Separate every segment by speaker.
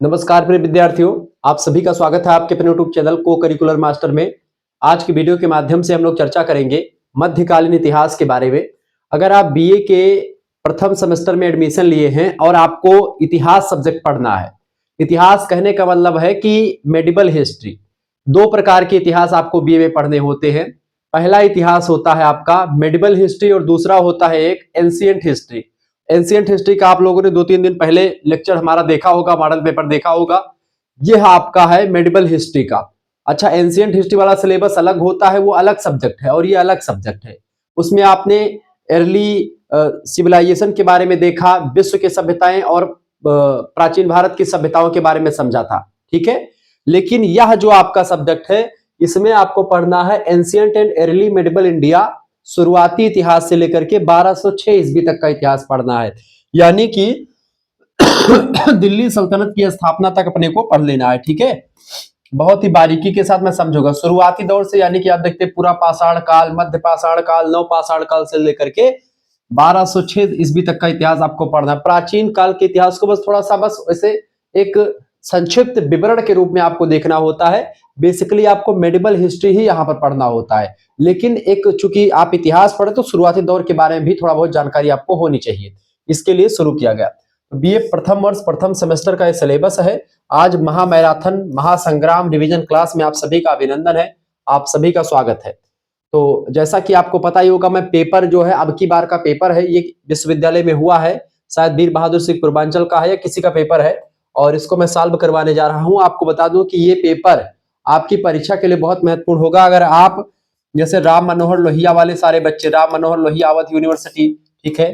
Speaker 1: नमस्कार प्रिय विद्यार्थियों, आप सभी का स्वागत है आपके अपने यूट्यूब चैनल को करिकुलर मास्टर में। आज की वीडियो के माध्यम से हम लोग चर्चा करेंगे मध्यकालीन इतिहास के बारे में। अगर आप बीए के प्रथम सेमेस्टर में एडमिशन लिए हैं और आपको इतिहास सब्जेक्ट पढ़ना है, इतिहास कहने का मतलब है कि मेडिवल हिस्ट्री। दो प्रकार के इतिहास आपको बीए में पढ़ने होते हैं। पहला इतिहास होता है आपका मेडिवल हिस्ट्री और दूसरा होता है एक एंशिएंट हिस्ट्री। एंशिएंट हिस्ट्री का आप लोगों ने 2-3 दिन पहले लेक्चर हमारा देखा होगा, मॉडल पेपर देखा होगा। यह आपका है मेडिवल हिस्ट्री का। अच्छा, एंशिएंट हिस्ट्री वाला सिलेबस अलग होता है, वो अलग सब्जेक्ट है और ये अलग सब्जेक्ट है। उसमें आपने अर्ली सिविलाइजेशन के बारे में देखा, विश्व की सभ्यताएं और प्राचीन भारत की सभ्यताओं के बारे में समझा था, ठीक है। लेकिन यह जो आपका सब्जेक्ट है, इसमें आपको पढ़ना है ancient and early medieval India, शुरुआती इतिहास से लेकर के 1206 ईस्वी तक का इतिहास पढ़ना है। यानी कि दिल्ली सल्तनत की स्थापना तक अपने को पढ़ लेना है, ठीक है। बहुत ही बारीकी के साथ मैं समझूंगा शुरुआती दौर से, यानी कि आप देखते हैं पूरा पाषाण काल, मध्य पाषाण काल, नव पाषाण काल से लेकर के 1206 ईस्वी तक का इतिहास आपको पढ़ना है। प्राचीन काल के इतिहास को बस थोड़ा सा बस वैसे एक संक्षिप्त विवरण के रूप में आपको देखना होता है। बेसिकली आपको मेडिवल हिस्ट्री ही यहाँ पर पढ़ना होता है। लेकिन एक चूंकि आप इतिहास पढ़े तो शुरुआती दौर के बारे में भी थोड़ा बहुत जानकारी आपको होनी चाहिए, इसके लिए शुरू किया गया। बीए प्रथम वर्ष प्रथम सेमेस्टर का ये सिलेबस है। आज महामैराथन महासंग्राम रिवीजन क्लास में आप सभी का अभिनंदन है, आप सभी का स्वागत है। तो जैसा कि आपको पता ही होगा, मैं पेपर जो है अब की बार का पेपर है, ये विश्वविद्यालय में हुआ है, शायद वीर बहादुर सिंह पूर्वांचल का है या किसी का पेपर है, और इसको मैं सॉल्व करवाने जा रहा हूं। आपको बता दूं कि ये पेपर आपकी परीक्षा के लिए बहुत महत्वपूर्ण होगा। अगर आप जैसे राम मनोहर लोहिया वाले सारे बच्चे, राम मनोहर लोहिया अवध यूनिवर्सिटी, ठीक है,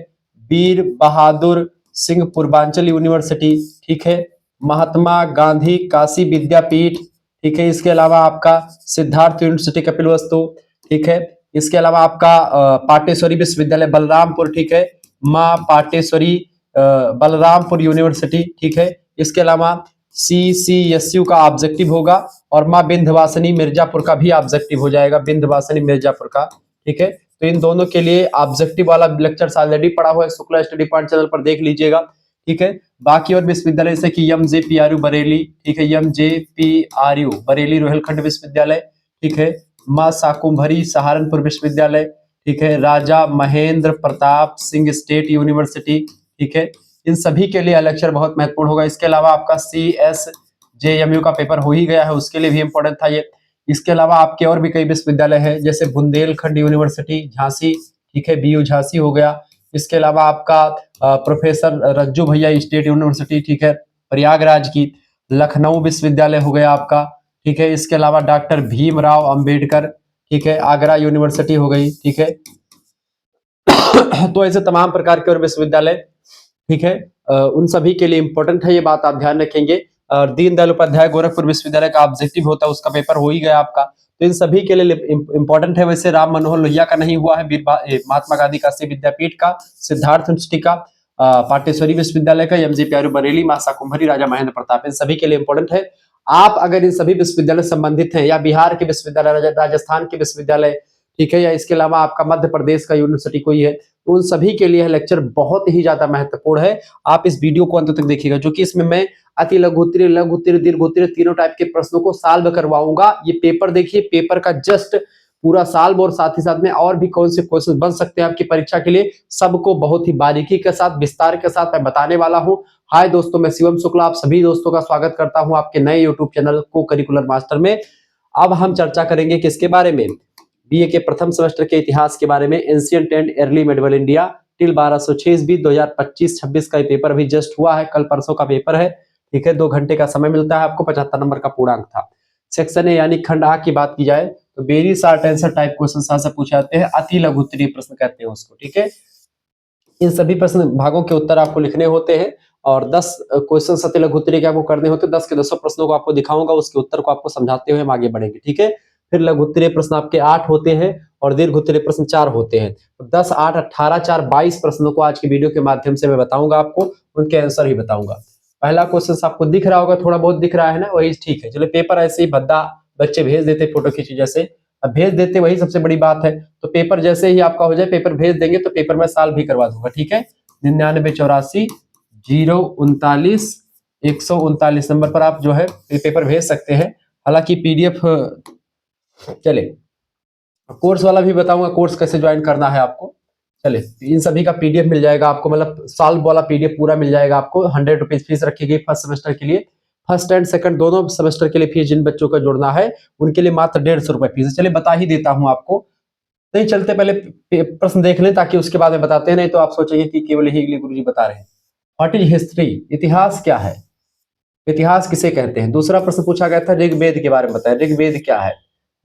Speaker 1: वीर बहादुर सिंह पूर्वांचल यूनिवर्सिटी, ठीक है, महात्मा गांधी काशी विद्यापीठ, ठीक है, इसके अलावा आपका सिद्धार्थ यूनिवर्सिटी कपिलवस्तु, ठीक है, इसके अलावा आपका पाटेश्वरी विश्वविद्यालय बलरामपुर, ठीक है, माँ पाटेश्वरी बलरामपुर यूनिवर्सिटी, ठीक है, इसके अलावा CCSU का ऑब्जेक्टिव होगा और माँ विंध्यवासिनी मिर्जापुर का भी ऑब्जेक्टिव हो जाएगा, विंध्यवासिनी मिर्जापुर का, ठीक है। तो इन दोनों के लिए ऑब्जेक्टिव वाला लेक्चर ऑलरेडी पड़ा हुआ है, शुक्ला स्टडी पॉइंट चैनल पर देख लीजिएगा, ठीक है। बाकी और विश्वविद्यालय जैसे कि MJPRU बरेली, ठीक है, MJPRU बरेली रोहिलखंड विश्वविद्यालय, ठीक है, माँ शाकुंभरी सहारनपुर विश्वविद्यालय, ठीक है, राजा महेंद्र प्रताप सिंह स्टेट यूनिवर्सिटी, ठीक है, इन सभी के लिए लेक्चर बहुत महत्वपूर्ण होगा। इसके अलावा आपका CSJMU का पेपर हो ही गया है, उसके लिए भी इंपॉर्टेंट था ये। इसके अलावा आपके और भी कई विश्वविद्यालय हैं, जैसे बुंदेलखंड यूनिवर्सिटी झांसी, ठीक है, BU झांसी हो गया। इसके अलावा आपका प्रोफेसर रज्जू भैया स्टेट यूनिवर्सिटी, ठीक है, प्रयागराज की, लखनऊ विश्वविद्यालय हो गया आपका, ठीक है। इसके अलावा डॉक्टर भीमराव अंबेडकर, ठीक है, आगरा यूनिवर्सिटी हो गई, ठीक है। तो ऐसे तमाम प्रकार के और विश्वविद्यालय, ठीक है, उन सभी के लिए इंपॉर्टेंट है, ये बात आप ध्यान रखेंगे। और दीनदयाल उपाध्याय गोरखपुर विश्वविद्यालय का ऑब्जेक्टिव होता है, उसका पेपर हो ही गया आपका, तो इन सभी के लिए इंपॉर्टेंट है। वैसे राम मनोहर लोहिया का नहीं हुआ है, महात्मा गांधी काशी विद्यापीठ का, सिद्धार्थ यूनिवर्सिटी का, पाटेश्वरी विश्वविद्यालय का, MJPRU बरेली, मां शाकुंभरी, राजा महेंद्र प्रताप, इन सभी के लिए इंपॉर्टेंट है। आप अगर इन सभी विश्वविद्यालय संबंधित हैं, या बिहार के विश्वविद्यालय, राजस्थान के विश्वविद्यालय, ठीक है, या इसके अलावा आपका मध्य प्रदेश का यूनिवर्सिटी कोई है, तो उन सभी के लिए लेक्चर बहुत ही ज्यादा महत्वपूर्ण है। आप इस वीडियो को अंत तक देखिएगा, जो कि इसमें मैं अति लघु उत्तरीय, लघु उत्तरीय, दीर्घ उत्तरीय तीनों टाइप के प्रश्नों को सॉल्व करवाऊंगा। ये पेपर देखिए, पेपर का जस्ट पूरा सॉल्व और साथ ही साथ में और भी कौन से क्वेश्चन बन सकते हैं आपकी परीक्षा के लिए, सबको बहुत ही बारीकी के साथ, विस्तार के साथ मैं बताने वाला हूं। हाय दोस्तों, मैं शिवम शुक्ला, आप सभी दोस्तों का स्वागत करता हूं आपके नए यूट्यूब चैनल को करिकुलर मास्टर में। अब हम चर्चा करेंगे किसके बारे में, बीए के प्रथम सेमेस्टर के इतिहास के बारे में, ancient and early medieval India till 1206 ईस्वी। 2025-26 का ये पेपर अभी जस्ट हुआ है, कल परसों का पेपर है, ठीक है। 2 घंटे का समय मिलता है आपको, 75 नंबर का पूर्णांक था। सेक्शन ए यानी खंड आ की बात की जाए तो very short answer type question से पूछे जाते हैं, अति लघु उत्तरीय प्रश्न कहते हैं उसको, ठीक है। इन सभी प्रश्न भागों के उत्तर आपको लिखने होते हैं और 10 क्वेश्चन अति लघु उत्तरीय के आपको करने होते हैं। 10 के 10 प्रश्नों को आपको दिखाऊंगा, उसके उत्तर को आपको समझाते हुए हम आगे बढ़ेंगे, ठीक है। फिर लघु उत्तरीय प्रश्न आपके 8 होते हैं और दीर्घ उत्तरीय प्रश्न 4 होते हैं। 10, 8, 18, 4, 22 प्रश्नों को आज की वीडियो के माध्यम से मैं बताऊंगा आपको, उनके आंसर ही बताऊंगा। पहला क्वेश्चन आपको दिख रहा होगा, थोड़ा बहुत दिख रहा है ना, वही ठीक है। चलो, पेपर ऐसे ही भद्दा बच्चे भेज देते फोटो खींची जैसे, अब भेज देते वही सबसे बड़ी बात है। तो पेपर जैसे ही आपका हो जाए, पेपर भेज देंगे तो पेपर में सॉल्व भी करवा दूंगा, ठीक है। 99 84 039 139 नंबर पर आप जो है ये पेपर भेज सकते हैं। हालांकि पीडीएफ चले कोर्स वाला भी बताऊंगा, कोर्स कैसे ज्वाइन करना है आपको। चले इन सभी का पीडीएफ मिल जाएगा आपको, मतलब साल वाला पीडीएफ पूरा मिल जाएगा आपको। 100 रुपीज फीस रखी गई फर्स्ट सेमेस्टर के लिए, फर्स्ट एंड सेकंड दोनों सेमेस्टर के लिए फीस जिन बच्चों का जुड़ना है उनके लिए मात्र 150 रुपए फीस है। चलिए बता ही देता हूं आपको, नहीं चलते पहले प्रश्न देख लें ताकि उसके बाद में बताते हैं, नहीं तो आप सोचेंगे कि केवल यही गुरुजी बता रहे हैं। व्हाट इज हिस्ट्री, इतिहास क्या है, इतिहास किसे कहते हैं। दूसरा प्रश्न पूछा गया था ऋग्वेद के बारे में बताएं, ऋग्वेद क्या है।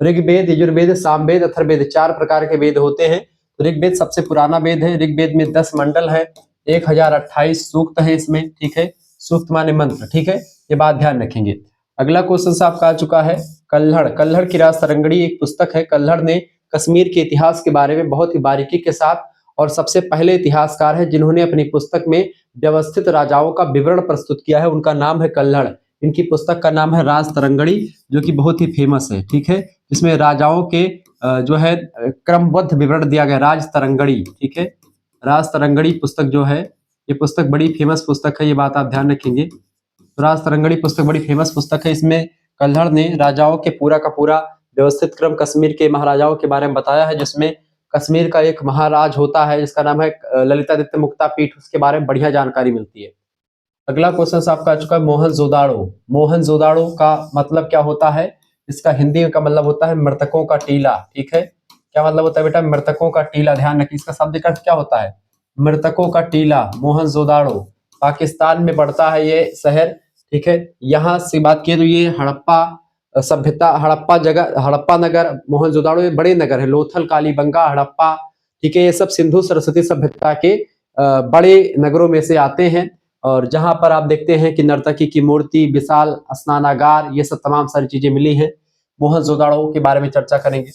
Speaker 1: ऋग्वेद, यजुर्वेद, सामवेद, अथर्ववेद 4 प्रकार के वेद होते हैं। ऋग्वेद सबसे पुराना वेद है। ऋग्वेद में 10 मंडल है, 1028 सूक्त है इसमें, ठीक है। सूक्त माने मंत्र, ठीक है, ये बात ध्यान रखेंगे। अगला क्वेश्चन आपका आ चुका है कल्हड़। कल्हड़ की राज तरंगड़ी एक पुस्तक है। कल्हड़ ने कश्मीर के इतिहास के बारे में बहुत ही बारीकी के साथ, और सबसे पहले इतिहासकार है जिन्होंने अपनी पुस्तक में व्यवस्थित राजाओं का विवरण प्रस्तुत किया है, उनका नाम है कल्हड़। इनकी पुस्तक का नाम है राज तरंगड़ी, जो कि बहुत ही फेमस है, ठीक है। इसमें राजाओं के जो है क्रमबद्ध विवरण दिया गया, राज तरंगड़ी, ठीक है। राज तरंगड़ी पुस्तक जो है, ये पुस्तक बड़ी फेमस पुस्तक है, ये बात आप ध्यान रखेंगे। राज तरंगड़ी पुस्तक बड़ी फेमस पुस्तक है। इसमें कल्हड़ ने राजाओं के पूरा का पूरा व्यवस्थित क्रम कश्मीर के महाराजाओं के बारे में बताया है, जिसमें कश्मीर का एक महाराज होता है जिसका नाम है ललितादित्य मुक्तापीठ, उसके बारे में बढ़िया जानकारी मिलती है। अगला क्वेश्चन आपका आ चुका है मोहनजोदाड़ो। मोहनजोदाड़ो का मतलब क्या होता है, इसका हिंदी का मतलब होता है मृतकों का टीला, ठीक है। क्या मतलब होता है बेटा, मृतकों का टीला, ध्यान रखिए। इसका शाब्दिक अर्थ क्या होता है, मृतकों का टीला। मोहनजोदाड़ो पाकिस्तान में पड़ता है ये शहर, ठीक है। यहाँ से बात किए तो ये हड़प्पा सभ्यता, हड़प्पा जगह, हड़प्पा नगर, मोहनजोदाड़ो ये बड़े नगर है, लोथल, कालीबंगा, हड़प्पा, ठीक है। ये सब सिंधु सरस्वती सभ्यता के बड़े नगरों में से आते हैं, और जहां पर आप देखते हैं कि नर्तकी की मूर्ति, विशाल स्नानागार, ये सब तमाम सारी चीजें मिली हैं। मोहनजोदाड़ो के बारे में चर्चा करेंगे।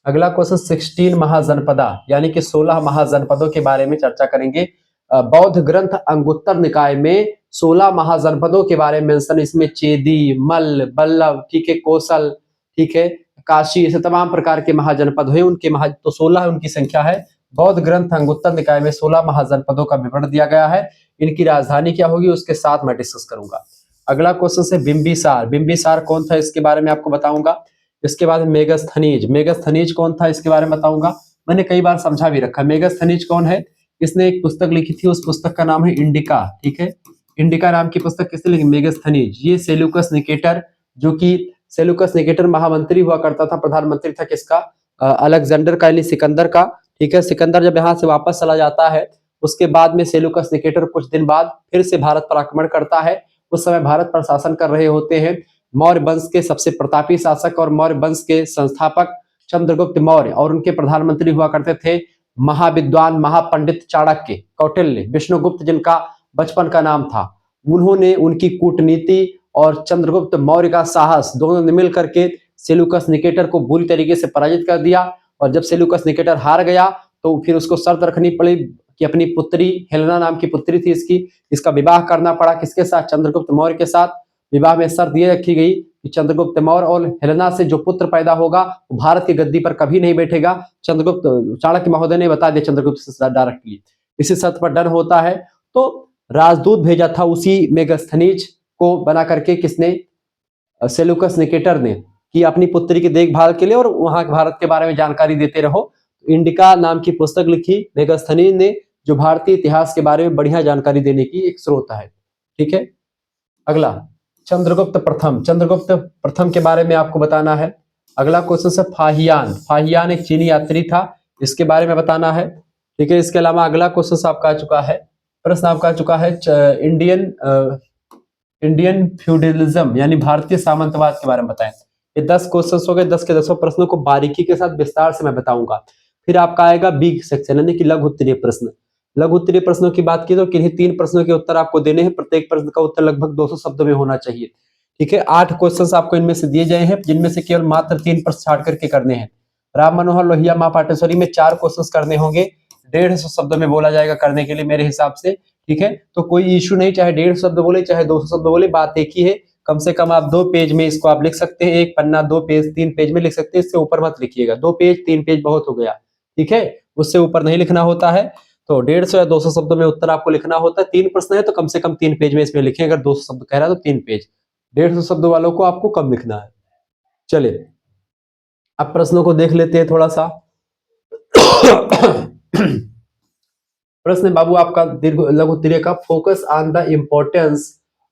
Speaker 1: अगला क्वेश्चन 16 महाजनपदा, यानी कि 16 महाजनपदों के बारे में चर्चा करेंगे। बौद्ध ग्रंथ अंगुत्तर निकाय में 16 महाजनपदों के बारे में मेंशन, इसमें चेदी, मल्ल, बल्लभ, ठीक है, कौशल, ठीक है, काशी, ऐसे तमाम प्रकार के महाजनपद हुए उनके तो 16 उनकी संख्या है। बौद्ध ग्रंथ अंगुत्तर निकाय में 16 महाजनपदों का विवरण दिया गया है। इनकी राजधानी क्या होगी उसके साथ मैं डिस्कस करूंगा। अगला क्वेश्चन है बिंबिसार। बिंबिसार कौन था इसके बारे में आपको बताऊंगा। इसके बाद मेगस्थनीज। मेगस्थनीज कौन था इसके बारे में बताऊंगा, मैंने कई बार समझा भी रखा। मेगस्थनीज कौन है, इसने एक पुस्तक लिखी थी, उस पुस्तक का नाम है इंडिका, ठीक है। इंडिका नाम की पुस्तक किसने लिखी, मेगस्थनीज। ये सेल्यूकस निकेटर, जो कि सेल्यूकस निकेटर महामंत्री हुआ करता था, प्रधानमंत्री था किसका, अलेक्जेंडर का, यानी सिकंदर का, ठीक है। सिकंदर जब यहाँ से वापस चला जाता है, उसके बाद में सेल्यूकस निकेटर कुछ दिन बाद फिर से भारत पर आक्रमण करता है। उस समय भारत पर शासन कर रहे होते हैं मौर्य वंश के सबसे प्रतापी शासक और मौर्य वंश के संस्थापक चंद्रगुप्त मौर्य, और उनके प्रधानमंत्री हुआ करते थे महाविद्वान महापंडित चाणक्य, कौटिल्य, विष्णुगुप्त जिनका बचपन का नाम था। उन्होंने उनकी कूटनीति और चंद्रगुप्त मौर्य का साहस, दोनों ने मिल करके सेल्यूकस निकेटर को बुरी तरीके से पराजित कर दिया। और जब सेल्यूकस निकेटर हार गया तो फिर उसको शर्त रखनी पड़ी कि अपनी पुत्री, हेलेना नाम की पुत्री थी इसकी, इसका विवाह करना पड़ा किसके साथ, चंद्रगुप्त मौर्य के साथ। विवाह में शर्त ये रखी गई कि चंद्रगुप्त मौर्य और हेलेना से जो पुत्र पैदा होगा वो भारत की गद्दी पर कभी नहीं बैठेगा। चंद्रगुप्त, चाणक्य महोदय ने बता दिया चंद्रगुप्त से डायरेक्टली। इसी शर्त पर डन होता है। तो राजदूत भेजा था उसी मेगस्थनीज को बना करके किसने, सेल्यूकस निकेटर ने, कि अपनी पुत्री की देखभाल के लिए और वहां भारत के बारे में जानकारी देते रहो। इंडिका नाम की पुस्तक लिखी मेगस्थनीज ने, जो भारतीय इतिहास के बारे में बढ़िया जानकारी देने की एक स्रोत है, ठीक है। अगला चंद्रगुप्त प्रथम। चंद्रगुप्त प्रथम के बारे में आपको बताना है। अगला क्वेश्चन है फाहियान। फाहियान एक चीनी यात्री था, इसके बारे में बताना है, ठीक है। इसके अलावा अगला क्वेश्चन आपका आ चुका है, प्रश्न आपका आ चुका है इंडियन फ्यूडलिज्म यानी भारतीय सामंतवाद के बारे में बताएं। ये 10 क्वेश्चन हो गए, 10 के 10 प्रश्नों को बारीकी के साथ विस्तार से मैं बताऊंगा। फिर आपका आएगा बी सेक्शन, यानी कि लघु उत्तरीय प्रश्न। लघु उत्तरीय प्रश्नों की बात की तो किन्हीं 3 प्रश्नों के उत्तर आपको देने हैं, प्रत्येक प्रश्न का उत्तर लगभग 200 शब्दों में होना चाहिए, ठीक है। 8 क्वेश्चंस आपको इनमें से दिए गए हैं, जिनमें से केवल मात्र 3 प्रश्न छाड़ करके करने हैं। राम मनोहर लोहिया मां पाटेश्वरी में 4 क्वेश्चन करने होंगे, 150 शब्दों में बोला जाएगा करने के लिए मेरे हिसाब से, ठीक है। तो कोई इश्यू नहीं, चाहे 150 शब्द बोले चाहे 200 शब्द बोले, बात एक ही है। कम से कम आप 2 पेज में इसको आप लिख सकते हैं, एक पन्ना 2 पेज 3 पेज में लिख सकते हैं, इससे ऊपर मत लिखिएगा। 2 पेज 3 पेज बहुत हो गया, ठीक है, उससे ऊपर नहीं लिखना होता है। तो 150 या 200 शब्दों में उत्तर आपको लिखना होता है। 3 प्रश्न है तो कम से कम 3 पेज में इसमें लिखें। अगर 200 शब्द कह रहा है तो 3 पेज, 150 शब्द वालों को आपको कम लिखना है। चलिए अब प्रश्नों को देख लेते हैं थोड़ा सा। प्रश्न बाबू आपका दीर्घ लघु उत्तरीय का, focus on the importance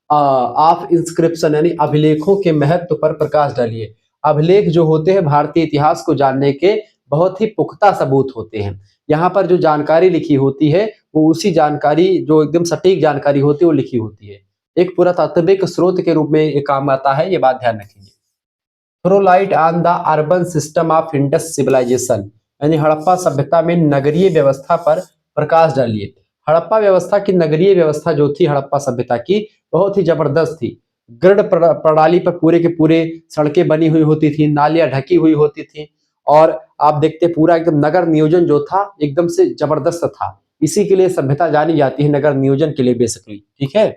Speaker 1: of inscription, यानी अभिलेखों के महत्व पर प्रकाश डालिए। अभिलेख जो होते हैं भारतीय इतिहास को जानने के बहुत ही पुख्ता सबूत होते हैं। यहाँ पर जो जानकारी लिखी होती है वो उसी जानकारी, जो एकदम सटीक जानकारी होती है, वो लिखी होती है। एक पुरातात्विक स्रोत के रूप में ये काम आता है, ये बात ध्यान रखेंगे। Throw light on the urban system of Indus civilisation, यानी हड़प्पा सभ्यता में नगरीय व्यवस्था पर प्रकाश डालिए। हड़प्पा व्यवस्था की नगरीय व्यवस्था जो थी हड़प्पा सभ्यता की, बहुत ही जबरदस्त थी। ग्रिड प्रणाली पर पूरे के पूरे सड़कें बनी हुई होती थी, नालियां ढकी हुई होती थी, और आप देखते पूरा एकदम नगर नियोजन जो था एकदम से जबरदस्त था। इसी के लिए सभ्यता जानी जाती है, नगर नियोजन के लिए बेसिकली। ठीक है,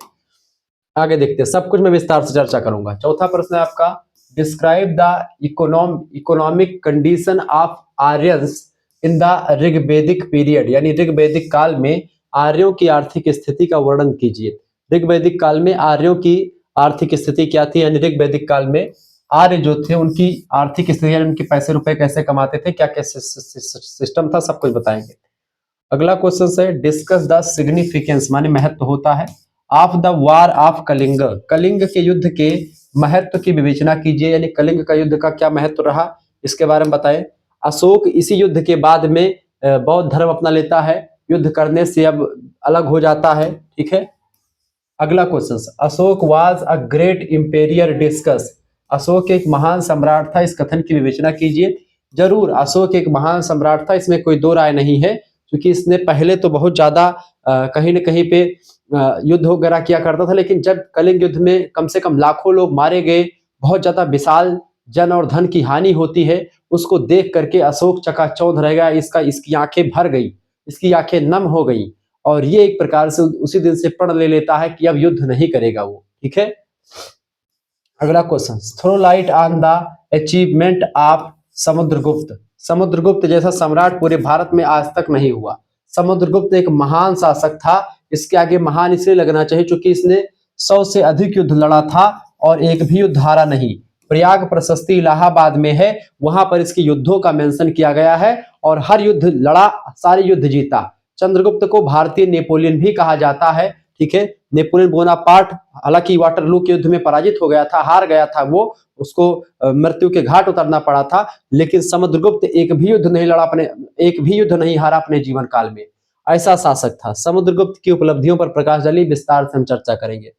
Speaker 1: आगे देखते हैं, सब कुछ मैं विस्तार से चर्चा करूंगा। चौथा प्रश्न है आपका, describe the economic condition of Aryans in the Rigvedic period, यानी ऋग्वेदिक काल में आर्यों की आर्थिक स्थिति का वर्णन कीजिए। ऋग्वेदिक काल में आर्यों की आर्थिक स्थिति क्या थी, यानी ऋग्वेदिक काल में आर्य जो थे उनकी आर्थिक स्थिति, यानी उनके पैसे रुपए कैसे कमाते थे, क्या क्या सिस्टम था, सब कुछ बताएंगे। अगला क्वेश्चन है, डिस्कस द सिग्निफिकेंस, माने महत्व होता है, of the war of Kalinga, Kalinga के युद्ध के महत्व की विवेचना कीजिए, यानी कलिंग का युद्ध का क्या महत्व रहा, इसके बारे में बताएं। अशोक इसी युद्ध के बाद में बौद्ध धर्म अपना लेता है, युद्ध करने से अब अलग हो जाता है। ठीक है, अगला question, Ashok was a great imperial, discuss, Ashok एक महान सम्राट था, इस कथन की विवेचना कीजिए। जरूर अशोक एक महान सम्राट था, इसमें कोई दो राय नहीं है, क्योंकि इसने पहले तो बहुत ज्यादा कहीं न कहीं पे युद्ध वगैरह किया करता था, लेकिन जब कलिंग युद्ध में कम से कम लाखों लोग मारे गए, बहुत ज्यादा विशाल जन और धन की हानि होती है, उसको देख करके अशोक चकाचौंध रह गया, इसकी आंखें भर गई, इसकी आंखें नम हो गई, और ये एक प्रकार से उसी दिन से प्रण ले लेता है कि अब युद्ध नहीं करेगा वो। ठीक है, अगला question, throw light on the achievement of Samudragupta, Samudragupta जैसा सम्राट पूरे भारत में आज तक नहीं हुआ। समुद्रगुप्त एक महान शासक था, इसके आगे महान इसलिए लगना चाहिए क्योंकि इसने 100 से अधिक युद्ध लड़ा था और एक भी युद्ध हारा नहीं। प्रयाग प्रशस्ति इलाहाबाद में है, वहां पर इसके युद्धों का मेंशन किया गया है, और हर युद्ध लड़ा, सारे युद्ध जीता। चंद्रगुप्त को भारतीय नेपोलियन भी कहा जाता है। ठीक है, नेपोलियन बोनापार्ट हालांकि वाटरलू के युद्ध में पराजित हो गया था, हार गया था वो, उसको मृत्यु के घाट उतरना पड़ा था, लेकिन समुद्रगुप्त एक भी युद्ध नहीं लड़ा, एक भी युद्ध नहीं हारा अपने जीवन काल में, ऐसा शासक था। समुद्रगुप्त की उपलब्धियों पर प्रकाश डालिए, विस्तार से हम चर्चा करेंगे।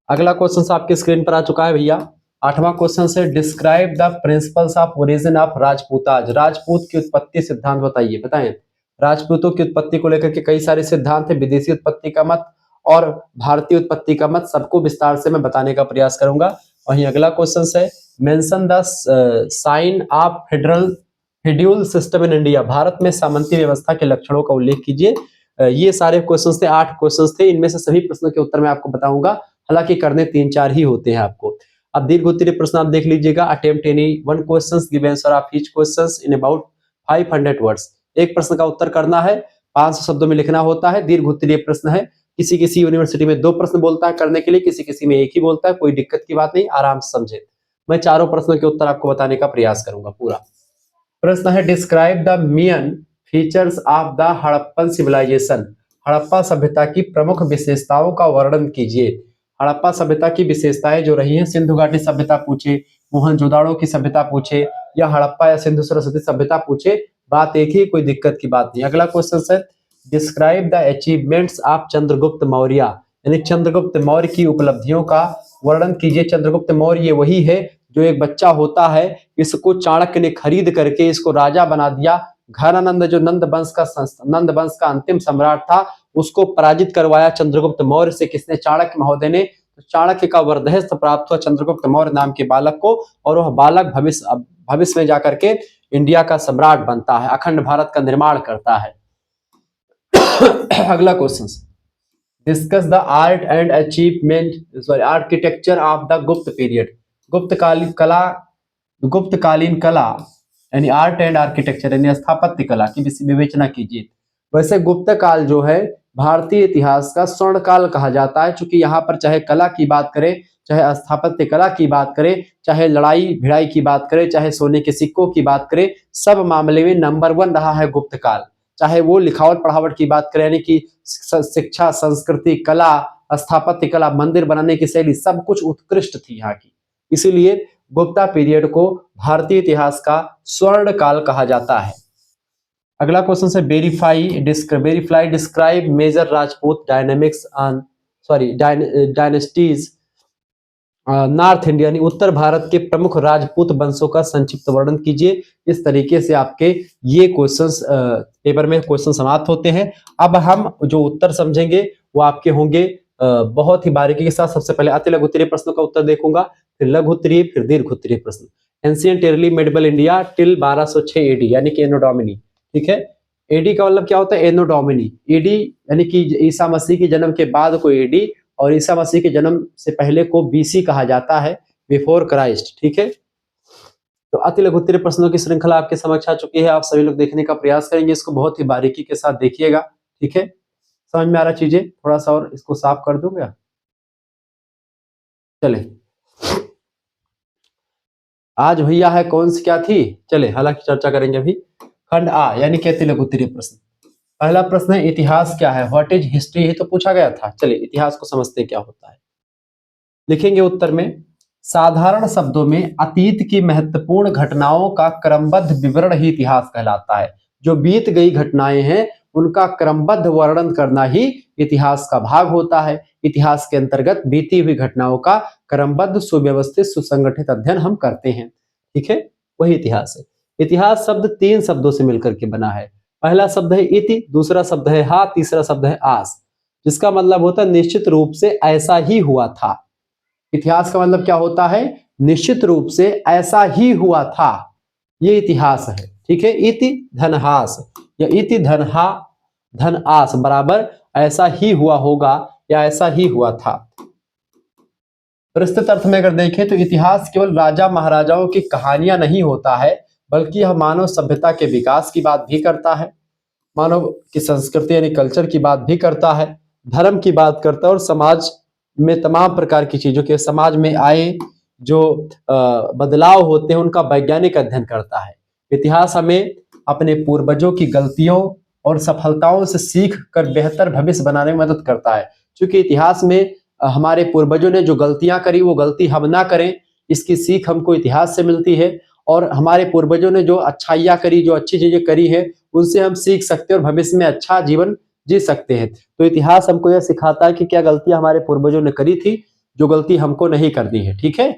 Speaker 1: अगला क्वेश्चन आपके स्क्रीन पर आ चुका है भैया, 8वां क्वेश्चन है, describe the principles of origin of Rajputas, Rajput की उत्पत्ति सिद्धांत बताइए, बताएं। राजपूतों की उत्पत्ति को लेकर के कई सारे सिद्धांत है, विदेशी उत्पत्ति का मत और भारतीय उत्पत्ति का मत, सबको विस्तार से मैं बताने का प्रयास करूंगा। वहीं अगला क्वेश्चन है, mention the sign of feudal system in India, Bharat में सामंती व्यवस्था के लक्षणों का उल्लेख कीजिए। ये सारे क्वेश्चन थे, 8 क्वेश्चन थे, इनमें से सभी प्रश्नों के उत्तर मैं आपको बताऊंगा, हालांकि करने 3-4 ही होते हैं आपको। अब दीर्घ उत्तरीय प्रश्न आप देख लीजिएगा, attempt any one question, give answer of each question in about 500 words, एक प्रश्न का उत्तर करना है, 500 शब्दों में लिखना होता है। दीर्घ उत्तरीय प्रश्न है, किसी किसी यूनिवर्सिटी में 2 प्रश्न बोलता है करने के लिए, किसी किसी में 1 ही बोलता है, कोई दिक्कत की बात नहीं, आराम से समझे। मैं चारों प्रश्नों के उत्तर आपको बताने का प्रयास करूंगा पूरा। प्रश्न है, describe the main features of the Harappan civilisation, Harappa सभ्यता की प्रमुख विशेषताओं का वर्णन कीजिए। हड़प्पा सभ्यता की विशेषताएं जो रही हैं, सिंधु घाटी सभ्यता पूछे, मोहनजोदाड़ो की सभ्यता पूछे, या हड़प्पा या सिंधु सरस्वती सभ्यता पूछे, बात एक ही, कोई दिक्कत की बात नहीं। अगला क्वेश्चन है, describe the achievements of Chandragupta Maurya, यानी चंद्रगुप्त मौर्य की उपलब्धियों का वर्णन कीजिए। चंद्रगुप्त मौर्य ये वही है जो एक बच्चा होता है, इसको चाणक्य ने खरीद करके इसको राजा बना दिया। घनानंद जो नंद वंश का अंतिम सम्राट था, उसको पराजित करवाया चंद्रगुप्त मौर्य से, किसने, चाणक्य महोदय ने। तो चाणक्य का वरदहस्त प्राप्त हुआ चंद्रगुप्त मौर्य नाम के बालक को, और वह बालक भविष्य में जाकर के इंडिया का सम्राट बनता है, अखंड भारत का निर्माण करता है। अगला question, discuss the art and achievement architecture of the गुप्त पीरियड, गुप्तकालीन कला यानी आर्ट एंड आर्किटेक्चर यानी स्थापत्य कला की विवेचना कीजिए। वैसे गुप्त काल जो है भारतीय इतिहास का स्वर्ण काल कहा जाता है, क्योंकि यहाँ पर चाहे कला की बात करें, चाहे स्थापत्य कला की बात करें, चाहे लड़ाई भिड़ाई की बात करें, चाहे सोने के सिक्कों की बात करें, सब मामले में नंबर 1 रहा है गुप्त काल। चाहे वो लिखावट पढ़ावट की बात करें, यानी कि शिक्षा, संस्कृति, कला, स्थापत्य कला, मंदिर बनाने की शैली, सब कुछ उत्कृष्ट थी यहाँ की। इसीलिए गुप्ता पीरियड को भारतीय इतिहास का स्वर्ण काल कहा जाता है। अगला क्वेश्चन है verify describe major Rajput dynamics on dynasties north India, यानी उत्तर भारत के प्रमुख राजपूत वंशों का संक्षिप्त वर्णन कीजिए। इस तरीके से आपके ये क्वेश्चंस पेपर में क्वेश्चन समाप्त होते हैं। अब हम जो उत्तर समझेंगे वो आपके होंगे बहुत ही बारीकी के साथ। सबसे पहले अति लघुत्तरीय प्रश्नों का उत्तर देखूंगा, फिर लघुत्तरीय, फिर दीर्घोत्तरीय प्रश्न। Ancient early medieval India till 1206 AD, यानी कि एनो डोमिनी। ठीक है, एडी का मतलब क्या होता है? एनो डोमिनी। एडी यानी कि ईसा मसीह के जन्म के बाद को एडी, और ईसा मसीह के जन्म से पहले को बीसी कहा जाता है, बिफोर क्राइस्ट। ठीक है, तो अति लघुत्तरीय प्रश्नों की श्रृंखला आपके समक्ष आ चुकी है। आप सभी लोग देखने का प्रयास करेंगे, इसको बहुत ही बारीकी के साथ देखिएगा। ठीक है, समझ में आ रहा चीजें? थोड़ा सा और इसको साफ कर दूं क्या? चले, आज भैया है कौन सी क्या थी, चले हालांकि चर्चा करेंगे अभी। खंड आ यानी कि अति लघुत्तरीय प्रश्न। पहला प्रश्न है इतिहास क्या है? व्हाट इज हिस्ट्री, ही तो पूछा गया था। चलिए इतिहास को समझते क्या होता है। लिखेंगे उत्तर में, साधारण शब्दों में अतीत की महत्वपूर्ण घटनाओं का क्रमबद्ध विवरण ही इतिहास कहलाता है। जो बीत गई घटनाएं हैं उनका क्रमबद्ध वर्णन करना ही इतिहास का भाग होता है। इतिहास के अंतर्गत बीती हुई घटनाओं का क्रमबद्ध, सुव्यवस्थित, सुसंगठित अध्ययन हम करते हैं। ठीक है, वही इतिहास है। इतिहास शब्द 3 शब्दों से मिलकर के बना है। पहला शब्द है इति, दूसरा शब्द है हा, तीसरा शब्द है आस, जिसका मतलब होता है निश्चित रूप से ऐसा ही हुआ था। इतिहास का मतलब क्या होता है? निश्चित रूप से ऐसा ही हुआ था, ये इतिहास है। ठीक है, इति धनहास या इति धनहा धन आस बराबर ऐसा ही हुआ होगा या ऐसा ही हुआ था। विस्तृत अर्थ में अगर देखें तो इतिहास केवल राजा महाराजाओं की कहानियां नहीं होता है, बल्कि यह मानव सभ्यता के विकास की बात भी करता है, मानव की संस्कृति यानी कल्चर की बात भी करता है, धर्म की बात करता है, और समाज में तमाम प्रकार की चीजों के समाज में आए जो बदलाव होते हैं उनका वैज्ञानिक अध्ययन करता है। इतिहास हमें अपने पूर्वजों की गलतियों और सफलताओं से सीख कर बेहतर भविष्य बनाने में मदद करता है। क्योंकि इतिहास में हमारे पूर्वजों ने जो गलतियां करी वो गलती हम ना करें, इसकी सीख हमको इतिहास से मिलती है। और हमारे पूर्वजों ने जो अच्छाइयां करी, जो अच्छी चीजें करी है, उनसे हम सीख सकते हैं और भविष्य में अच्छा जीवन जी सकते हैं। तो इतिहास हमको यह सिखाता है कि क्या गलतियां हमारे पूर्वजों ने करी थी, जो गलती हमको नहीं करनी है। ठीक है,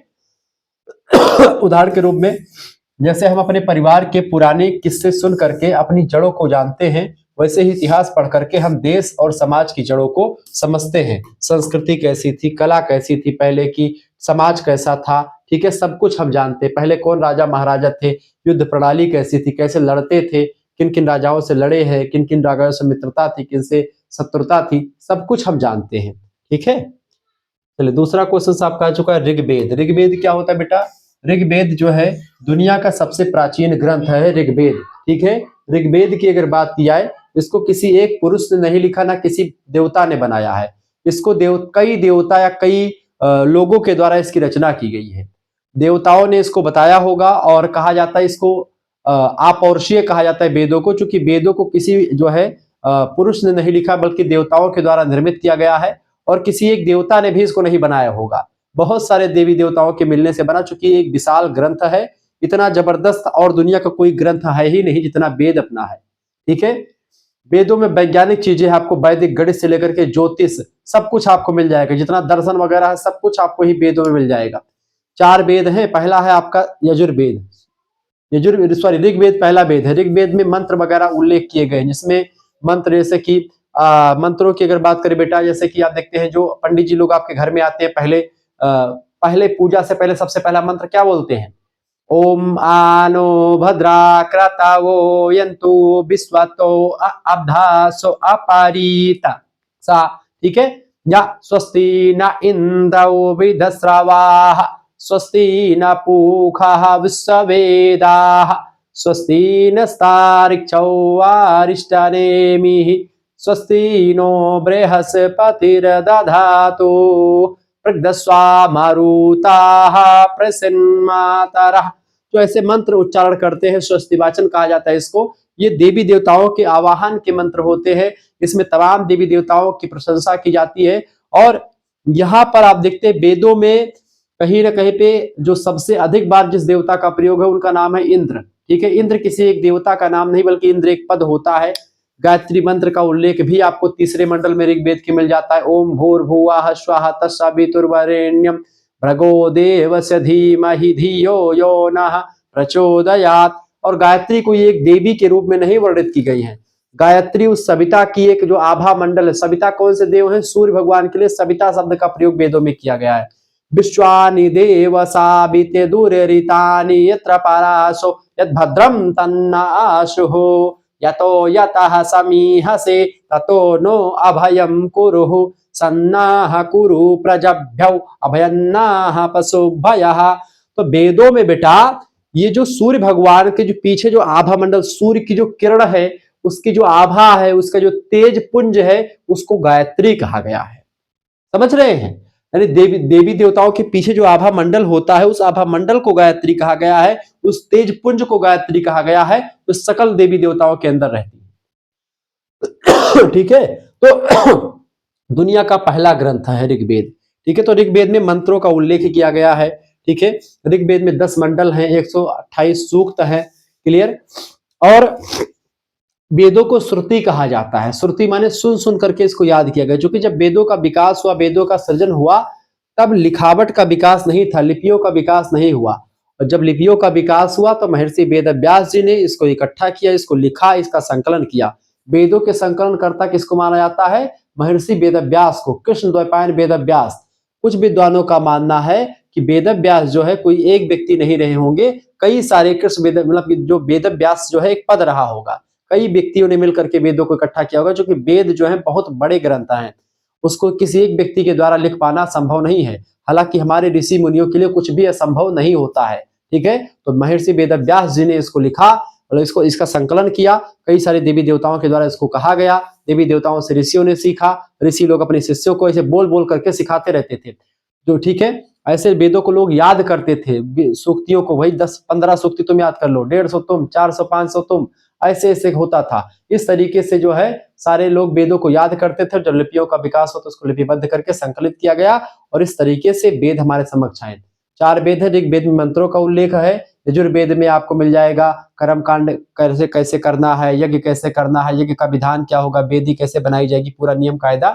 Speaker 1: उदाहरण के रूप में जैसे हम अपने परिवार के पुराने किस्से सुन करके अपनी जड़ों को जानते हैं, वैसे ही इतिहास पढ़ करके हम देश और समाज की जड़ों को समझते हैं। संस्कृति कैसी थी, कला कैसी थी पहले की, समाज कैसा था, ठीक है, सब कुछ हम जानते हैं। पहले कौन राजा महाराजा थे, युद्ध प्रणाली कैसी थी, कैसे लड़ते थे, किन किन राजाओं से लड़े हैं, किन किन राजाओं से मित्रता थी, किन से शत्रुता थी, सब कुछ हम जानते हैं। ठीक है, चलिए दूसरा क्वेश्चन आपका आ चुका है ऋग्वेद। ऋग्वेद क्या होता है बेटा? ऋग्वेद जो है दुनिया का सबसे प्राचीन ग्रंथ है ऋग्वेद। ठीक है, ऋग्वेद की अगर बात की जाए, इसको किसी एक पुरुष ने नहीं लिखा, ना किसी देवता ने बनाया है। इसको कई देवता या कई लोगों के द्वारा इसकी रचना की गई है। देवताओं ने इसको बताया होगा, और कहा जाता है इसको आपौरुषीय कहा जाता है वेदों को, क्योंकि वेदों को किसी जो है पुरुष ने नहीं लिखा, बल्कि देवताओं के द्वारा निर्मित किया गया है। और किसी एक देवता ने भी इसको नहीं बनाया होगा, बहुत सारे देवी देवताओं के मिलने से बना, चूंकि एक विशाल ग्रंथ है, इतना जबरदस्त और दुनिया का कोई ग्रंथ है ही नहीं जितना वेद अपना है। ठीक है, वेदों में वैज्ञानिक चीजें आपको, वैदिक गणित से लेकर के ज्योतिष सब कुछ आपको मिल जाएगा, जितना दर्शन वगैरह है सब कुछ आपको ही वेदों में मिल जाएगा। 4 वेद हैं। पहला है आपका यजुर्वेद, ऋग्वेद पहला वेद है। ऋग्वेद में मंत्र वगैरह उल्लेख किए गए हैं, जिसमें मंत्र जैसे कि मंत्रों की अगर बात करें बेटा, जैसे कि आप देखते हैं जो पंडित जी लोग आपके घर में आते हैं, पहले पूजा से पहले सबसे पहला मंत्र क्या बोलते हैं? ओम आनो भद्रा क्रतावो यंतु विश्वतो अब्धासो अपारीता सा। ठीक है, या स्वस्ति न इंद्रो विधस्रवाः स्वस्ति न पूषा विश्ववेदाः स्वस्ति नस्तार्क्ष्यो अरिष्टनेमिः स्वस्ति नो बृहस्पतिर्दधातु प्रगदस्वा मारुताः प्रसन्नमातरः। तो ऐसे मंत्र उच्चारण करते हैं, स्वस्ति वाचन कहा जाता है इसको। ये देवी देवताओं के आवाहन के मंत्र होते हैं। इसमें तमाम देवी देवताओं की प्रशंसा की जाती है। और यहाँ पर आप देखते हैं वेदों में कहीं ना कहीं पे जो सबसे अधिक बार जिस देवता का प्रयोग है उनका नाम है इंद्र। ठीक है, इंद्र किसी एक देवता का नाम नहीं बल्कि इंद्र एक पद होता है। गायत्री मंत्र का उल्लेख भी आपको तीसरे मंडल में ऋग्वेद के मिल जाता है। ओम भूर्भुवः स्वः तत्सवितुर्वरेण्यं भर्गो देवस्य धीमहि धियो यो नः प्रचोदयात्। और गायत्री को एक देवी के रूप में नहीं वर्णित की गई है। गायत्री उस सविता की एक जो आभा मंडल है। सविता कौन से देव हैं? सूर्य भगवान के लिए सविता शब्द का प्रयोग वेदों में किया गया है। विश्वानि देव साविते दुरितानि यत्र परासो यद भद्रम तन्नाशुः यतो यतः समीहसे ततो नो अभयं कुरुः सन्नाह कुरु प्रजभ्यौ अभयन्नाह पशुभयः। तो वेदों में बेटा ये जो सूर्य भगवान के जो पीछे जो आभा मंडल, सूर्य की जो किरण है उसकी जो आभा है, उसका जो तेज पुंज है उसको गायत्री कहा गया है। समझ रहे हैं? यानी देवी देवताओं के पीछे जो आभा मंडल होता है उस आभा मंडल को गायत्री कहा गया है, उस तेज पुंज को गायत्री कहा गया है, तो सकल देवी देवताओं के अंदर रहती है। ठीक है, तो दुनिया का पहला ग्रंथ है ऋग्वेद। ठीक है, तो ऋग्वेद में मंत्रों का उल्लेख किया गया है। ठीक है, ऋग्वेद में 10 मंडल हैं, 128 सूक्त हैं। क्लियर? और वेदों को श्रुति कहा जाता है। श्रुति माने सुन सुन करके इसको याद किया गया, क्योंकि जब वेदों का विकास हुआ, वेदों का सृजन हुआ, तब लिखावट का विकास नहीं था, लिपियों का विकास नहीं हुआ। और जब लिपियों का विकास हुआ तो महर्षि वेदव्यास जी ने इसको इकट्ठा किया, इसको लिखा, इसका संकलन किया। वेदों के संकलनकर्ता किसको माना जाता है? महर्षि वेदव्यास को, कृष्ण द्वैपायन वेदव्यास। कुछ विद्वानों का मानना है कि वेदव्यास जो है कोई एक व्यक्ति नहीं रहे होंगे, कई सारे कृष्ण वेद मतलब जो वेदव्यास जो है एक पद रहा होगा, कई व्यक्तियों ने मिलकर के वेदों को इकट्ठा किया होगा। क्योंकि वेद जो है बहुत बड़े ग्रंथ हैं, उसको किसी एक व्यक्ति के द्वारा लिख पाना संभव नहीं है। हालांकि हमारे ऋषि मुनियों के लिए कुछ भी असंभव नहीं होता है। ठीक है, तो महर्षि वेदव्यास जी ने इसको लिखा और इसको इसका संकलन किया। कई सारे देवी देवताओं के द्वारा इसको कहा गया, देवी देवताओं से ऋषियों ने सीखा, ऋषि लोग अपने शिष्यों को ऐसे बोल बोल करके सिखाते रहते थे। तो ठीक है, ऐसे वेदों को लोग याद करते थे, सूक्तियों को, वही 10-15 सूक्ति तुम याद कर लो, 150 तुम, 400-500 तुम, ऐसे ऐसे होता था। इस तरीके से जो है सारे लोग वेदों को याद करते थे। जब लिपियों का विकास हो तो उसको लिपिबद्ध करके संकलित किया गया और इस तरीके से वेद हमारे समक्ष आए। 4 वेद है, ऋग्वेद में मंत्रों का उल्लेख है, यजुर्वेद में आपको मिल जाएगा कर्म कांड कैसे कैसे करना है, यज्ञ कैसे करना है, यज्ञ का विधान क्या होगा, वेदी कैसे बनाई जाएगी, पूरा नियम कायदा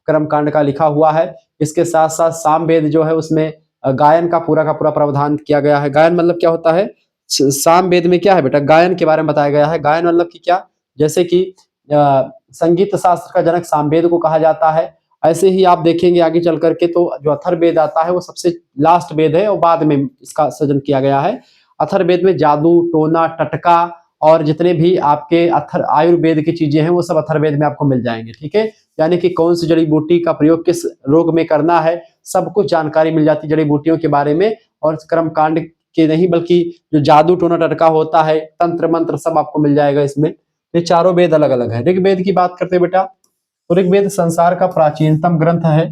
Speaker 1: कर्म कांड का लिखा हुआ है। इसके साथ साथ साम वेद जो है उसमें गायन का पूरा प्रावधान किया गया है। गायन मतलब क्या होता है? साम वेद में क्या है बेटा? गायन के बारे में बताया गया है। गायन मतलब कि क्या? जैसे कि संगीत शास्त्र का जनक सामवेद को कहा जाता है। ऐसे ही आप देखेंगे आगे चल करके तो जो अथर्ववेद आता है वो सबसे लास्ट वेद है और बाद में इसका सृजन किया गया है। अथर्ववेद में जादू टोना टटका और जितने भी आपके आयुर्वेद की चीजें हैं वो सब अथर्ववेद में आपको मिल जाएंगे। ठीक है, यानी कि कौन सी जड़ी बूटी का प्रयोग किस रोग में करना है, सब कुछ जानकारी मिल जाती है जड़ी बूटियों के बारे में। और कर्म कांड के नहीं बल्कि जो जादू टोना टटका होता है, तंत्र मंत्र, सब आपको मिल जाएगा इसमें। ये चारों वेद अलग अलग है। ऋग्वेद की बात करते बेटा, तो ऋग्वेद संसार का प्राचीनतम ग्रंथ है।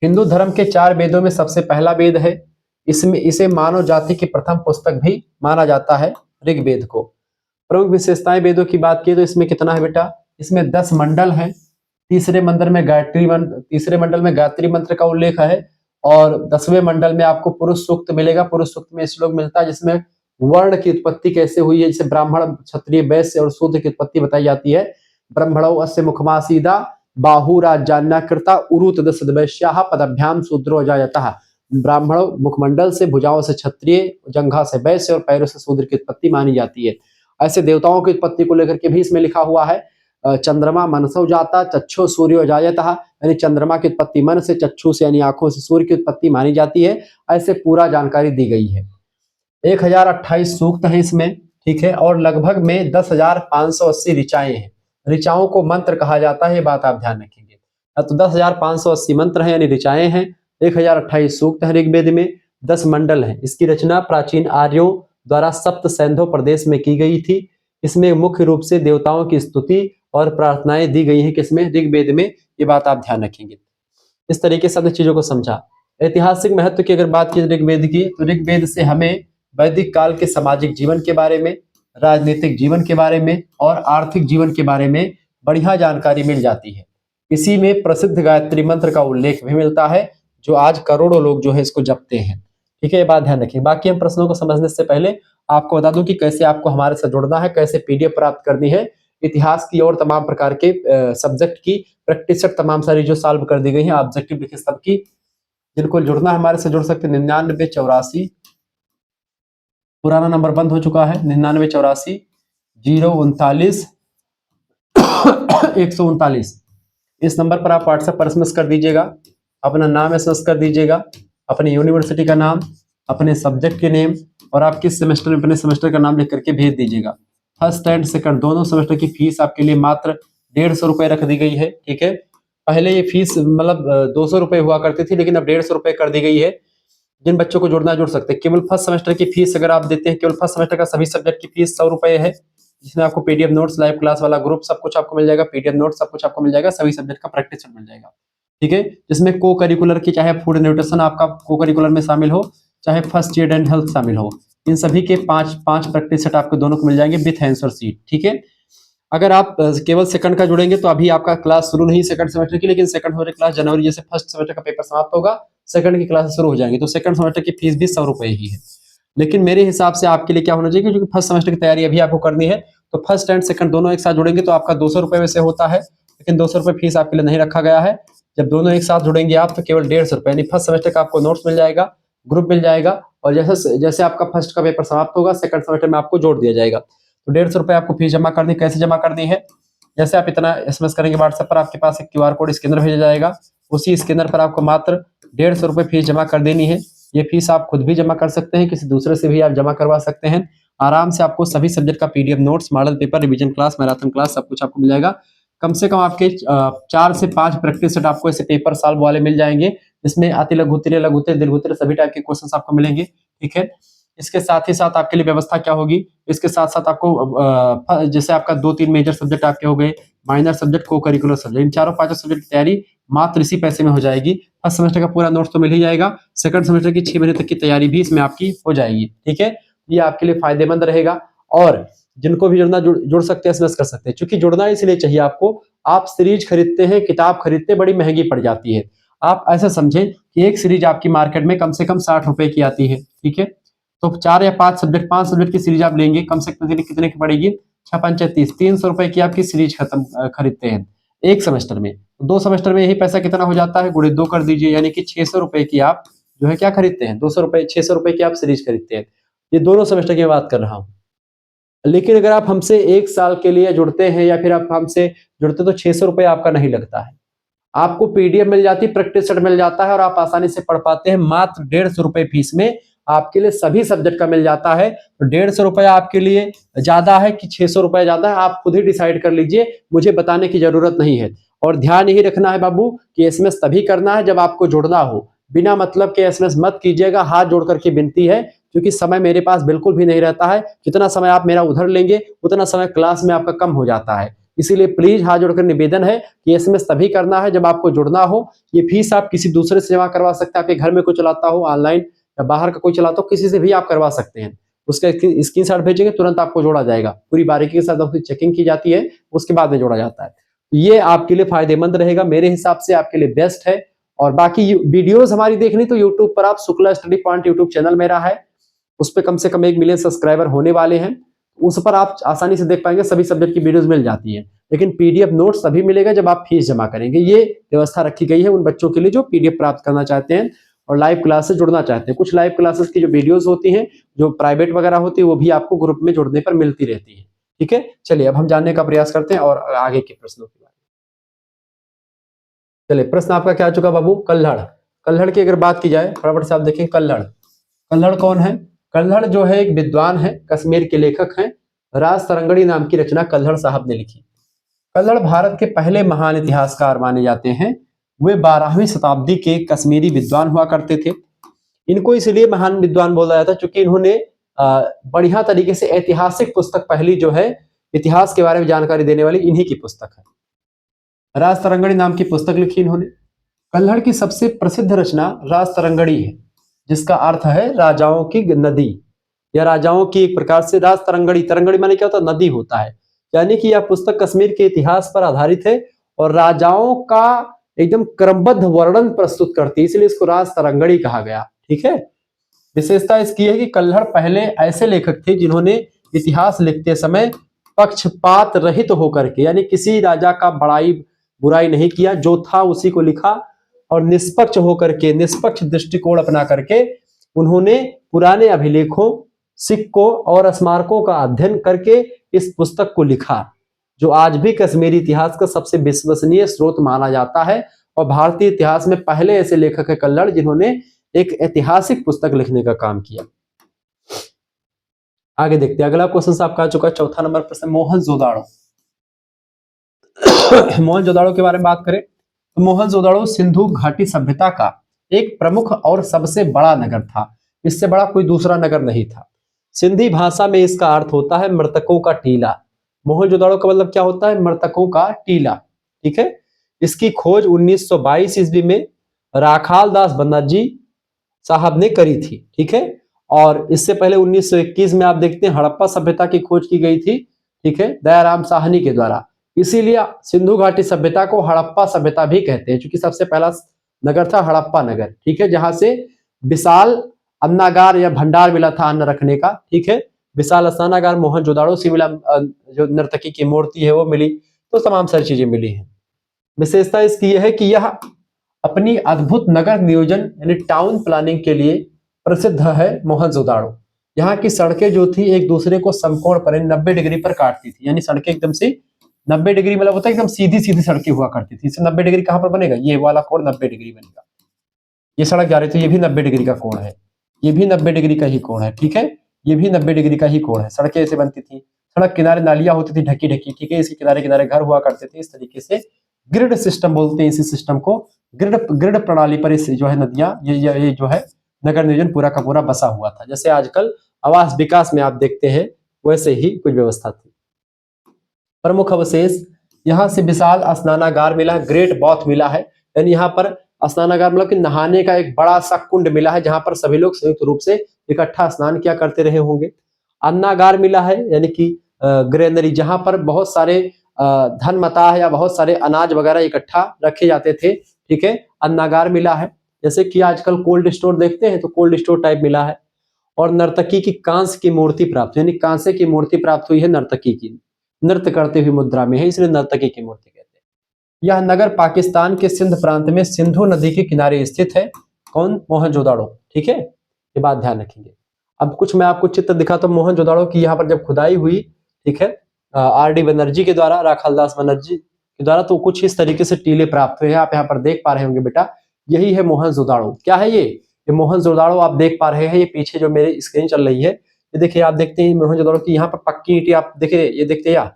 Speaker 1: हिंदू धर्म के 4 वेदों में सबसे पहला वेद है। इसमें इसे मानव जाति की प्रथम पुस्तक भी माना जाता है ऋग्वेद को। प्रमुख विशेषताएं वेदों की बात की तो इसमें कितना है बेटा? इसमें 10 मंडल हैं। तीसरे मंडल में गायत्री मंत्र का उल्लेख है और 10वें मंडल में आपको पुरुष सूक्त मिलेगा। पुरुष सूक्त में श्लोक मिलता है जिसमें वर्ण की उत्पत्ति कैसे हुई है, जैसे ब्राह्मण, क्षत्रिय, वैश्य और शूद्र की उत्पत्ति बताई जाती है। ब्रह्मणो अस्य मुखमासीदा बाहुराजान्या कृता उरुत दशवैश्याः पदभ्याम शूद्रो जायतः। ब्राह्मणों मुखमंडल से, भुजाओं से क्षत्रिय, जंघा से वैश्य और पैरों से शूद्र की उत्पत्ति मानी जाती है। ऐसे देवताओं की उत्पत्ति को लेकर के भी इसमें लिखा हुआ है। चंद्रमा मनसो जाता चक्षु सूर्यो जायतः, यानी चंद्रमा की उत्पत्ति मन से, चक्षु से यानी आंखों से सूर्य की उत्पत्ति मानी जाती है। ऐसे पूरा जानकारी दी गई है। 1028 सूक्त है इसमें। ठीक है, और लगभग में 10,580 ऋचाएं हैं। ऋचाओं को मंत्र कहा जाता है, ये बात आप ध्यान रखेंगे। तो 10,580 मंत्र हैं यानी ऋचाएं हैं। 1028 सूक्त है ऋग्वेद में, 10 मंडल हैं। इसकी रचना प्राचीन आर्यों द्वारा सप्त सैंधव प्रदेश में की गई थी। इसमें मुख्य रूप से देवताओं की स्तुति और प्रार्थनाएं दी गई हैं। किसमें? ऋग्वेद में। ये बात आप ध्यान रखेंगे। इस तरीके से हमने चीजों को समझा। ऐतिहासिक महत्व की अगर बात की ऋग्वेद की, तो ऋग्वेद से हमें वैदिक काल के सामाजिक जीवन के बारे में, राजनीतिक जीवन के बारे में और आर्थिक जीवन के बारे में बढ़िया जानकारी मिल जाती है। इसी में प्रसिद्ध गायत्री मंत्र का उल्लेख भी मिलता है, जो आज करोड़ों लोग जो है इसको जपते हैं। ठीक है, ये बात ध्यान रखें। बाकी हम प्रश्नों को समझने से पहले आपको बता दूं कि कैसे आपको हमारे साथ जुड़ना है, कैसे पीडीएफ प्राप्त करनी है। इतिहास की और तमाम प्रकार के सब्जेक्ट की प्रैक्टिस सेट तमाम सारी जो सॉल्व कर दी गई है, ऑब्जेक्टिव लिखे सबकी, जिनको जुड़ना है हमारे से जुड़ सकते हैं। 9984, पुराना नंबर बंद हो चुका है, 9984 039 139। इस नंबर पर आप व्हाट्सएप पर एसएमएस कर दीजिएगा, अपना नाम एसएमएस कर दीजिएगा, अपनी यूनिवर्सिटी का नाम, अपने सब्जेक्ट के नेम और आप किस सेमेस्टर में अपने सेमेस्टर का नाम लिख करके भेज दीजिएगा। फर्स्ट एंड सेकंड दोनों सेमेस्टर की फीस आपके लिए मात्र 150 रुपए रख दी गई है। ठीक है, पहले ये फीस मतलब 200 रुपए हुआ करती थी, लेकिन अब 150 रुपए कर दी गई है। जिन बच्चों को जुड़ना जुड़ सकते हैं। केवल फर्स्ट सेमेस्टर की फीस अगर आप देते हैं, केवल फर्स्ट सेमेस्टर का सभी सब्जेक्ट की फीस 100 रुपए है, जिसमें आपको पीडीएफ नोट्स, लाइव क्लास वाला ग्रुप सब कुछ आपको मिल जाएगा, पीडीएफ नोट्स सब कुछ आपको मिल जाएगा, सभी सब्जेक्ट का प्रैक्टिस सेट मिल जाएगा। ठीक है, जिसमें को करिकुलर की, चाहे फूड न्यूट्रिशन आपका को करिकुलर में शामिल हो, चाहे फर्स्ट एड एंड हेल्थ शामिल हो, इन सभी के 5 प्रैक्टिस सेट आपको दोनों को मिल जाएंगे विथ आंसर शीट। ठीक है, अगर आप केवल सेकंड का जुड़ेंगे तो अभी आपका क्लास शुरू नहीं सेकंड सेमेस्टर की, लेकिन सेकंड सेमेस्टर क्लास जनवरी, जैसे फर्स्ट सेमेस्टर का पेपर समाप्त होगा सेकंड की क्लास शुरू हो जाएंगी, तो सेकंड सेमेस्टर की फीस भी 100 रुपए ही है। लेकिन मेरे हिसाब से आपके लिए क्या होना चाहिए, क्योंकि फर्स्ट सेमेस्टर की तैयारी अभी आपको करनी है, तो फर्स्ट एंड सेकंड दोनों एक साथ जुड़ेंगे तो आपका 200 रुपए वैसे होता है, लेकिन 200 रुपए फीस आपके लिए नहीं रखा गया है। जब दोनों एक साथ जुड़ेंगे आप, तो केवल 150 रुपए, यानी फर्स्ट सेमेस्टर का आपको नोट्स मिल जाएगा, ग्रुप मिल जाएगा, और जैसे जैसे आपका फर्स्ट का पेपर समाप्त होगा सेकंड सेमेस्टर में आपको जोड़ दिया जाएगा। तो 150 रुपए आपको फीस जमा करनी। कैसे जमा करनी है? जैसे आप इतना एसएमएस करेंगे व्हाट्सएप पर, आपके पास एक क्यूआर कोड स्कैनर भेजा जाएगा, उसी स्कैनर पर आपको मात्र 150 रुपए फीस जमा कर देनी है। ये फीस आप खुद भी जमा कर सकते हैं, किसी दूसरे से भी आप जमा करवा सकते हैं। आराम से आपको सभी सब्जेक्ट का PDF notes, model paper, revision class, marathon class सब कुछ आपको मिल जाएगा। कम से कम आपके 4 से 5 प्रैक्टिस सेट आपको ऐसे पेपर सॉल्व वाले मिल जाएंगे, जिसमें अति लघु उत्तरीय, लघु उत्तरीय, दीर्घ उत्तरीय सभी टाइप के क्वेश्चंस आपको मिलेंगे। ठीक है, इसके साथ ही साथ आपके लिए व्यवस्था क्या होगी, इसके साथ साथ आपको जैसे आपका 2-3 मेजर सब्जेक्ट आपके हो गए, माइनर सब्जेक्ट, को करिकुलर सब्जेक्ट, इन चारों 5 सब्जेक्ट की तैयारी मात्र इसी पैसे में हो जाएगी। फर्स्ट सेमेस्टर का पूरा नोट्स तो मिल ही जाएगा, सेकंड सेमेस्टर की 6 महीने तक की तैयारी भी इसमें आपकी हो जाएगी। ठीक है, ये आपके लिए फायदेमंद रहेगा, और जिनको भी जुड़ना जुड़ सकते हैं, एसएमएस कर सकते हैं। क्योंकि जुड़ना इसलिए चाहिए आपको, आप सीरीज खरीदते हैं, किताब खरीदते बड़ी महंगी पड़ जाती है। आप ऐसा समझें कि एक सीरीज आपकी मार्केट में कम से कम 60 रुपए की आती है। ठीक है, तो 4 या 5 सब्जेक्ट की सीरीज आप लेंगे, कम से कम कितने की पड़ेगी? 6×5 = 300 रुपए की आपकी सीरीज खरीदते हैं एक सेमेस्टर में। 2 सेमेस्टर में यही पैसा कितना हो जाता है, गुणे 2 कर दीजिए, यानी कि 600 रुपए की आप जो है क्या खरीदते हैं, 200 रुपए 600 रुपए की आप सीरीज खरीदते हैं। ये दोनों सेमेस्टर की बात कर रहा हूँ। लेकिन अगर आप हमसे 1 साल के लिए जुड़ते हैं, या फिर आप हमसे जुड़ते, तो 600 रुपए आपका नहीं लगता है, आपको पीडीएफ मिल जाती है, प्रैक्टिस सेट मिल जाता है, और आप आसानी से पढ़ पाते हैं। मात्र 150 रुपए फीस में आपके लिए सभी सब्जेक्ट का मिल जाता है। तो 150 रुपए आपके लिए ज्यादा है कि 600 रुपए ज्यादा है, आप खुद ही डिसाइड कर लीजिए, मुझे बताने की जरूरत नहीं है। और ध्यान यही रखना है बाबू कि एसएमएस तभी करना है जब आपको जुड़ना हो, बिना मतलब के एसएमएस मत कीजिएगा। हाथ जोड़ करके विनती है, क्योंकि समय मेरे पास बिल्कुल भी नहीं रहता है। जितना समय आप मेरा उधर लेंगे, उतना समय क्लास में आपका कम हो जाता है। इसीलिए प्लीज हाथ जोड़कर निवेदन है कि एसएमएस तभी करना है जब आपको जुड़ना हो। ये फीस आप किसी दूसरे से जमा करवा सकते हैं, आपके घर में कोई चलाता हो ऑनलाइन, या बाहर का कोई चलाता हो, किसी से भी आप करवा सकते हैं। उसका स्क्रीनशॉट भेजेंगे, तुरंत आपको जोड़ा जाएगा, पूरी बारीकी के साथ आपकी चेकिंग की जाती है, उसके बाद में जोड़ा जाता है। ये आपके लिए फायदेमंद रहेगा, मेरे हिसाब से आपके लिए बेस्ट है। और बाकी वीडियोस हमारी देखनी तो यूट्यूब पर आप Shukla study point YouTube channel मेरा है, उस पर कम से कम 1 मिलियन सब्सक्राइबर होने वाले हैं। उस पर आप आसानी से देख पाएंगे, सभी सब्जेक्ट की वीडियोस मिल जाती है। लेकिन पीडीएफ नोट्स तभी मिलेगा जब आप फीस जमा करेंगे। ये व्यवस्था रखी गई है उन बच्चों के लिए जो पीडीएफ प्राप्त करना चाहते हैं और लाइव क्लास से जुड़ना चाहते हैं। कुछ लाइव क्लासेस की जो वीडियोस होती हैं, जो प्राइवेट वगैरह होती है, वो भी आपको ग्रुप में जुड़ने पर मिलती रहती है। ठीक है, चलिए अब हम जानने का प्रयास करते हैं और आगे के प्रश्नों के बारे में। चलिए, प्रश्न आपका क्या आ चुका बाबू? कल्हड़। कल्हड़ की अगर बात की जाए, फटाफट से आप देखें, कल्हड़। कल्हड़ कौन है? कल्हड़ जो है एक विद्वान है, कश्मीर के लेखक हैं। राज तरंगड़ी नाम की रचना कल्हड़ साहब ने लिखी। कल्हड़ भारत के पहले महान इतिहासकार माने जाते हैं। वे 12वीं शताब्दी के कश्मीरी विद्वान हुआ करते थे। इनको इसलिए महान विद्वान बोला जाता है क्योंकि इन्होंने बढ़िया तरीके से ऐतिहासिक पुस्तक पहली जो है इतिहास के बारे में जानकारी देने वाली इन्हीं की पुस्तक है। राज तरंगणी नाम की पुस्तक लिखी इन्होंने। कल्हड़ की सबसे प्रसिद्ध रचना राज तरंगणी है, जिसका अर्थ है राजाओं की नदी या राजाओं की एक प्रकार से राज तरंगणी। तरंगणी माने क्या होता है? नदी होता है। यानी कि यह पुस्तक कश्मीर के इतिहास पर आधारित है और राजाओं का एकदम क्रमबद्ध वर्णन प्रस्तुत करती है, इसलिए इसको राज तरंगणी कहा गया। ठीक है। विशेषता इसकी है कि कल्हड़ पहले ऐसे लेखक थे जिन्होंने इतिहास लिखते समय पक्षपात रहित होकर के, यानी किसी राजा का बड़ाई बुराई नहीं किया, जो था उसी को लिखा और निष्पक्ष होकर के, निष्पक्ष दृष्टिकोण अपना करके उन्होंने पुराने अभिलेखों, सिक्कों और स्मारकों का अध्ययन करके इस पुस्तक को लिखा, जो आज भी कश्मीरी इतिहास का सबसे विश्वसनीय स्रोत माना जाता है। और भारतीय इतिहास में पहले ऐसे लेखक है कल्हड़ जिन्होंने एक ऐतिहासिक पुस्तक लिखने का काम किया। आगे देखते हैं, अगला क्वेश्चन आपका आ चुका है, चौथा नंबर प्रश्न, मोहनजोदाड़ो। मोहनजोदाड़ो के बारे में बात करें तो मोहनजोदाड़ो सिंधु घाटी सभ्यता का एक प्रमुख और सबसे बड़ा नगर था। इससे बड़ा कोई दूसरा नगर नहीं था। सिंधी भाषा में इसका अर्थ होता है मृतकों का टीला। मोहनजोदाड़ो का मतलब क्या होता है? मृतकों का टीला। ठीक है। इसकी खोज 1922 ईस्वी में राखाल दास बनर्जी साहब ने करी थी। ठीक है। और इससे पहले 1921 में आप देखते हैं हड़प्पा सभ्यता की खोज की गई थी। ठीक है, दयाराम साहनी के द्वारा। इसीलिए सिंधु घाटी सभ्यता को हड़प्पा सभ्यता भी कहते हैं, क्योंकि सबसे पहला नगर था हड़प्पा नगर। ठीक है, जहां से विशाल अन्नागार या भंडार मिला था अन्न रखने का। ठीक है, विशाल स्नानागार मोहनजोदाड़ो से मिला, जो नर्तकी की मूर्ति है वो मिली, तो तमाम सारी चीजें मिली हैं। विशेषता इसकी यह है कि यह अपनी अद्भुत नगर नियोजन यानी टाउन प्लानिंग के लिए प्रसिद्ध है। मोहनजोदाड़ो यहाँ की सड़कें जो थी एक दूसरे को समकोण पर 90 डिग्री पर काटती थी, यानी सड़कें एकदम से 90 डिग्री मतलब होता है एकदम सीधी सीधी सड़कें हुआ करती थी। इससे 90 डिग्री कहां पर बनेगा? ये वाला कोण 90 डिग्री बनेगा। ये सड़क जा रही थी, ये भी 90 डिग्री का कोण है, ये भी 90 डिग्री का ही कोण है। ठीक है, ये भी 90 डिग्री का ही कोण है। सड़कें ऐसे बनती थी, सड़क किनारे नालियां होती थी ढकी ढकी। ठीक है, इसके किनारे किनारे घर हुआ करते थे। इस तरीके से ग्रिड सिस्टम बोलते हैं इसी सिस्टम को। ग्रिड प्रणाली पर इस जो है नदियां, ये जो है नगर नियोजन पूरा का पूरा बसा हुआ था। जैसे आजकल आवास विकास में आप देखते हैं वैसे ही कुछ व्यवस्था थी। प्रमुख अवशेष यहाँ से विशाल स्नानागार मिला, ग्रेट बॉथ मिला है, यानी यहाँ पर स्नानागार मतलब कि नहाने का एक बड़ा सा कुंड मिला है जहां पर सभी लोग संयुक्त रूप से इकट्ठा स्नान किया करते रहे होंगे। अन्नागार मिला है, यानी कि ग्रेनरी, जहां पर बहुत सारे धन मताह या बहुत सारे अनाज वगैरह इकट्ठा रखे जाते थे। ठीक है, अन्नागार मिला है। जैसे कि आजकल कोल्ड स्टोर देखते हैं तो कोल्ड स्टोर टाइप मिला है। और नर्तकी की कांस्य की मूर्ति प्राप्त, यानी कांसे की मूर्ति प्राप्त हुई है नर्तकी की, नृत्य करते हुए मुद्रा में है, इसलिए नर्तकी की मूर्ति कहते हैं। यह नगर पाकिस्तान के सिंध प्रांत में सिंधु नदी के किनारे स्थित है। कौन? मोहनजोदाड़ो। ठीक है, ये बात ध्यान रखेंगे। अब कुछ मैं आपको चित्र दिखाता हूं मोहनजोदाड़ो की। यहाँ पर जब खुदाई हुई, ठीक है, आर.डी. बनर्जी के द्वारा, राखालदास बनर्जी के द्वारा, तो कुछ इस तरीके से टीले प्राप्त हुए हैं। आप यहाँ पर देख पा रहे होंगे बेटा, यही है मोहनजोदाड़ो। क्या है ये मोहनजोदाड़ो आप देख पा रहे हैं। ये पीछे जो मेरे स्क्रीन चल रही है, ये देखिए, आप देखते हैं मोहनजोदाड़ो की यहाँ पर पक्की ईंटें आप देखिए, ये देखते हैं यार,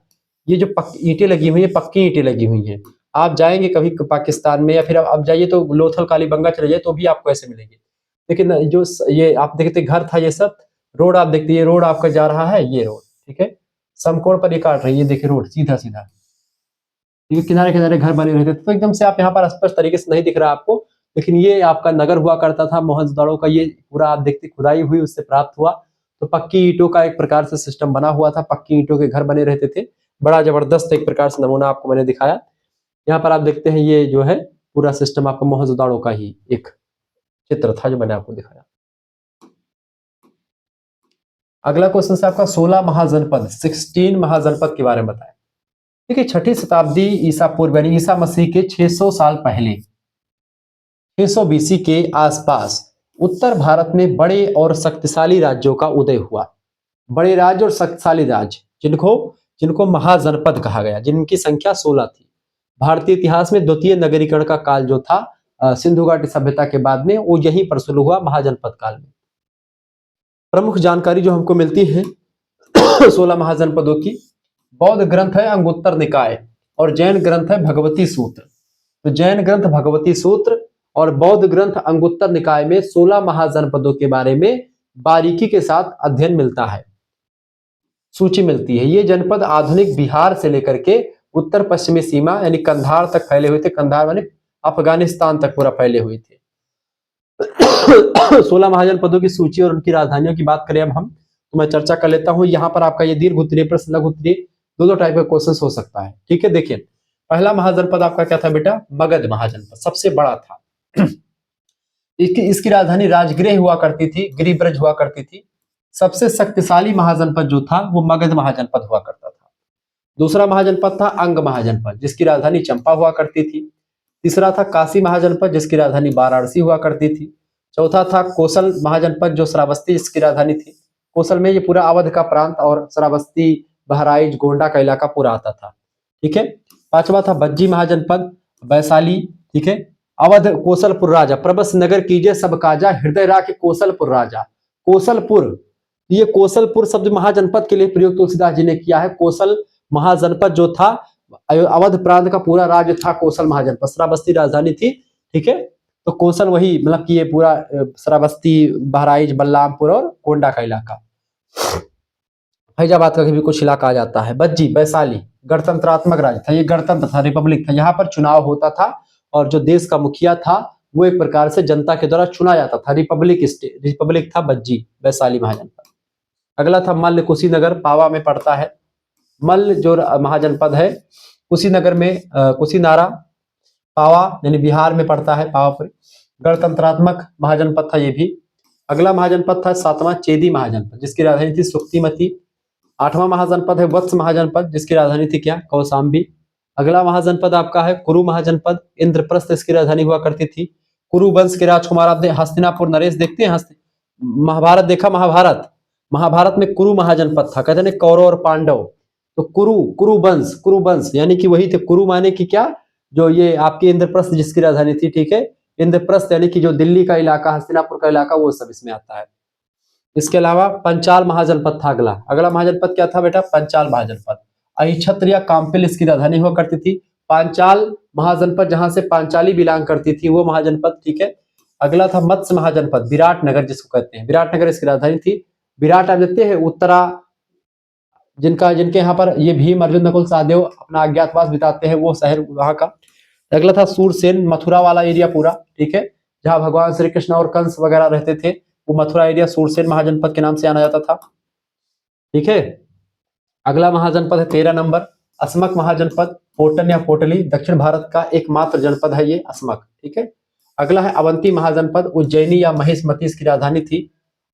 Speaker 1: ये जो ईंटें लगी हुई है, पक्की ईंटें लगी हुई हैं। आप जाएंगे कभी पाकिस्तान में या फिर आप जाइए तो लोथल कालीबंगा चले जाइए तो भी आपको ऐसे मिलेंगे। लेकिन जो ये आप देखते घर था, ये सब रोड आप देखते, ये रोड आपका जा रहा है, ये रोड। ठीक है, समकोण पर ये काट रही है, देखिए रोड सीधा सीधा। ठीक है, किनारे किनारे घर बने रहते थे, तो एकदम से आप यहाँ पर स्पष्ट तरीके से नहीं दिख रहा आपको, लेकिन ये आपका नगर हुआ करता था मोहनजोदाड़ो का। ये पूरा आप देखते खुदाई हुई, उससे प्राप्त हुआ। तो पक्की ईंटों का एक प्रकार से सिस्टम बना हुआ था, पक्की ईंटों के घर बने रहते थे। बड़ा जबरदस्त एक प्रकार से नमूना आपको मैंने दिखाया। यहाँ पर आप देखते हैं ये जो है पूरा सिस्टम आपका मोहनजोदाड़ो का ही एक चित्र था जो मैंने आपको दिखाया। अगला क्वेश्चन से आपका 16 महाजनपद, 16 महाजनपद के बारे में बताएं। देखिए, 6ठी शताब्दी ईसा पूर्व यानी ईसा मसीह के 600 साल पहले, 600 बीसी के आसपास उत्तर भारत में बड़े और शक्तिशाली राज्यों का उदय हुआ। बड़े राज्य और शक्तिशाली राज्य जिनको महाजनपद कहा गया, जिनकी संख्या 16 थी। भारतीय इतिहास में द्वितीय नगरीकरण का काल जो था सिंधु घाटी सभ्यता के बाद में, वो यहीं पर शुरू हुआ महाजनपद काल में। प्रमुख जानकारी जो हमको मिलती है 16 महाजनपदों की, बौद्ध ग्रंथ है अंगुत्तर निकाय और जैन ग्रंथ है भगवती सूत्र। तो जैन ग्रंथ भगवती सूत्र और बौद्ध ग्रंथ अंगुत्तर निकाय में 16 महाजनपदों के बारे में बारीकी के साथ अध्ययन मिलता है, सूची मिलती है। ये जनपद आधुनिक बिहार से लेकर के उत्तर पश्चिमी सीमा यानी कंधार तक फैले हुए थे। कंधार माने अफगानिस्तान तक पूरा फैले हुए थे। 16 महाजनपदों की सूची और उनकी राजधानियों की बात करें अब हम, तो मैं चर्चा कर लेता हूं। यहाँ पर आपका ये दीर्घ उत्तरीय प्रश्न, लघु उत्तरीय, दो टाइप का क्वेश्चन हो सकता है। ठीक है, देखिए पहला महाजनपद आपका क्या था बेटा? मगध महाजनपद, सबसे बड़ा था। इसकी राजधानी राजगृह हुआ करती थी, गिरिब्रज हुआ करती थी। सबसे शक्तिशाली महाजनपद जो था वो मगध महाजनपद हुआ करता था। दूसरा महाजनपद था अंग महाजनपद, जिसकी राजधानी चंपा हुआ करती थी। तीसरा था काशी महाजनपद, जिसकी राजधानी वाराणसी हुआ करती थी। चौथा था कोसल महाजनपद, जो श्रावस्ती इसकी राजधानी थी। कोसल में ये पूरा अवध का प्रांत और श्रावस्ती, बहराइच, गोंडा का इलाका पूरा आता था। ठीक है। पांचवा था बज्जी महाजनपद, वैशाली। ठीक है। अवध कोसलपुर राजा, प्रबस नगर कीजिए सब काजा, हृदय राख कोसलपुर राजा। कोसलपुर, ये कोसलपुर शब्द महाजनपद के लिए प्रयोग तुलसीदास जी ने किया है। कोसल महाजनपद जो था, अवध प्रांत का पूरा राज्य था कोसल महाजनपद, श्रावस्ती राजधानी थी। ठीक है। तो कोसल वही मतलब कि ये पूरा श्रावस्ती, बहराइच, बलरामपुर और गोंडा का इलाका, फैजाबाद का भी कुछ इलाका आ जाता है। बज्जी वैशाली गणतंत्रात्मक राज्य था, ये गणतंत्र था, रिपब्लिक था। यहाँ पर चुनाव होता था और जो देश का मुखिया था वो एक प्रकार से जनता के द्वारा चुना जाता था। रिपब्लिक था बज्जी वैशाली महाजनपद। अगला था मल्ल कुशीनगर, पावा में पड़ता है। मल्ल जो महाजनपद है कुशीनगर में, कुशीनारा, पावा यानी बिहार में पड़ता है, पावापुर। गणतंत्रात्मक महाजनपद था ये भी। अगला महाजनपद था सातवां चेदी महाजनपद, जिसकी राजधानी थी सुक्तिमती। आठवां महाजनपद है वत्स महाजनपद, जिसकी राजधानी थी क्या? कौशाम्बी। अगला महाजनपद आपका है कुरु महाजनपद, इंद्रप्रस्थ इसकी राजधानी हुआ करती थी। कुरु वंश के राजकुमार, आप हस्तिनापुर नरेश देखते हैं, महाभारत देखा, महाभारत में कुरु महाजनपद था, कहते हैं कौरव और पांडव। तो कुरु वंश यानी कि वही थे। कुरु माने कि क्या? जो ये आपकी इंद्रप्रस्थ जिसकी राजधानी थी। ठीक है। इंद्रप्रस्थ यानी कि जो दिल्ली का इलाका, हस्तिनापुर का इलाका, वो सब इसमें आता है। इसके अलावा पंचाल महाजनपद था अगला महाजनपद क्या था बेटा? पंचाल महाजनपद। अहिछत्र या काम्पिल इसकी राजधानी हुआ करती थी। पांचाल महाजनपद, जहां से पांचाली बिलोंग करती थी, वो महाजनपद। ठीक है। अगला था मत्स्य महाजनपद, विराटनगर जिसको कहते हैं, विराटनगर इसकी राजधानी थी। विराट आप देखते हैं उत्तरा, जिनके यहाँ पर ये भीम अर्जुन नकुल सहदेव अपना अज्ञातवास बिताते हैं, वो शहर वहां का। अगला था सूरसेन, मथुरा वाला एरिया पूरा। ठीक है। जहां भगवान श्री कृष्ण और कंस वगैरह रहते थे, वो मथुरा एरिया सूरसेन महाजनपद के नाम से जाना जाता था। ठीक है। अगला महाजनपद है 13 नंबर, अस्मक महाजनपद, पोटन या पोटली, दक्षिण भारत का एकमात्र जनपद है ये अस्मक। ठीक है। अगला है अवंती महाजनपद, उज्जैनी या महेशमती इसकी राजधानी थी।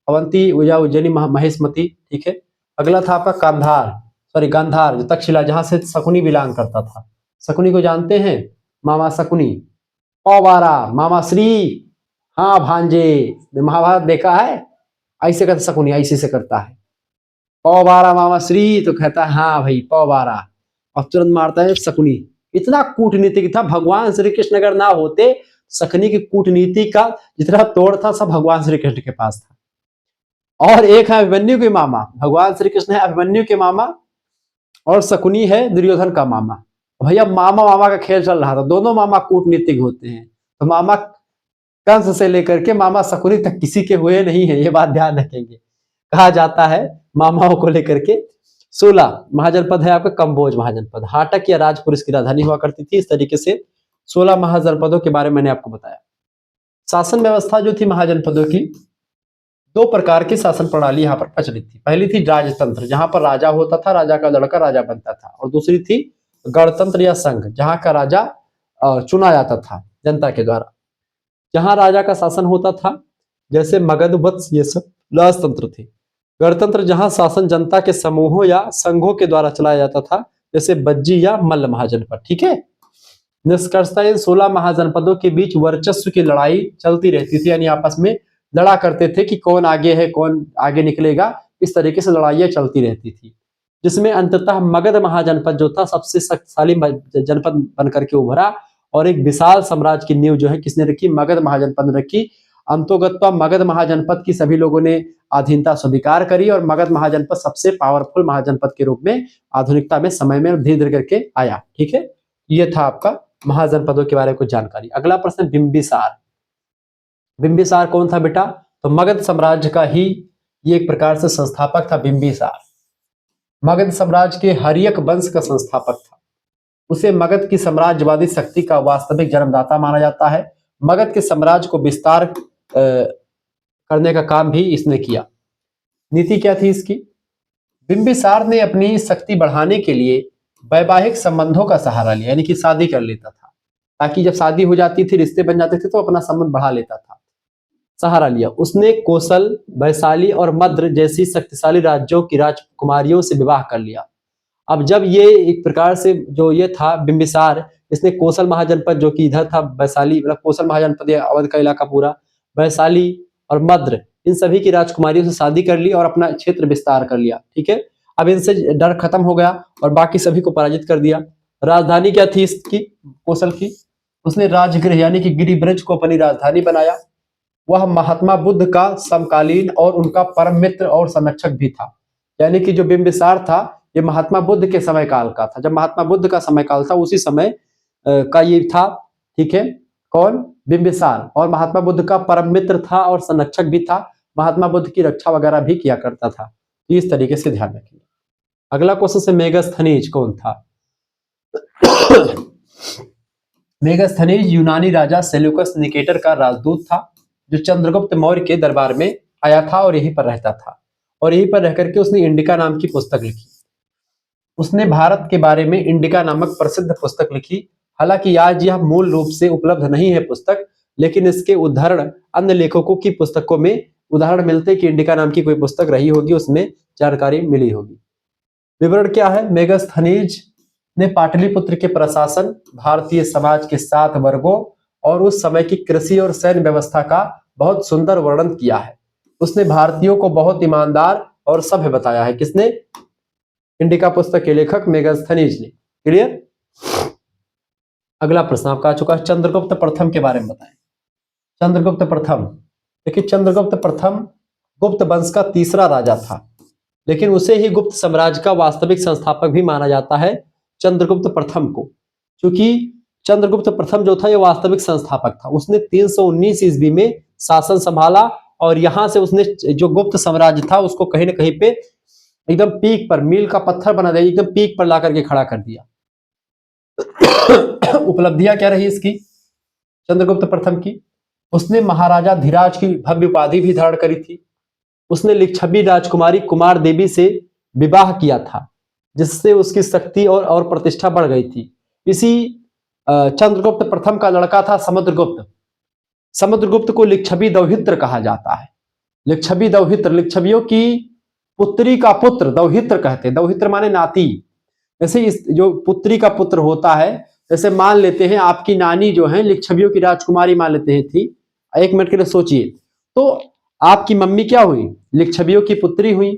Speaker 1: अवंती या उज्जैनी महेशमती। ठीक है। अगला था आपका गांधार, जो तक्षशिला, जहां से शकुनी बिलोंग करता था। शकुनी को जानते हैं? मामा शकुनी, पौबारा, मामा श्री। हाँ भांजे, महाभारत देखा है? ऐसे करता शकुनी, ऐसे से करता है, पौबारा मामा श्री, तो कहता है हाँ भाई पौबारा, और तुरंत मारता है शकुनी। इतना कूटनीतिक था, भगवान श्री कृष्ण अगर ना होते, शकुनी की कूटनीति का जितना तोड़ था सब भगवान श्री कृष्ण के पास था। और एक है अभिमन्यु के मामा, भगवान श्री कृष्ण है अभिमन्यु के मामा, और शकुनी है दुर्योधन का मामा। भैया मामा का खेल चल रहा था, दोनों मामा कूटनीतिक होते हैं। तो मामा कंस से लेकर के मामा शकुनी तक किसी के हुए नहीं है, ये बात ध्यान रखेंगे। कहा जाता है मामाओं को लेकर के। 16 महाजनपद है आपका कंबोज महाजनपद, हाटक या राजपुर इसकी राजधानी हुआ करती थी। इस तरीके से 16 महाजनपदों के बारे में मैंने आपको बताया। शासन व्यवस्था जो थी महाजनपदों की, दो प्रकार की शासन प्रणाली यहाँ पर प्रचलित थी। पहली थी राजतंत्र, जहां पर राजा होता था, राजा का लड़का राजा बनता था। और दूसरी थी गणतंत्र या संघ, जहां का राजा चुना जाता था जनता के द्वारा, जहां राजा का शासन होता था। जैसे मगध, वत्स, ये सब राजतंत्र थे। गणतंत्र जहां शासन जनता के समूहों या संघों के द्वारा चलाया जाता था, जैसे बज्जी या मल्ल महाजनपद। ठीक है। निष्कर्षतः इन 16 महाजनपदों के बीच वर्चस्व की लड़ाई चलती रहती थी, यानी आपस में लड़ा करते थे कि कौन आगे है, कौन आगे निकलेगा। इस तरीके से लड़ाइयां चलती रहती थी, जिसमें अंततः मगध महाजनपद जो था सबसे शक्तिशाली जनपद बनकर के उभरा, और एक विशाल साम्राज्य की नींव जो है किसने रखी? मगध महाजनपद ने रखी। अंतोगत्वा मगध महाजनपद की सभी लोगों ने अधीनता स्वीकार करी, और मगध महाजनपद सबसे पावरफुल महाजनपद के रूप में आधुनिकता में समय में धीरे धीरे करके आया। ठीक है। ये था आपका महाजनपदों के बारे में कुछ जानकारी। अगला प्रश्न बिंबिसार। बिंबिसार कौन था बेटा? तो मगध साम्राज्य का ही ये एक प्रकार से संस्थापक था बिंबिसार। मगध साम्राज्य के हर्यक वंश का संस्थापक था। उसे मगध की साम्राज्यवादी शक्ति का वास्तविक जन्मदाता माना जाता है। मगध के साम्राज्य को विस्तार करने का काम भी इसने किया। नीति क्या थी इसकी? बिंबिसार ने अपनी शक्ति बढ़ाने के लिए वैवाहिक संबंधों का सहारा लिया, यानी कि शादी कर लेता था, ताकि जब शादी हो जाती थी, रिश्ते बन जाते थे, तो अपना संबंध बढ़ा लेता था, सहारा लिया। उसने कौशल, वैशाली और मद्र जैसी शक्तिशाली राज्यों की राजकुमारियों से विवाह कर लिया। अब जब ये एक प्रकार से जो ये था बिंबिसार, इसने कौशल महाजनपद जो कि इधर था, वैशाली मतलब कौशल महाजनपद या अवध का इलाका पूरा, वैशाली और मद्र, इन सभी की राजकुमारियों से शादी कर ली और अपना क्षेत्र विस्तार कर लिया। ठीक है, अब इनसे डर खत्म हो गया और बाकी सभी को पराजित कर दिया। राजधानी क्या थी इसकी, कौशल की? उसने राजगृह यानी कि गिरिब्रज को अपनी राजधानी बनाया। वह महात्मा बुद्ध का समकालीन और उनका परम मित्र और संरक्षक भी था। यानी कि जो बिंबिसार था, ये महात्मा बुद्ध के समय काल का था। जब महात्मा बुद्ध का समय काल था, उसी समय का ये था। ठीक है, कौन? बिंबिसार। और महात्मा बुद्ध का परम मित्र था और संरक्षक भी था। महात्मा बुद्ध की रक्षा वगैरह भी किया करता था। तो इस तरीके से ध्यान रखिए। अगला क्वेश्चन से मेगास्थनीज कौन था? मेगास्थनीज यूनानी राजा सेल्यूकस निकेटर का राजदूत था, जो चंद्रगुप्त मौर्य के दरबार में आया था और यहीं पर रहता था। और यहीं पर रहकर के उसने इंडिका नाम की पुस्तक लिखी। उसने भारत के बारे में इंडिका नामक प्रसिद्ध पुस्तक लिखी। हालांकि आज यह मूल रूप से उपलब्ध नहीं है पुस्तक, लेकिन इसके उदाहरण अन्य लेखकों की पुस्तकों में उदाहरण मिलते कि इंडिका नाम की कोई पुस्तक रही होगी, उसमें जानकारी मिली होगी। विवरण क्या है? मेगास्थनीज ने पाटलिपुत्र के प्रशासन, भारतीय समाज के 7 वर्गों और उस समय की कृषि और सैन्य व्यवस्था का बहुत सुंदर वर्णन किया है। उसने भारतीयों को बहुत ईमानदार और सभ्य बताया है। किसने? इंडिका पुस्तक के लेखक मेगास्थनीज ने। क्लियर? अगला प्रश्न आपका आ चुका है, चंद्रगुप्त प्रथम के बारे में बताएं। चंद्रगुप्त प्रथम, देखिए चंद्रगुप्त प्रथम गुप्त वंश का तीसरा राजा था, लेकिन उसे ही गुप्त साम्राज्य का वास्तविक संस्थापक भी माना जाता है, चंद्रगुप्त प्रथम को। क्योंकि चंद्रगुप्त प्रथम जो था ये वास्तविक संस्थापक था। उसने 319 ईस्वी में शासन संभाला और यहां से उसने जो गुप्त साम्राज्य था उसको कहीं ना कहीं पे एकदम पीक पर, मील का पत्थर बना दिया, एकदम पीक पर ला करके खड़ा कर दिया। उपलब्धियां क्या रही इसकी, चंद्रगुप्त प्रथम की? उसने महाराजा धीराज की भव्य उपाधि भी धारण करी थी। उसने लिच्छवी राजकुमारी कुमार देवी से विवाह किया था, जिससे उसकी शक्ति और प्रतिष्ठा बढ़ गई थी। इसी चंद्रगुप्त प्रथम का लड़का था समुद्रगुप्त। समुद्रगुप्त को लिच्छवी दौहित्र कहा जाता है। लिच्छवी दौहित्र, लिच्छवियों की पुत्री का पुत्र दौहित्र कहते हैं। दौहित्र माने नाती। जैसे इस जो पुत्री का पुत्र होता है, जैसे मान लेते हैं आपकी नानी जो है लिच्छवियों की राजकुमारी मान लेते हैं थी। एक मिनट के लिए सोचिए, तो आपकी मम्मी क्या हुई? लिच्छवियों की पुत्री हुई।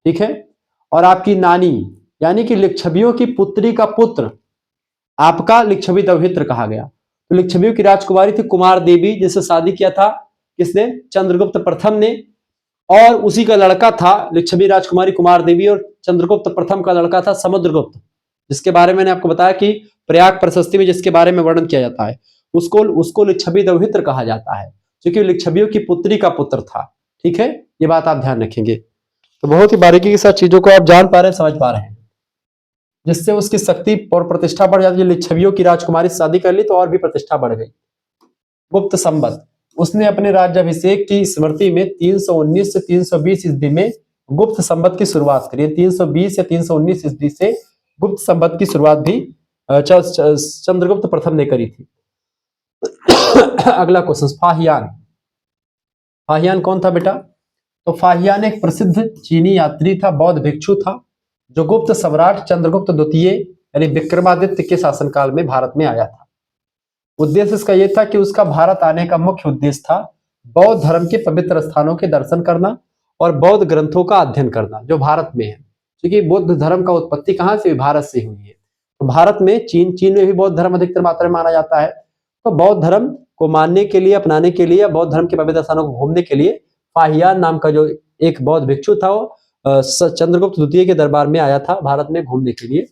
Speaker 1: ठीक है, और आपकी नानी यानी कि लिच्छवियों की पुत्री का पुत्र आपका लिच्छवी दौहित्र कहा गया। तो लिच्छवियों की राजकुमारी थी कुमार देवी, जिससे शादी किया था किसने? चंद्रगुप्त प्रथम ने। और उसी का लड़का था लिच्छवी राजकुमारी कुमार देवी, और चंद्रगुप्त प्रथम का लड़का था समुद्रगुप्त, जिसके बारे में मैंने आपको बताया कि प्रयाग प्रशस्ति में जिसके बारे में वर्णन किया जाता है, उसको लिच्छवी दौहित्र कहा जाता है, क्योंकि लिच्छवियों की पुत्री का पुत्र था। ठीक है, ये बात आप ध्यान रखेंगे। तो बहुत ही बारीकी के साथ चीजों को आप जान पा रहे हैं, समझ पा रहे हैं, जिससे उसकी शक्ति और प्रतिष्ठा बढ़ जाती है। लिच्छवियों की राजकुमारी से शादी कर ली तो और भी प्रतिष्ठा बढ़ गई। गुप्त संवत, उसने अपने राज्याभिषेक की स्मृति में 319 से 320 ईस्वी में गुप्त संवत की शुरुआत करी। 320 या 319 ईस्वी से गुप्त संवत की शुरुआत भी चंद्रगुप्त प्रथम ने करी थी। अगला क्वेश्चन, फाहियान। फाहियान कौन था बेटा? तो फाहियान एक प्रसिद्ध चीनी यात्री था, बौद्ध भिक्षु था, जो गुप्त सम्राट चंद्रगुप्त द्वितीय यानी विक्रमादित्य के शासनकाल में भारत में आया था। उद्देश्य इसका यह था कि उसका भारत आने का मुख्य उद्देश्य था बौद्ध धर्म के पवित्र स्थानों के दर्शन करना और बौद्ध ग्रंथों का अध्ययन करना जो भारत में है। क्योंकि बौद्ध धर्म का उत्पत्ति कहां से? भारत से हुई है। तो भारत में चीन में भी बौद्ध धर्म अधिकतर मात्रा में माना जाता है। तो बौद्ध धर्म को मानने के लिए, अपनाने के लिए, बौद्ध धर्म के पवित्र स्थानों को घूमने के लिए फाहियान नाम का जो एक बौद्ध भिक्षु था, वो चंद्रगुप्त द्वितीय के दरबार में आया था भारत में घूमने के लिए।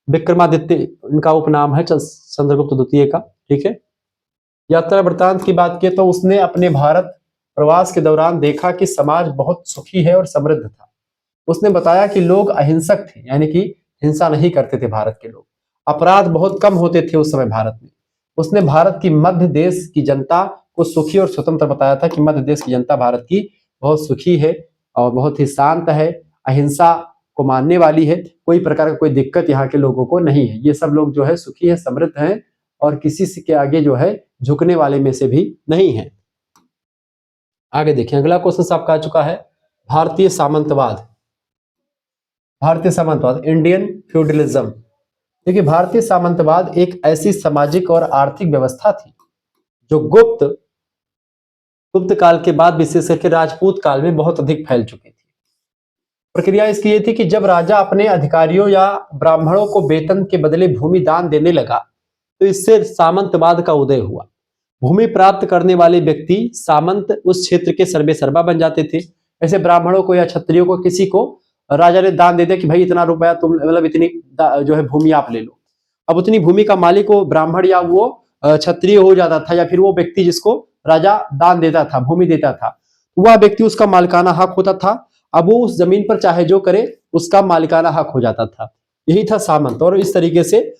Speaker 1: विक्रमादित्य उनका उपनाम है चंद्रगुप्त द्वितीय का। ठीक है, यात्रा वृत्तांत की बात की तो उसने अपने भारत प्रवास के दौरान देखा कि समाज बहुत सुखी है और समृद्ध था। उसने बताया कि लोग अहिंसक थे, यानी कि हिंसा नहीं करते थे भारत के लोग। अपराध बहुत कम होते थे उस समय भारत में। उसने भारत की मध्य देश की जनता को सुखी और स्वतंत्र बताया था कि मध्य देश की जनता भारत की बहुत सुखी है और बहुत ही शांत है, अहिंसा को मानने वाली है, कोई प्रकार का कोई दिक्कत यहाँ के लोगों को नहीं है। ये सब लोग जो है सुखी है, समृद्ध हैं और किसी से के आगे जो है झुकने वाले में से भी नहीं है। आगे देखिए, अगला क्वेश्चन आपका आ चुका है, भारतीय सामंतवाद। भारतीय सामंतवाद, इंडियन फ्यूडलिज्म। देखिए, भारतीय सामंतवाद एक ऐसी सामाजिक और आर्थिक व्यवस्था थी जो गुप्त काल के बाद विशेष करके राजपूत काल में बहुत अधिक फैल चुकी थी। प्रक्रिया इसकी ये थी कि जब राजा अपने अधिकारियों या ब्राह्मणों को वेतन के बदले भूमि दान देने लगा तो इससे सामंतवाद का उदय हुआ। भूमि प्राप्त करने वाले व्यक्ति सामंत उस क्षेत्र के सर्वेसर्वा बन जाते थे। ऐसे ब्राह्मणों को या क्षत्रियों को किसी को राजा ने दान दे दिया कि भाई इतना रुपया तुम, मतलब इतनी जो है भूमि आप ले लो। अब उतनी भूमि का मालिक वो ब्राह्मण या वो क्षत्रिय हो जाता था, या फिर वो व्यक्ति जिसको राजा दान देता था, भूमि देता था, वह व्यक्ति उसका मालिकाना हक होता था। अब वो उस जमीन पर चाहे जो करे उसका मालिकाना हक हो जाता था। यही था सामंत, और इस तरीके से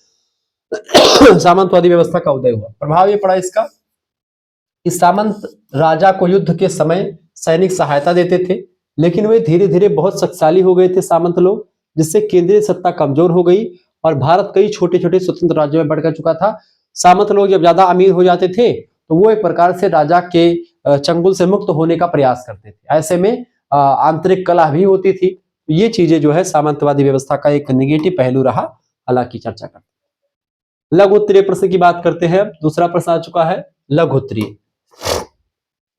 Speaker 1: सामंतवादी व्यवस्था का उदय हुआ। प्रभाव ये पड़ा इसका कि सामंत राजा को युद्ध के समय सैनिक सहायता देते थे, लेकिन वे धीरे धीरे बहुत शक्तिशाली हो गए थे सामंत लोग, जिससे केंद्रीय सत्ता कमजोर हो गई और भारत कई छोटे छोटे स्वतंत्र राज्यों में बढ़ चुका था। सामंत लोग जब ज्यादा अमीर हो जाते थे तो वो एक प्रकार से राजा के चंगुल से मुक्त होने का प्रयास करते थे। ऐसे में आंतरिक कलह भी होती थी। ये चीजें जो है सामंतवादी व्यवस्था का एक नेगेटिव पहलू रहा, हालांकि चर्चा करते हैं। लघु उत्तरीय प्रश्न की बात करते हैं। दूसरा प्रश्न आ चुका है लघु उत्तरीय।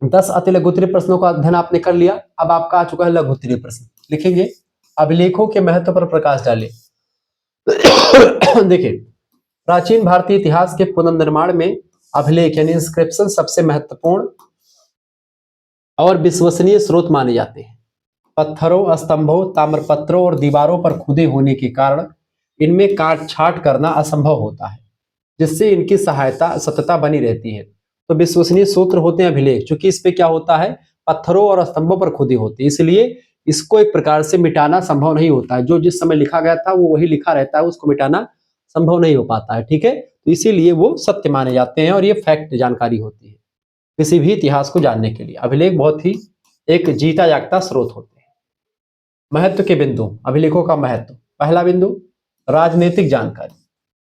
Speaker 1: 10 अति लघु उत्तरीय प्रश्नों का अध्ययन आपने कर लिया। अब आपका आ चुका है लघु उत्तरीय प्रश्न। लिखेंगे, अभिलेखों के महत्व पर प्रकाश डालें। देखिए, प्राचीन भारतीय इतिहास के पुनर्निर्माण में अभिलेख यानी इंस्क्रिप्शन सबसे महत्वपूर्ण और विश्वसनीय स्रोत माने जाते हैं। पत्थरों, स्तंभों, ताम्रपत्रों और दीवारों पर खुदे होने के कारण इनमें काट छाट करना असंभव होता है, जिससे इनकी सत्यता बनी रहती है। तो विश्वसनीय सूत्र होते हैं अभिलेख, क्योंकि इस पे क्या होता है, पत्थरों और स्तंभों पर खुदे होते हैं, इसलिए इसको एक प्रकार से मिटाना संभव नहीं होता है। जो जिस समय लिखा गया था वो वही लिखा रहता है, उसको मिटाना संभव नहीं हो पाता है। ठीक है, तो इसीलिए वो सत्य माने जाते हैं और ये फैक्ट जानकारी होती है किसी भी इतिहास को जानने के लिए। अभिलेख बहुत ही एक जीता जागता स्रोत होते हैं। महत्व के बिंदु, अभिलेखों का महत्व। पहला बिंदु, राजनीतिक जानकारी।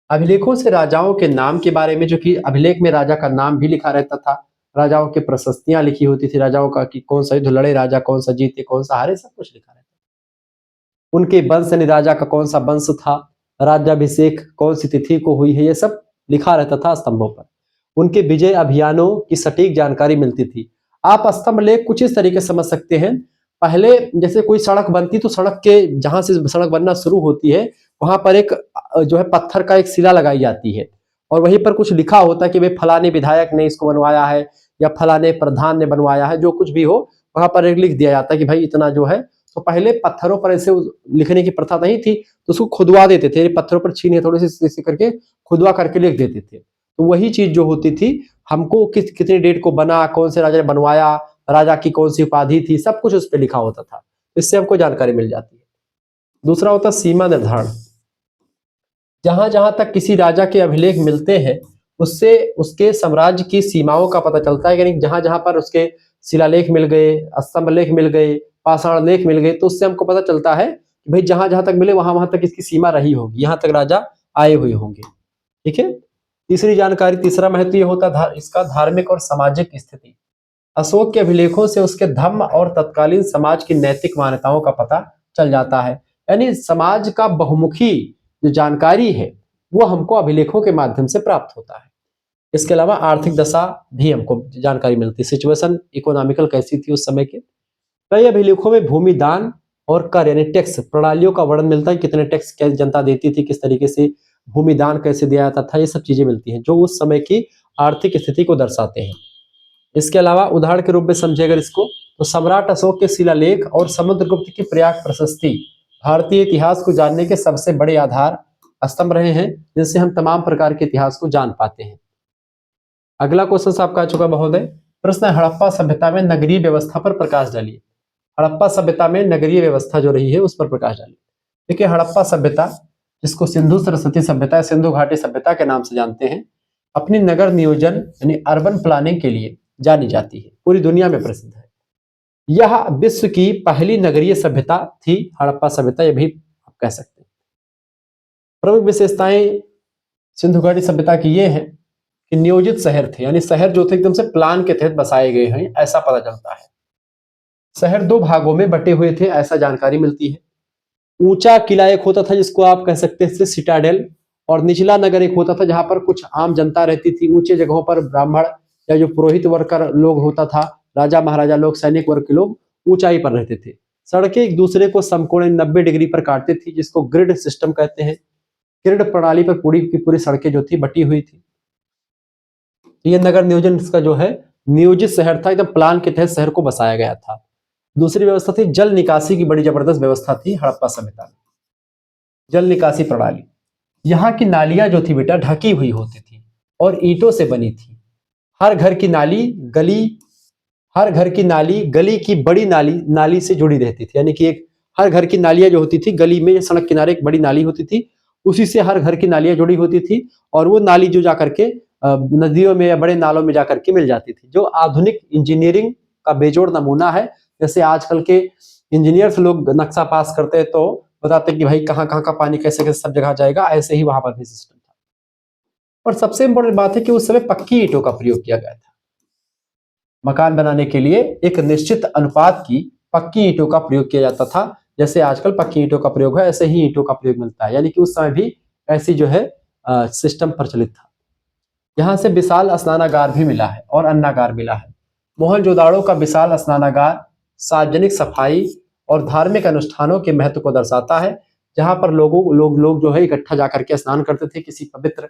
Speaker 1: अभिलेखों से राजाओं के नाम के बारे में, जो कि अभिलेख में राजा का नाम भी लिखा रहता था, राजाओं की प्रशस्तियां लिखी होती थी, राजाओं का कि कौन सा युद्ध लड़े राजा, कौन सा जीते, कौन सा हारे, सब कुछ लिखा रहता था। उनके वंश यानी राजा का कौन सा वंश था, राज्याभिषेक कौन सी तिथि को हुई है, ये सब लिखा रहता था स्तंभों पर। उनके विजय अभियानों की सटीक जानकारी मिलती थी। आप स्तंभ लेख कुछ इस तरीके से समझ सकते हैं। पहले जैसे कोई सड़क बनती तो सड़क के जहां से सड़क बनना शुरू होती है वहां पर एक जो है पत्थर का एक शिला लगाई जाती है और वहीं पर कुछ लिखा होता है कि भाई फलाने विधायक ने इसको बनवाया है या फलाने प्रधान ने बनवाया है, जो कुछ भी हो वहां पर एक लिख दिया जाता है कि भाई इतना जो है। तो पहले पत्थरों पर ऐसे लिखने की प्रथा नहीं थी, तो उसको खुदवा देते थे, पत्थरों पर छीने थोड़े से करके खुदवा करके लिख देते थे। तो वही चीज जो होती थी, हमको कितने डेट को बना, कौन से राजा ने बनवाया, राजा की कौन सी उपाधि थी, सब कुछ उस पर लिखा होता था। इससे हमको जानकारी मिल जाती है। दूसरा होता है सीमा निर्धारण। जहां जहां तक किसी राजा के अभिलेख मिलते हैं उससे उसके साम्राज्य की सीमाओं का पता चलता है। यानी जहां जहां पर उसके शिलालेख मिल गए, स्तंभ लेख मिल गए, पाषाण लेख मिल गए, तो उससे हमको पता चलता है कि भाई जहां जहां तक मिले वहां वहां तक इसकी सीमा रही होगी, यहां तक राजा आए हुए होंगे। ठीक है। तीसरी जानकारी, तीसरा महत्व यह होता है इसका धार्मिक और सामाजिक स्थिति। अशोक के अभिलेखों से उसके धर्म और तत्कालीन समाज की नैतिक मान्यताओं का पता चल जाता है। यानी समाज का बहुमुखी जो जानकारी है वो हमको अभिलेखों के माध्यम से प्राप्त होता है। इसके अलावा आर्थिक दशा भी हमको जानकारी मिलती है, सिचुएशन इकोनॉमिकल कैसी थी उस समय के। कई अभिलेखों में भूमि दान और कर यानी टैक्स प्रणालियों का वर्णन मिलता है, कितने टैक्स कैसे जनता देती थी, किस तरीके से भूमि दान कैसे दिया जाता था, ये सब चीजें मिलती हैं जो उस समय की आर्थिक स्थिति को दर्शाते हैं। इसके अलावा उदाहरण के रूप में समझे अगर इसको, तो सम्राट अशोक के शिलालेख और समुद्रगुप्त की प्रयाग प्रशस्ति भारतीय इतिहास को जानने के सबसे बड़े आधार स्तंभ रहे हैं, जिनसे हम तमाम प्रकार के इतिहास को जान पाते हैं। अगला क्वेश्चन आपका आ चुका महोदय, प्रश्न है, हड़प्पा सभ्यता में नगरीय व्यवस्था पर प्रकाश डालिए। हड़प्पा सभ्यता में नगरीय व्यवस्था जो रही है उस पर प्रकाश डालिए। देखिए, हड़प्पा सभ्यता, जिसको सिंधु सरस्वती सभ्यता, सिंधु घाटी सभ्यता के नाम से जानते हैं, अपनी नगर नियोजन यानी अर्बन प्लानिंग के लिए जानी जाती है, पूरी दुनिया में प्रसिद्ध है। यह विश्व की पहली नगरीय सभ्यता थी, हड़प्पा सभ्यता, यह भी आप कह सकते हैं। प्रमुख विशेषताएं सिंधु घाटी सभ्यता की ये है कि नियोजित शहर थे, यानी शहर जो थे एकदम से प्लान के तहत बसाए गए हैं, ऐसा पता चलता है। शहर 2 भागों में बटे हुए थे, ऐसा जानकारी मिलती है। ऊंचा किला एक होता था जिसको आप कह सकते थे सिटाडेल, और निचला नगर एक होता था जहां पर कुछ आम जनता रहती थी। ऊंचे जगहों पर ब्राह्मण या जो पुरोहित वर्ग का लोग होता था, राजा महाराजा लोग, सैनिक वर्ग के लोग ऊंचाई पर रहते थे। सड़कें एक दूसरे को समकोण 90 डिग्री पर काटती थी, जिसको ग्रिड सिस्टम कहते हैं। ग्रिड प्रणाली पर पूरी की पूरी सड़कें जो थी बटी हुई थी। ये नगर नियोजन इसका जो है नियोजित शहर था, एकदम प्लान के तहत शहर को बसाया गया था। दूसरी व्यवस्था थी जल निकासी की, बड़ी जबरदस्त व्यवस्था थी हड़प्पा सभ्यता में। जल निकासी प्रणाली, यहाँ की नालियां जो थी बेटा ढकी हुई होती थी और ईंटों से बनी थी। हर घर की नाली गली की बड़ी नाली से जुड़ी रहती थी, यानी कि एक हर घर की नालियां जो होती थी, गली में सड़क किनारे एक बड़ी नाली होती थी, उसी से हर घर की नालियां जुड़ी होती थी, और वो नाली जो जाकर के नदियों में या बड़े नालों में जाकर के मिल जाती थी, जो आधुनिक इंजीनियरिंग का बेजोड़ नमूना है। जैसे आजकल के इंजीनियर्स लोग नक्शा पास करते हैं तो बताते हैं कि भाई कहाँ कहाँ का पानी कैसे कैसे सब जगह जाएगा, ऐसे ही वहां पर भी सिस्टम था। और सबसे इंपॉर्टेंट बात है कि उस समय पक्की ईंटों का प्रयोग किया गया था। मकान बनाने के लिए एक निश्चित अनुपात की पक्की ईंटों का प्रयोग किया जाता था। जैसे आजकल पक्की ईंटों का प्रयोग है, ऐसे ही ईंटों का प्रयोग मिलता है, यानी कि उस समय भी ऐसी जो है सिस्टम प्रचलित था। यहाँ से विशाल स्नानागार भी मिला है और अन्नागार मिला है। मोहनजोदाड़ो का विशाल स्नानागार सार्वजनिक सफाई और धार्मिक अनुष्ठानों के महत्व को दर्शाता है, जहां पर लोग जो है इकट्ठा जाकर के स्नान करते थे। किसी पवित्र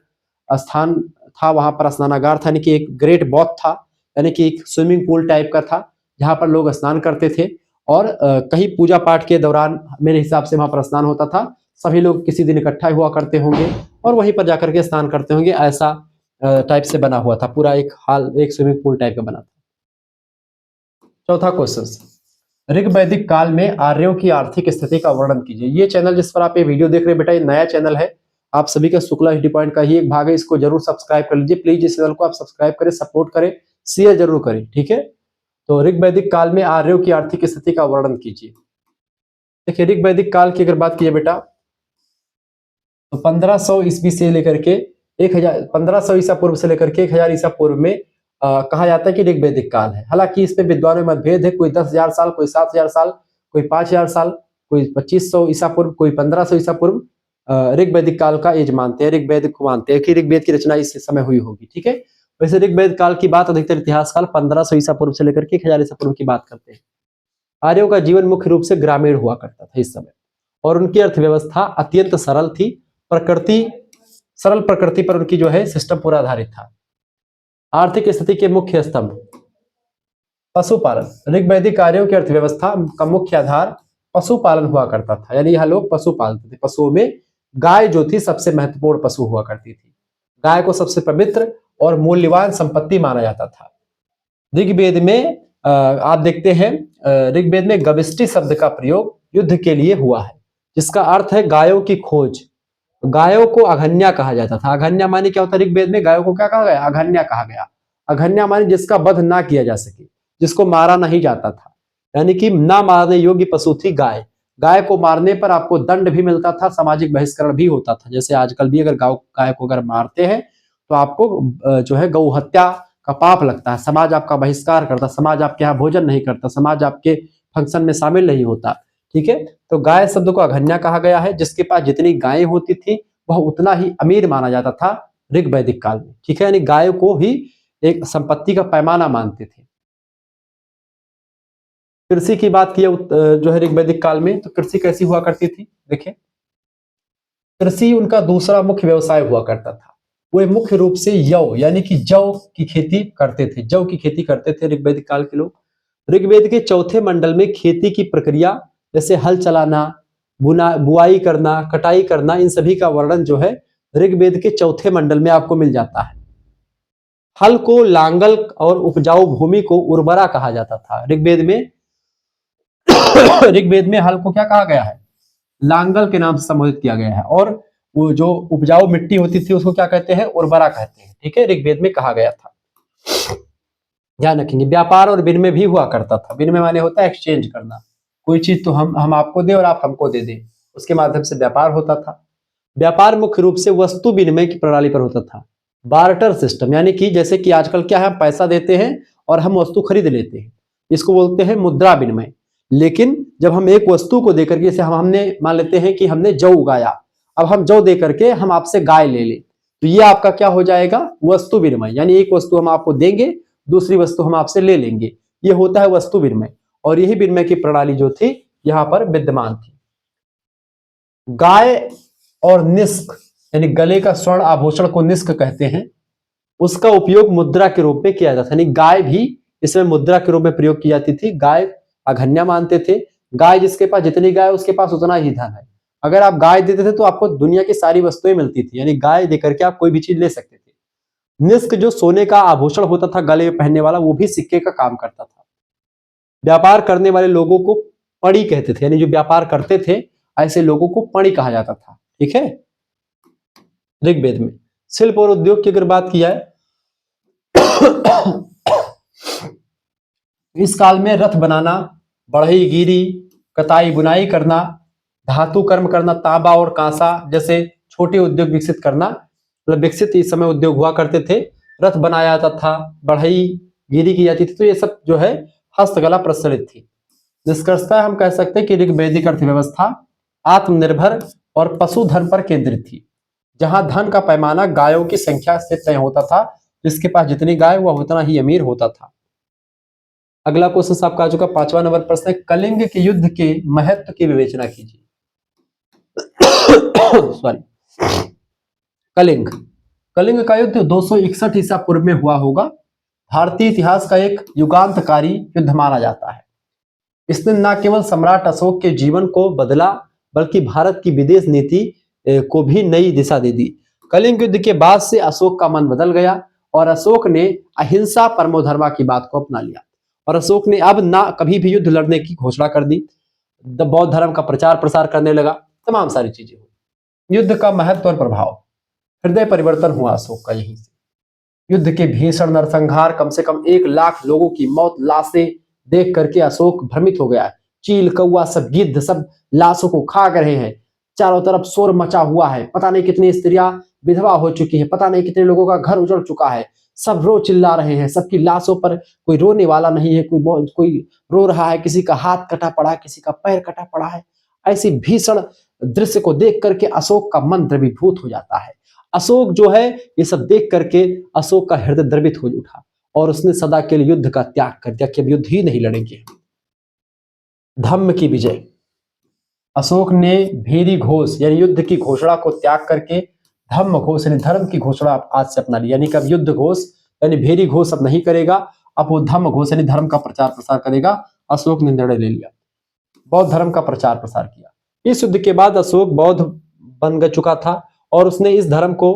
Speaker 1: स्थान था, वहां पर स्नानागार था, यानी कि एक ग्रेट बॉथ था, यानी कि एक स्विमिंग पूल टाइप का था जहां पर लोग स्नान करते थे। और कहीं पूजा पाठ के दौरान मेरे हिसाब से वहां पर स्नान होता था। सभी लोग किसी दिन इकट्ठा हुआ करते होंगे और वहीं पर जाकर के स्नान करते होंगे, ऐसा टाइप से बना हुआ था, पूरा एक हाल, एक स्विमिंग पूल टाइप का बना था। चौथा क्वेश्चन, ऋग वैदिक काल में आर्यों की आर्थिक स्थिति का वर्णन कीजिए। ये चैनल जिस पर आप ये वीडियो देख रहे हैं बेटा, ये नया चैनल है, आप सभी का शुक्ला हिस्ट्री पॉइंट का ही एक भाग है, इसको जरूर सब्सक्राइब कर लीजिए। प्लीज इस चैनल को आप सब्सक्राइब करें, सपोर्ट करें, शेयर जरूर करें, ठीक है। तो ऋग वैदिक काल में आर्यों की आर्थिक स्थिति का वर्णन कीजिए। देखिए, ऋग वैदिक काल की अगर बात कीजिए बेटा, तो 1500 ईस्वी से लेकर के 1500 ईसा पूर्व से लेकर के 1000 ईसा पूर्व में कहा जाता है कि ऋग वैदिक काल है। हालांकि इसमें विद्वानों में मतभेद है, कोई 10,000 साल, कोई 7,000 साल, कोई 5,000 साल, कोई 2500 ईसा पूर्व, कोई 1500 ईसा पूर्व ऋग वैदिक काल का एज मानते हैं, ऋग वैदिक को मानते हैं कि ऋग्वेद की रचना इस समय हुई होगी, ठीक है। वैसे ऋग वैदिक काल की बात अधिकतर इतिहासकाल 1500 ईसा पूर्व से लेकर के 1000 ईसा पूर्व की बात करते हैं। आर्यों का जीवन मुख्य रूप से ग्रामीण हुआ करता था इस समय, और उनकी अर्थव्यवस्था अत्यंत सरल थी। सरल प्रकृति पर उनकी जो है सिस्टम पूरा आधारित था। आर्थिक स्थिति के मुख्य स्तंभ, पशुपालन। ऋग वैदिक आर्यों की अर्थव्यवस्था का मुख्य आधार पशुपालन हुआ करता था, यानी यहाँ लोग पशु पालते थे। पशुओं में गाय जो थी सबसे महत्वपूर्ण पशु हुआ करती थी। गाय को सबसे पवित्र और मूल्यवान संपत्ति माना जाता था। ऋग्वेद में आप देखते हैं, ऋग्वेद में गविष्टि शब्द का प्रयोग युद्ध के लिए हुआ है, जिसका अर्थ है गायों की खोज। गायों को अघन्या कहा जाता था। अघन्या माने क्या होता है? ऋग्वेद में गायों को क्या कहा गया? अघन्या कहा गया। अघन्या माने जिसका वध ना किया जा सके, जिसको मारा नहीं जाता था, यानी कि ना मारने योग्य पशु थी गाय। गाय को मारने पर आपको दंड भी मिलता था, सामाजिक बहिष्करण भी होता था। जैसे आजकल भी अगर गाय को अगर मारते हैं तो आपको जो है गौ हत्या का पाप लगता है, समाज आपका बहिष्कार करता, समाज आपके यहाँ भोजन नहीं करता, समाज आपके फंक्शन में शामिल नहीं होता, ठीक है। तो गाय शब्द को अघन्या कहा गया है। जिसके पास जितनी गायें होती थी वह उतना ही अमीर माना जाता था ऋग वैदिक काल में, ठीक है। यानी गाय को ही एक संपत्ति का पैमाना मानते थे। कृषि की बात किया जो है ऋग वैदिक काल में, तो कृषि कैसी हुआ करती थी? देखिए, कृषि उनका दूसरा मुख्य व्यवसाय हुआ करता था। वे मुख्य रूप से यव यानी कि जौ की खेती करते थे। जौ की खेती करते थे ऋग्वैदिक काल के लोग। ऋग्वेद के चौथे मंडल में खेती की प्रक्रिया, जैसे हल चलाना, बुआई करना, कटाई करना, इन सभी का वर्णन जो है ऋग्वेद के चौथे मंडल में आपको मिल जाता है। हल को लांगल और उपजाऊ भूमि को उर्वरा कहा जाता था। ऋग्वेद में ऋग्वेद में हल को क्या कहा गया है? लांगल के नाम से संबोधित किया गया है। और वो जो उपजाऊ मिट्टी होती थी उसको क्या कहते हैं? उर्वरा कहते हैं। ठीक है, ऋग्वेद में कहा गया था। ध्यान रखेंगे। व्यापार और विनिमय भी हुआ करता था। विनिमय माने होता है एक्सचेंज करना, कोई चीज तो हम आपको दे और आप हमको दे दें, उसके माध्यम से व्यापार होता था। व्यापार मुख्य रूप से वस्तु विनिमय की प्रणाली पर होता था। बार्टर सिस्टम, यानी कि जैसे कि आजकल क्या है, हम पैसा देते हैं और हम वस्तु खरीद लेते हैं, इसको बोलते हैं मुद्रा विनिमय। लेकिन जब हम एक वस्तु को देकर के, जैसे हमने मान लेते हैं कि हमने जौ उगाया, अब हम जौ दे करके हम आपसे गाय ले लें, तो ये आपका क्या हो जाएगा? वस्तु विनिमय। यानी एक वस्तु हम आपको देंगे, दूसरी वस्तु हम आपसे ले लेंगे, ये होता है वस्तु विनिमय। और यही विनिमय की प्रणाली जो थी यहां पर विद्यमान थी। गाय और निष्क, यानी गले का स्वर्ण आभूषण को निष्क कहते हैं, उसका उपयोग मुद्रा के रूप में किया जाता है। यानी गाय भी इसमें मुद्रा के रूप में प्रयोग की जाती थी। गाय अघन्या मानते थे। गाय जिसके पास जितनी गाय उसके पास उतना ही धन है। अगर आप गाय देते थे तो आपको दुनिया की सारी वस्तुएं मिलती थी, यानी गाय देकर के आप कोई भी चीज ले सकते थे। निष्क जो सोने का आभूषण होता था गले में पहनने वाला, वो भी सिक्के का काम करता था। व्यापार करने वाले लोगों को पणी कहते थे, यानी जो व्यापार करते थे ऐसे लोगों को पणी कहा जाता था। ठीक है, ऋग्वेद में। शिल्प और उद्योग की अगर बात की जाए इस काल में रथ बनाना, बढ़ई गिरी, कताई बुनाई करना, धातु कर्म करना, तांबा और कांसा जैसे छोटे उद्योग विकसित करना, मतलब विकसित इस समय उद्योग हुआ करते थे। रथ बनाया जाता था, बढ़ई गिरी की जाती थी, तो ये सब जो है हस्तकला प्रचलित थी। निष्कर्षतः हम कह सकते हैं कि ऋग्वैदिक अर्थव्यवस्था आत्मनिर्भर और पशुधन पर केंद्रित थी, जहां धन का पैमाना गायों की संख्या से तय होता था। जिसके पास जितनी गाय वह उतना ही अमीर होता था। अगला क्वेश्चन आपका आ चुका 5वां नंबर प्रश्न है, कलिंग के युद्ध के महत्व की विवेचना कीजिए। सॉरी, कलिंग कलिंग का युद्ध 261 ईसा पूर्व में हुआ होगा। भारतीय इतिहास का एक युगांतकारी युद्ध माना जाता है। इसने न केवल सम्राट अशोक के जीवन को बदला, बल्कि भारत की विदेश नीति को भी नई दिशा दे दी। कलिंग युद्ध के बाद से अशोक का मन बदल गया और अशोक ने अहिंसा परमो धर्मा की बात को अपना लिया। और अशोक ने अब ना कभी भी युद्ध लड़ने की घोषणा कर दी। बौद्ध धर्म का प्रचार प्रसार करने लगा, तमाम सारी चीजें हुई। युद्ध का महत्व और प्रभाव, हृदय परिवर्तन हुआ अशोक का यहीं से। युद्ध के भीषण नरसंहार, कम से कम 1 लाख लोगों की मौत, लाशें देख करके अशोक भ्रमित हो गया। चील कौवा सब गिद्ध सब लाशों को खा रहे हैं। चारों तरफ शोर मचा हुआ है, पता नहीं कितनी स्त्रियां विधवा हो चुकी हैं, पता नहीं कितने लोगों का घर उजड़ चुका है। सब रो चिल्ला रहे हैं, सबकी लाशों पर कोई रोने वाला नहीं है। कोई रो रहा है, किसी का हाथ कटा पड़ा है, किसी का पैर कटा पड़ा है। ऐसी भीषण दृश्य को देख करके अशोक का मन द्रवीभूत हो जाता है। अशोक जो है ये सब देख करके अशोक का हृदय द्रवित हो उठा और उसने सदा के लिए युद्ध का त्याग कर दिया कि अब युद्ध ही नहीं लड़ेंगे। धम्म की विजय, अशोक ने भेरी घोष यानी युद्ध की घोषणा को त्याग करके धम्म घोष यानी धर्म की घोषणा आज से अपना ली। यानी कि अब युद्ध घोष यानी भेरी घोष अब नहीं करेगा, अब वो धम्म घोष यानी धर्म का प्रचार प्रसार करेगा। अशोक ने निर्णय ले लिया, बौद्ध धर्म का प्रचार प्रसार किया। इस युद्ध के बाद अशोक बौद्ध बन चुका था और उसने इस धर्म को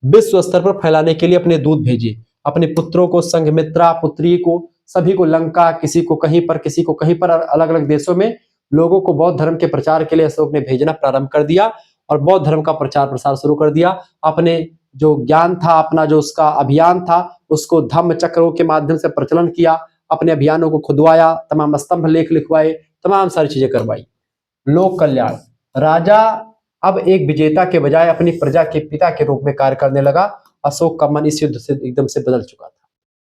Speaker 1: विश्व स्तर पर फैलाने के लिए अपने दूत भेजे, अपने पुत्रों को, संघमित्रा पुत्री को, सभी को लंका, किसी को कहीं पर, किसी को कहीं पर, अलग अलग देशों में लोगों को बौद्ध धर्म के प्रचार के लिए अशोक ने भेजना प्रारंभ कर दिया और बौद्ध धर्म का प्रचार प्रसार शुरू कर दिया। अपने जो ज्ञान था, अपना जो उसका अभियान था, उसको धम्म चक्रों के माध्यम से प्रचलन किया, अपने अभियानों को खुदवाया, तमाम स्तंभ लेख लिखवाए, तमाम सारी चीजें करवाई। लोक कल्याण, राजा अब एक विजेता के बजाय अपनी प्रजा के पिता के रूप में कार्य करने लगा। अशोक का मन इस युद्ध से एकदम से बदल चुका था।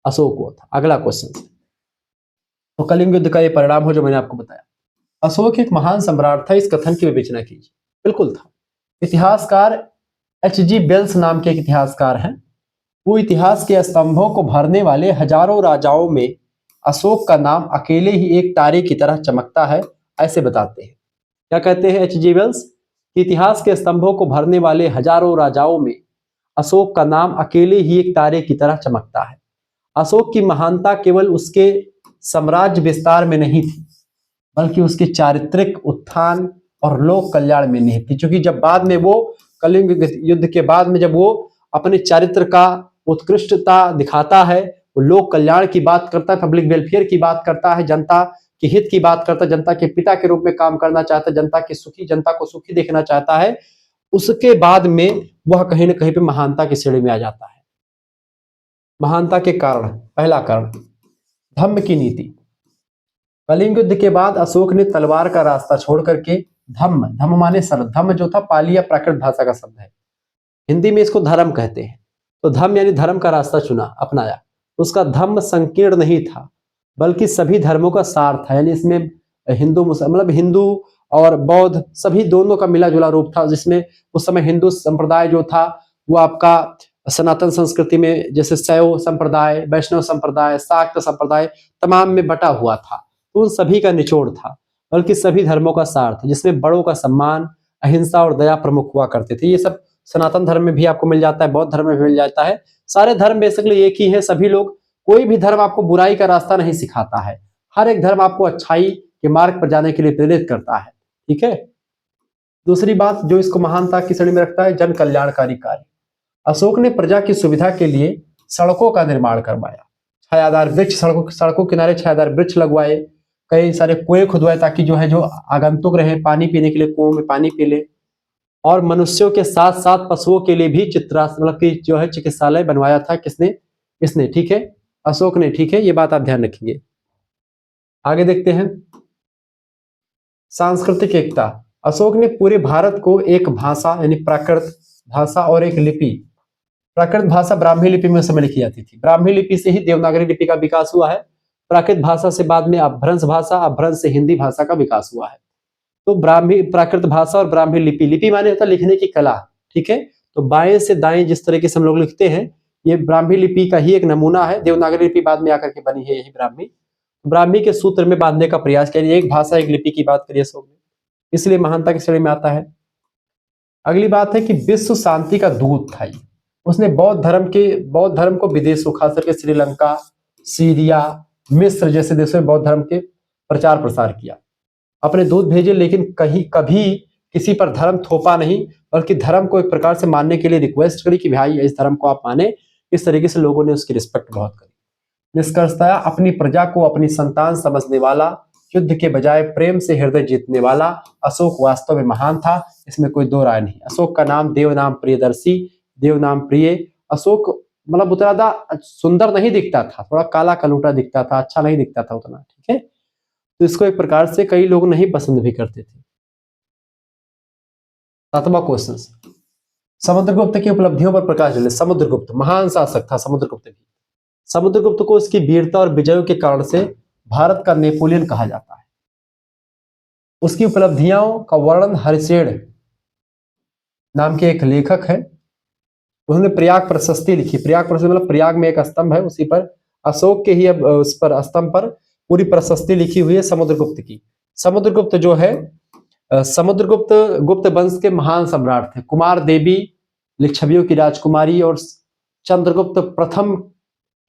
Speaker 1: अशोक वो था। अगला क्वेश्चन, तो कलिंग युद्ध का ये परिणाम हो जो मैंने आपको बताया। अशोक एक महान सम्राट था, इस कथन की विवेचना कीजिए। बिल्कुल था। इतिहासकार H.G. वेल्स नाम के एक इतिहासकार हैं। वो इतिहास के स्तंभों को भरने वाले हजारों राजाओं में अशोक का नाम अकेले ही एक तारे की तरह चमकता है, ऐसे बताते हैं। क्या कहते हैं H.G. वेल्स? इतिहास के स्तंभों को भरने वाले हजारों राजाओं में अशोक का नाम अकेले ही एक तारे की तरह चमकता है। अशोक की महानता केवल उसके साम्राज्य विस्तार में नहीं थी, बल्कि उसके चारित्रिक उत्थान और लोक कल्याण में निहित थी। क्योंकि जब बाद में वो कलिंग युद्ध के बाद में जब वो अपने चारित्र का उत्कृष्टता दिखाता है, वो लोक कल्याण की बात करता है, पब्लिक वेलफेयर की बात करता है, जनता के हित की बात करता है, जनता के पिता के रूप में काम करना चाहता है, जनता को सुखी देखना चाहता है, उसके बाद में वह कहीं ना कहीं पे महानता की श्रेणी में आ जाता है। महानता के कारण, पहला कारण धम्म की नीति। कलिंग युद्ध के बाद अशोक ने तलवार का रास्ता छोड़ करके धम्म, धम्म माने सरल, धम्म जो था पाली या प्राकृत भाषा का शब्द है, हिंदी में इसको धर्म कहते हैं, तो धम्म यानी धर्म का रास्ता चुना, अपनाया। उसका धम्म संकीर्ण नहीं था बल्कि सभी धर्मों का सार था, यानी इसमें हिंदू मतलब हिंदू और बौद्ध सभी दोनों का मिला जुला रूप था, जिसमें उस समय हिंदू संप्रदाय जो था वो आपका सनातन संस्कृति में जैसे शैव संप्रदाय, वैष्णव संप्रदाय, शाक्त संप्रदाय तमाम में बटा हुआ था, तो उन सभी का निचोड़ था, बल्कि सभी धर्मों का सार था, जिसमें बड़ों का सम्मान, अहिंसा और दया प्रमुख हुआ करते थे। ये सब सनातन धर्म में भी आपको मिल जाता है, बौद्ध धर्म में भी मिल जाता है। सारे धर्म बेसिकली एक ही है, सभी लोग, कोई भी धर्म आपको बुराई का रास्ता नहीं सिखाता है, हर एक धर्म आपको अच्छाई के मार्ग पर जाने के लिए प्रेरित करता है। ठीक है। दूसरी बात जो इसको महानता की श्रेणी में रखता है, जन कल्याणकारी कार्य। अशोक ने प्रजा की सुविधा के लिए सड़कों का निर्माण करवाया, छायादार वृक्ष, सड़कों किनारे छायादार वृक्ष लगवाए, कई सारे कुएं खुदवाए ताकि जो है जो आगंतुक रहे पानी पीने के लिए कुओं में पानी पी ले, और मनुष्यों के साथ साथ पशुओं के लिए भी मतलब कि जो है चिकित्सालय बनवाया था। किसने? इसने, ठीक है, अशोक ने। ठीक है, ये बात आप ध्यान रखेंगे। आगे देखते हैं, सांस्कृतिक एकता। अशोक ने पूरे भारत को एक भाषा यानी प्राकृत भाषा और एक लिपि, प्राकृत भाषा ब्राह्मी लिपि में समय लिखी जाती थी, ब्राह्मी लिपि से ही देवनागरी लिपि का विकास हुआ है, प्राकृत भाषा से बाद में अपभ्रंश भाषा, अपभ्रंश से हिंदी भाषा का विकास हुआ है। तो ब्राह्मी, प्राकृत भाषा और ब्राह्मी लिपि, लिपि माने होता है लिखने की कला। ठीक है, तो बाएं से दाएं जिस तरीके से हम लोग लिखते हैं, ये ब्राह्मी लिपि का ही एक नमूना है। देवनागरी लिपि बाद में आकर के बनी है यही ब्राह्मी। ब्राह्मी के सूत्र में बांधने का प्रयास किया, एक भाषा एक लिपि की बात करिए अशोक ने, इसलिए महानता की श्रेणी में आता है। अगली बात है कि विश्व शांति का दूत था ये। उसने बौद्ध धर्म को विदेशों, खास करके श्रीलंका, सीरिया, मिस्र जैसे देशों में बौद्ध धर्म के प्रचार प्रसार किया, अपने दूत भेजे, लेकिन कभी किसी पर धर्म थोपा नहीं, बल्कि धर्म को एक प्रकार से मानने के लिए रिक्वेस्ट करी कि भाई इस धर्म को आप माने। इस तरीके से लोगों ने उसकी रिस्पेक्ट बहुत करी। निष्कर्षतः अपनी प्रजा को अपनी संतान समझने वाला, युद्ध के बजाय प्रेम से हृदय जीतने वाला अशोक वास्तव में महान था, इसमें कोई दो राय नहीं। अशोक का नाम देव नाम प्रियदर्शी, देव नाम प्रिय। अशोक मतलब उतना सुंदर नहीं दिखता था, थोड़ा काला कलूटा दिखता था, अच्छा नहीं दिखता था उतना। ठीक है, तो इसको एक प्रकार से कई लोग नहीं पसंद भी करते थे। 7वां क्वेश्चन, समुद्रगुप्त की उपलब्धियों पर प्रकाश डालें। समुद्रगुप्त महान शासक था। समुद्रगुप्त को इसकी वीरता और विजयों के कारण से भारत का नेपोलियन कहा जाता है। उसकी उपलब्धियों का वर्णन हरिशेन नाम के एक लेखक है, उन्होंने प्रयाग प्रशस्ति लिखी। प्रयाग प्रशस्ति मतलब प्रयाग में एक स्तंभ है, उसी पर अशोक के ही उस पर स्तंभ पर पूरी प्रशस्ति लिखी हुई है समुद्रगुप्त की। समुद्रगुप्त जो है, समुद्रगुप्त गुप्त वंश के महान सम्राट थे। कुमार देवी लिच्छवियों की राजकुमारी और चंद्रगुप्त प्रथम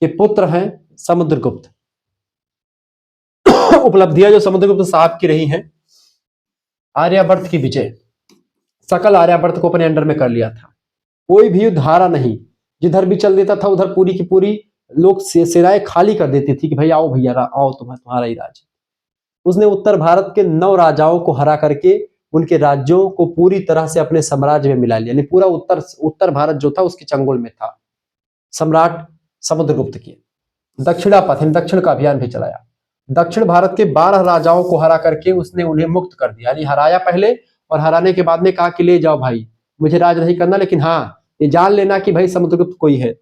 Speaker 1: के पुत्र हैं समुद्रगुप्त। उपलब्धियां जो समुद्रगुप्त साहब की रही हैं, आर्यावर्त की विजय, सकल आर्यावर्त को अपने अंडर में कर लिया था, कोई भी युद्ध हारा नहीं, जिधर भी चल देता था उधर पूरी की पूरी लोग सेनाएं खाली कर देती थी कि भाई आओ भैया आओ, तुम्हारा ही राज। उसने उत्तर भारत के 9 राजाओं को हरा करके उनके राज्यों को पूरी तरह से अपने साम्राज्य में मिला लिया, यानी पूरा उत्तर भारत जो था उसके चंगुल में था सम्राट समुद्रगुप्त की। दक्षिणापथ दक्षिण का अभियान भी चलाया। दक्षिण भारत के 12 राजाओं को हरा करके उसने उन्हें मुक्त कर दिया, यानी हराया पहले और हराने के बाद में कहा कि ले जाओ भाई, मुझे राज नहीं करना, लेकिन हाँ ये जान लेना कि भाई समुद्रगुप्त कोई है।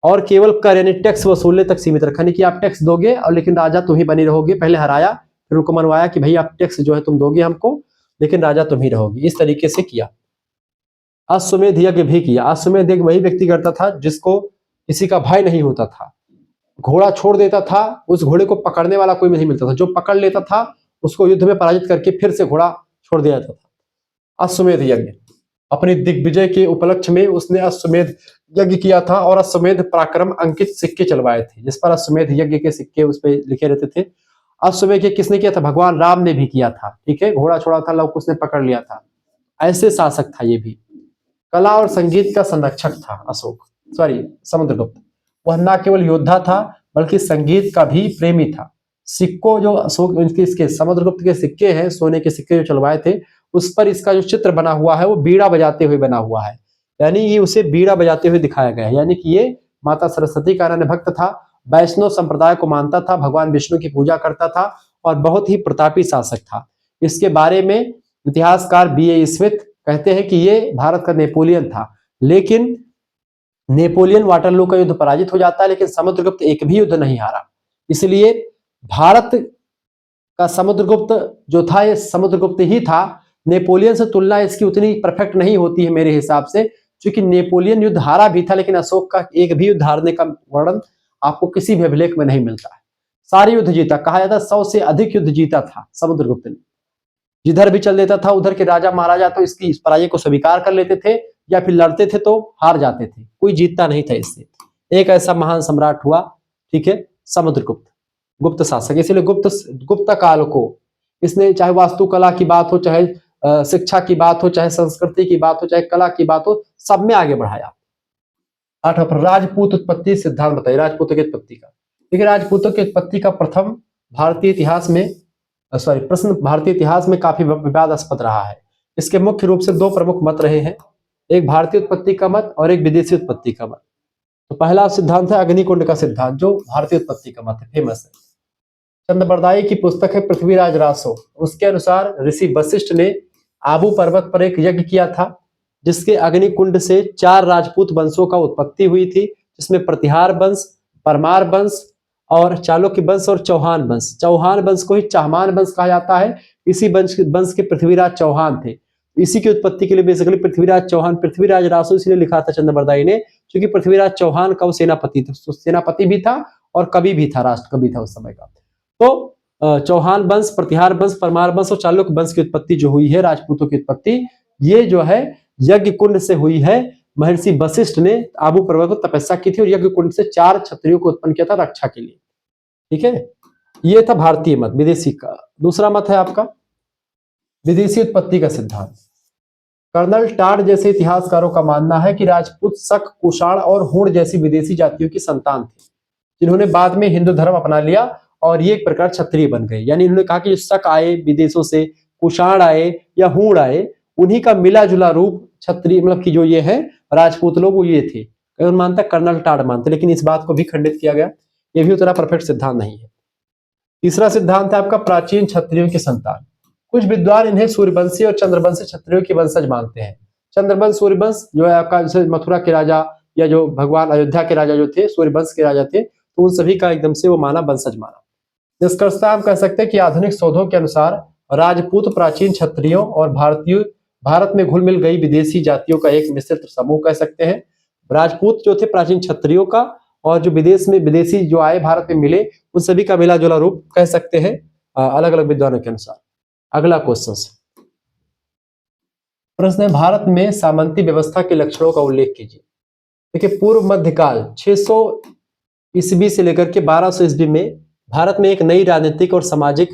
Speaker 1: और केवल कर यानी टैक्स वसूलने तक सीमित रखा, नहीं कि आप टैक्स दोगे और लेकिन राजा तुम ही बनी रहोगे। पहले हराया, फिर उनको मनवाया कि भाई आप टैक्स जो है तुम दोगे हमको, लेकिन राजा तुम ही रहोगे। इस तरीके से किया। अश्वमेध यज्ञ भी किया। अश्वमेध यज्ञ वही व्यक्ति करता था जिसको किसी का भय नहीं होता था, घोड़ा छोड़ देता था, उस घोड़े को पकड़ने वाला कोई नहीं मिलता था, जो पकड़ लेता था उसको युद्ध में पराजित करके फिर से घोड़ा छोड़ दिया जाता था। अश्वमेध यज्ञ, अपनी दिग्विजय के उपलक्ष्य में उसने अश्वमेध यज्ञ किया था और अश्वमेध पराक्रम अंकित सिक्के चलवाए थे, जिस पर अश्वमेध यज्ञ के सिक्के उस पर लिखे रहते थे। अश्वमेध यज्ञ किसने किया था? भगवान राम ने भी किया था। ठीक है, घोड़ा छोड़ा था, लव कुश ने पकड़ लिया था। ऐसे शासक था ये भी। कला और संगीत का संरक्षक था अशोक। सॉरी समुद्रगुप्त, वह न केवल योद्धा था बल्कि संगीत का भी प्रेमी था। सिक्कों जो अशोक इसके समुद्रगुप्त के सिक्के हैं, सोने के सिक्के जो चलवाए थे, उस पर इसका जो चित्र बना हुआ है वो बीड़ा बजाते हुए बना हुआ है, यानी ये उसे बीड़ा बजाते हुए दिखाया गया है, यानी कि ये माता सरस्वती का अनन्य भक्त था, वैष्णव संप्रदाय को मानता था, भगवान विष्णु की पूजा करता था और बहुत ही प्रतापी शासक था। इसके बारे में इतिहासकार B.A. स्मिथ कहते हैं कि ये भारत का नेपोलियन था, लेकिन नेपोलियन वाटरलू का युद्ध पराजित हो जाता है, लेकिन समुद्रगुप्त एक भी युद्ध नहीं हारा। इसलिए भारत का समुद्रगुप्त जो था ये समुद्रगुप्त ही था। नेपोलियन से तुलना इसकी उतनी परफेक्ट नहीं होती है मेरे हिसाब से, क्योंकि नेपोलियन युद्ध हारा भी था, लेकिन अशोक का एक भी युद्ध हारने का वर्णन आपको किसी भी अभिलेख में नहीं मिलता है। सारे युद्ध जीता, कहा जाता है 100 से अधिक युद्ध जीता था समुद्रगुप्त ने। जिधर भी चल देता था उधर के राजा महाराजा तो इसकी इस पराजय को स्वीकार कर लेते थे, या फिर लड़ते थे तो हार जाते थे, कोई जीतता नहीं था इससे। एक ऐसा महान सम्राट हुआ, ठीक है, समुद्रगुप्त, गुप्त शासक। इसीलिए गुप्त काल को इसने, चाहे वास्तुकला की बात हो, चाहे शिक्षा की बात हो, चाहे संस्कृति की बात हो, चाहे कला की बात हो, सब में आगे बढ़ाया। 8वां पर राजपूत उत्पत्ति सिद्धांत बताइए, राजपूतों की उत्पत्ति का। देखिए राजपूतों की उत्पत्ति का प्रथम भारतीय इतिहास में प्रश्न भारतीय इतिहास में काफी विवादास्पद रहा है। इसके मुख्य रूप से दो प्रमुख मत रहे हैं, एक भारतीय उत्पत्ति का मत और एक विदेशी उत्पत्ति का मत। तो पहला सिद्धांत है अग्निकुंड का सिद्धांत, जो भारतीय उत्पत्ति का मत है, फेमस है। चंद्रबरदाई की पुस्तक है पृथ्वीराज रासो, उसके अनुसार ऋषि वशिष्ठ ने आबू पर्वत पर एक यज्ञ किया था, जिसके अग्निकुंड से 4 राजपूत वंशों का उत्पत्ति हुई थी, जिसमें प्रतिहार वंश, परमार वंश और चालुक्य वंश और चौहान वंश। चौहान वंश को ही चाहमान वंश कहा जाता है। इसी वंश के पृथ्वीराज चौहान थे। इसी की उत्पत्ति के लिए बेसिकली पृथ्वीराज चौहान, पृथ्वीराज रासो इसलिए लिखा था चंद्रबरदाई ने, क्योंकि पृथ्वीराज चौहान का वो सेनापति था, सेनापति भी था और कवि भी था, राष्ट्र कवि था उस समय का। तो चौहान वंश, प्रतिहार वंश, परमार वंश और चालुक्य वंश की उत्पत्ति जो हुई है, राजपूतों की उत्पत्ति, ये जो है यज्ञ कुंड से हुई है। महर्षि वशिष्ठ ने आबू पर्वत पर तपस्या की थी और यज्ञ कुंड से 4 क्षत्रियों को उत्पन्न किया था रक्षा के लिए, ठीक है। ये था भारतीय मत। विदेशी का दूसरा मत है आपका विदेशी उत्पत्ति का सिद्धांत। कर्नल टाड जैसे इतिहासकारों का मानना है कि राजपूत शक, कुषाण और हूण जैसी विदेशी जातियों की संतान थे, जिन्होंने बाद में हिंदू धर्म अपना लिया और ये एक प्रकार क्षत्रिय बन गए। यानी इन्होंने कहा कि शक आए विदेशों से, कुषाण आए या हूण आए, उन्हीं का मिला जुला रूप क्षत्रिय, मतलब कि जो ये है राजपूत लोग वो ये थे। कौन मानता? कर्नल टाड मानते, लेकिन इस बात को भी खंडित किया गया। ये भी उतना परफेक्ट सिद्धांत नहीं है। तीसरा सिद्धांत है आपका प्राचीन क्षत्रियों की संतान। कुछ विद्वान इन्हें सूर्यवंशी और चंद्रवंशी क्षत्रियों की वंशज मानते हैं। चंद्रवंश सूर्यवंश जो है आपका, जैसे मथुरा के राजा या जो भगवान अयोध्या के राजा जो थे सूर्यवंश के राजा थे, तो उन सभी का एकदम से वो माना, वंशज माना। निष्कर्षतः हम कह सकते हैं कि आधुनिक शोधों के अनुसार राजपूत प्राचीन क्षत्रियों और भारत में घुल मिल गई विदेशी जातियों का एक मिश्रित समूह कह सकते हैं। राजपूत जो थे प्राचीन क्षत्रियों का, और जो विदेश में विदेशी जो आए भारत में मिले, उन सभी का मिला जुला रूप कह सकते हैं अलग अलग विद्वानों के अनुसार। अगला क्वेश्चन, प्रश्न है भारत में सामंती व्यवस्था के लक्षणों का उल्लेख कीजिए। देखिए पूर्व मध्यकाल 600 ईस्वी से लेकर के 1200 ईस्वी में भारत में एक नई राजनीतिक और सामाजिक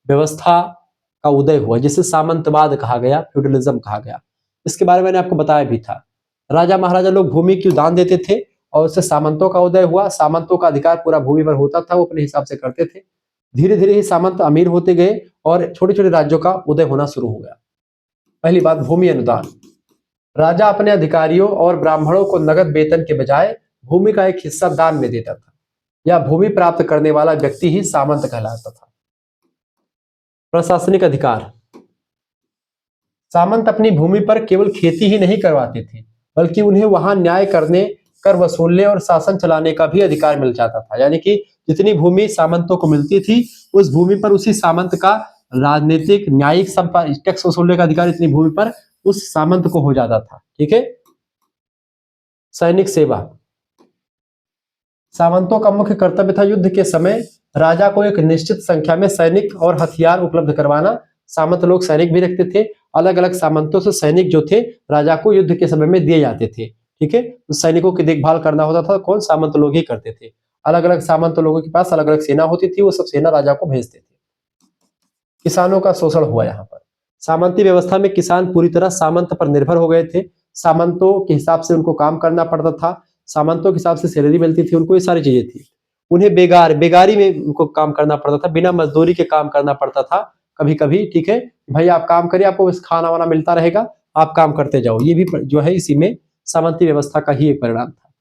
Speaker 1: व्यवस्था का उदय हुआ, जिसे सामंतवाद कहा गया, फ्यूडलिज्म कहा गया। इसके बारे में मैंने आपको बताया भी था। राजा महाराजा लोग भूमि की दान देते थे और उससे सामंतों का उदय हुआ। सामंतों का अधिकार पूरा भूमि पर होता था, वो अपने हिसाब से करते थे। धीरे धीरे ही सामंत अमीर होते गए और छोटे छोटे राज्यों का उदय होना शुरू हो गया। पहली बात, भूमि अनुदान। राजा अपने अधिकारियों और ब्राह्मणों को नगद वेतन के बजाय भूमि का एक हिस्सा दान में देता था, या भूमि प्राप्त करने वाला व्यक्ति ही सामंत कहलाता था। प्रशासनिक अधिकार। सामंत अपनी भूमि पर केवल खेती ही नहीं करवाते थे, बल्कि उन्हें वहां न्याय करने, कर वसूलने और शासन चलाने का भी अधिकार मिल जाता था। यानी कि जितनी भूमि सामंतों को मिलती थी, उस भूमि पर उसी सामंत का राजनीतिक, न्यायिक, सब टैक्स वसूलने का अधिकार इतनी भूमि पर उस सामंत को हो जाता था, ठीक है। सैनिक सेवा। सामंतों का मुख्य कर्तव्य था युद्ध के समय राजा को एक निश्चित संख्या में सैनिक और हथियार उपलब्ध करवाना। सामंत लोग सैनिक भी रखते थे। अलग अलग सामंतों से सैनिक जो थे राजा को युद्ध के समय में दिए जाते थे, ठीक है। तो सैनिकों की देखभाल करना होता था, कौन? सामंत लोग ही करते थे। अलग अलग सामंत लोगों के पास अलग अलग सेना होती थी, वो सब सेना राजा को भेजते थे। किसानों का शोषण हुआ यहाँ पर। सामंती व्यवस्था में किसान पूरी तरह सामंत पर निर्भर हो गए थे। सामंतों के हिसाब से उनको काम करना पड़ता था। सामंतों के हिसाब से सैलरी मिलती थी उनको, ये सारी चीजें थी। उन्हें बेगारी में उनको काम करना पड़ता था, बिना मजदूरी के काम करना पड़ता था कभी कभी, ठीक है। भाई आप काम करिए, आपको इस खाना वाना मिलता रहेगा, आप काम करते जाओ। ये भी जो है इसी में सामंती व्यवस्था का ही एक परिणाम था।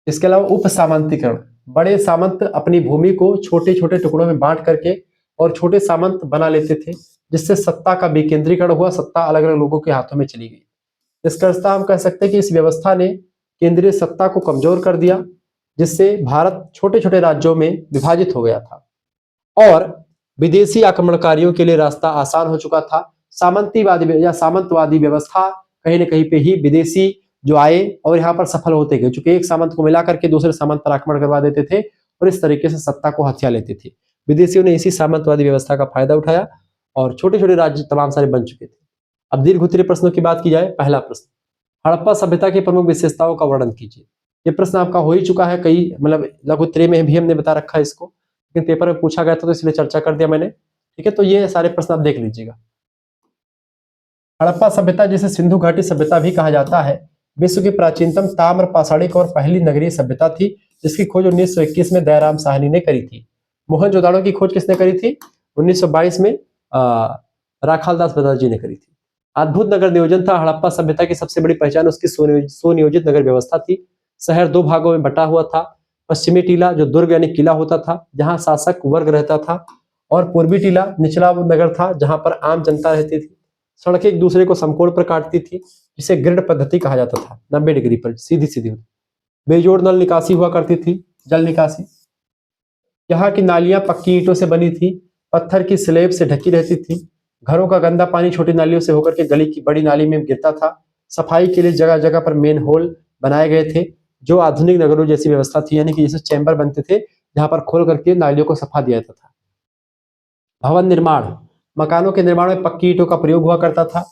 Speaker 1: इसके अलावा उप सामंतीकरण, बड़े सामंत अपनी भूमि को छोटे छोटे टुकड़ों में बांट करके और छोटे सामंत बना लेते थे, जिससे सत्ता का विकेंद्रीकरण हुआ, सत्ता अलग अलग लोगों के हाथों में चली गई। इसका अर्थ हम कह सकते हैं कि इस व्यवस्था ने केंद्रीय सत्ता को कमजोर कर दिया, जिससे भारत छोटे छोटे राज्यों में विभाजित हो गया था और विदेशी आक्रमणकारियों के लिए रास्ता आसान हो चुका था। सामंतीवादी या सामंतवादी व्यवस्था कहीं न कहीं पे ही विदेशी जो आए और यहाँ पर सफल होते गए, चूंकि एक सामंत को मिलाकर के दूसरे सामंत पर आक्रमण करवा देते थे और इस तरीके से सत्ता को हथिया लेते थे। विदेशियों ने इसी सामंतवादी व्यवस्था का फायदा उठाया और छोटे छोटे राज्य तमाम सारे बन चुके थे। अब दीर्घ उत्तरीय प्रश्नों की बात की जाए, पहला प्रश्न, हड़प्पा सभ्यता की प्रमुख विशेषताओं का वर्णन कीजिए। ये प्रश्न आपका हो ही चुका है, कई मतलब लघु उत्तरीय में भी हमने बता रखा है इसको, लेकिन पेपर में पूछा गया था तो इसलिए चर्चा कर दिया मैंने, ठीक है। तो ये सारे प्रश्न आप देख लीजिएगा। हड़प्पा सभ्यता, जिसे सिंधु घाटी सभ्यता भी कहा जाता है, विश्व की प्राचीनतम ताम्र पाषाणिक और पहली नगरीय सभ्यता थी, जिसकी खोज 1921 में दयाराम साहनी ने करी थी। मोहनजोदाड़ो की खोज किसने करी थी? 1922 में राखालदास बदाजी ने करी थी। अद्भुत नगर नियोजन था। हड़प्पा सभ्यता की सबसे बड़ी पहचान उसकी सुनियोजित नगर व्यवस्था थी। शहर दो भागों में बटा हुआ था। पश्चिमी टीला जो दुर्ग यानी किला होता था, जहां शासक वर्ग रहता था, और पूर्वी टीला निचला नगर था, जहां पर आम जनता रहती थी। सड़कें एक दूसरे को समकोण पर काटती थी, जिसे ग्रिड पद्धति कहा जाता था, 90 डिग्री पर सीधी सीधी। बेजोड़ नल निकासी हुआ करती थी, जल निकासी। यहाँ की नालियां पक्की ईंटों से बनी थी, पत्थर की स्लेब से ढकी रहती थी। घरों का गंदा पानी छोटी नालियों से होकर के गली की बड़ी नाली में गिरता था। सफाई के लिए जगह जगह पर मेन होल बनाए गए थे, जो आधुनिक नगरों जैसी व्यवस्था थी, यानी कि जैसे चैम्बर बनते थे जहां पर खोल करके नालियों को सफा दिया जाता था। भवन निर्माण, मकानों के निर्माण में पक्की ईंटों का प्रयोग हुआ करता था।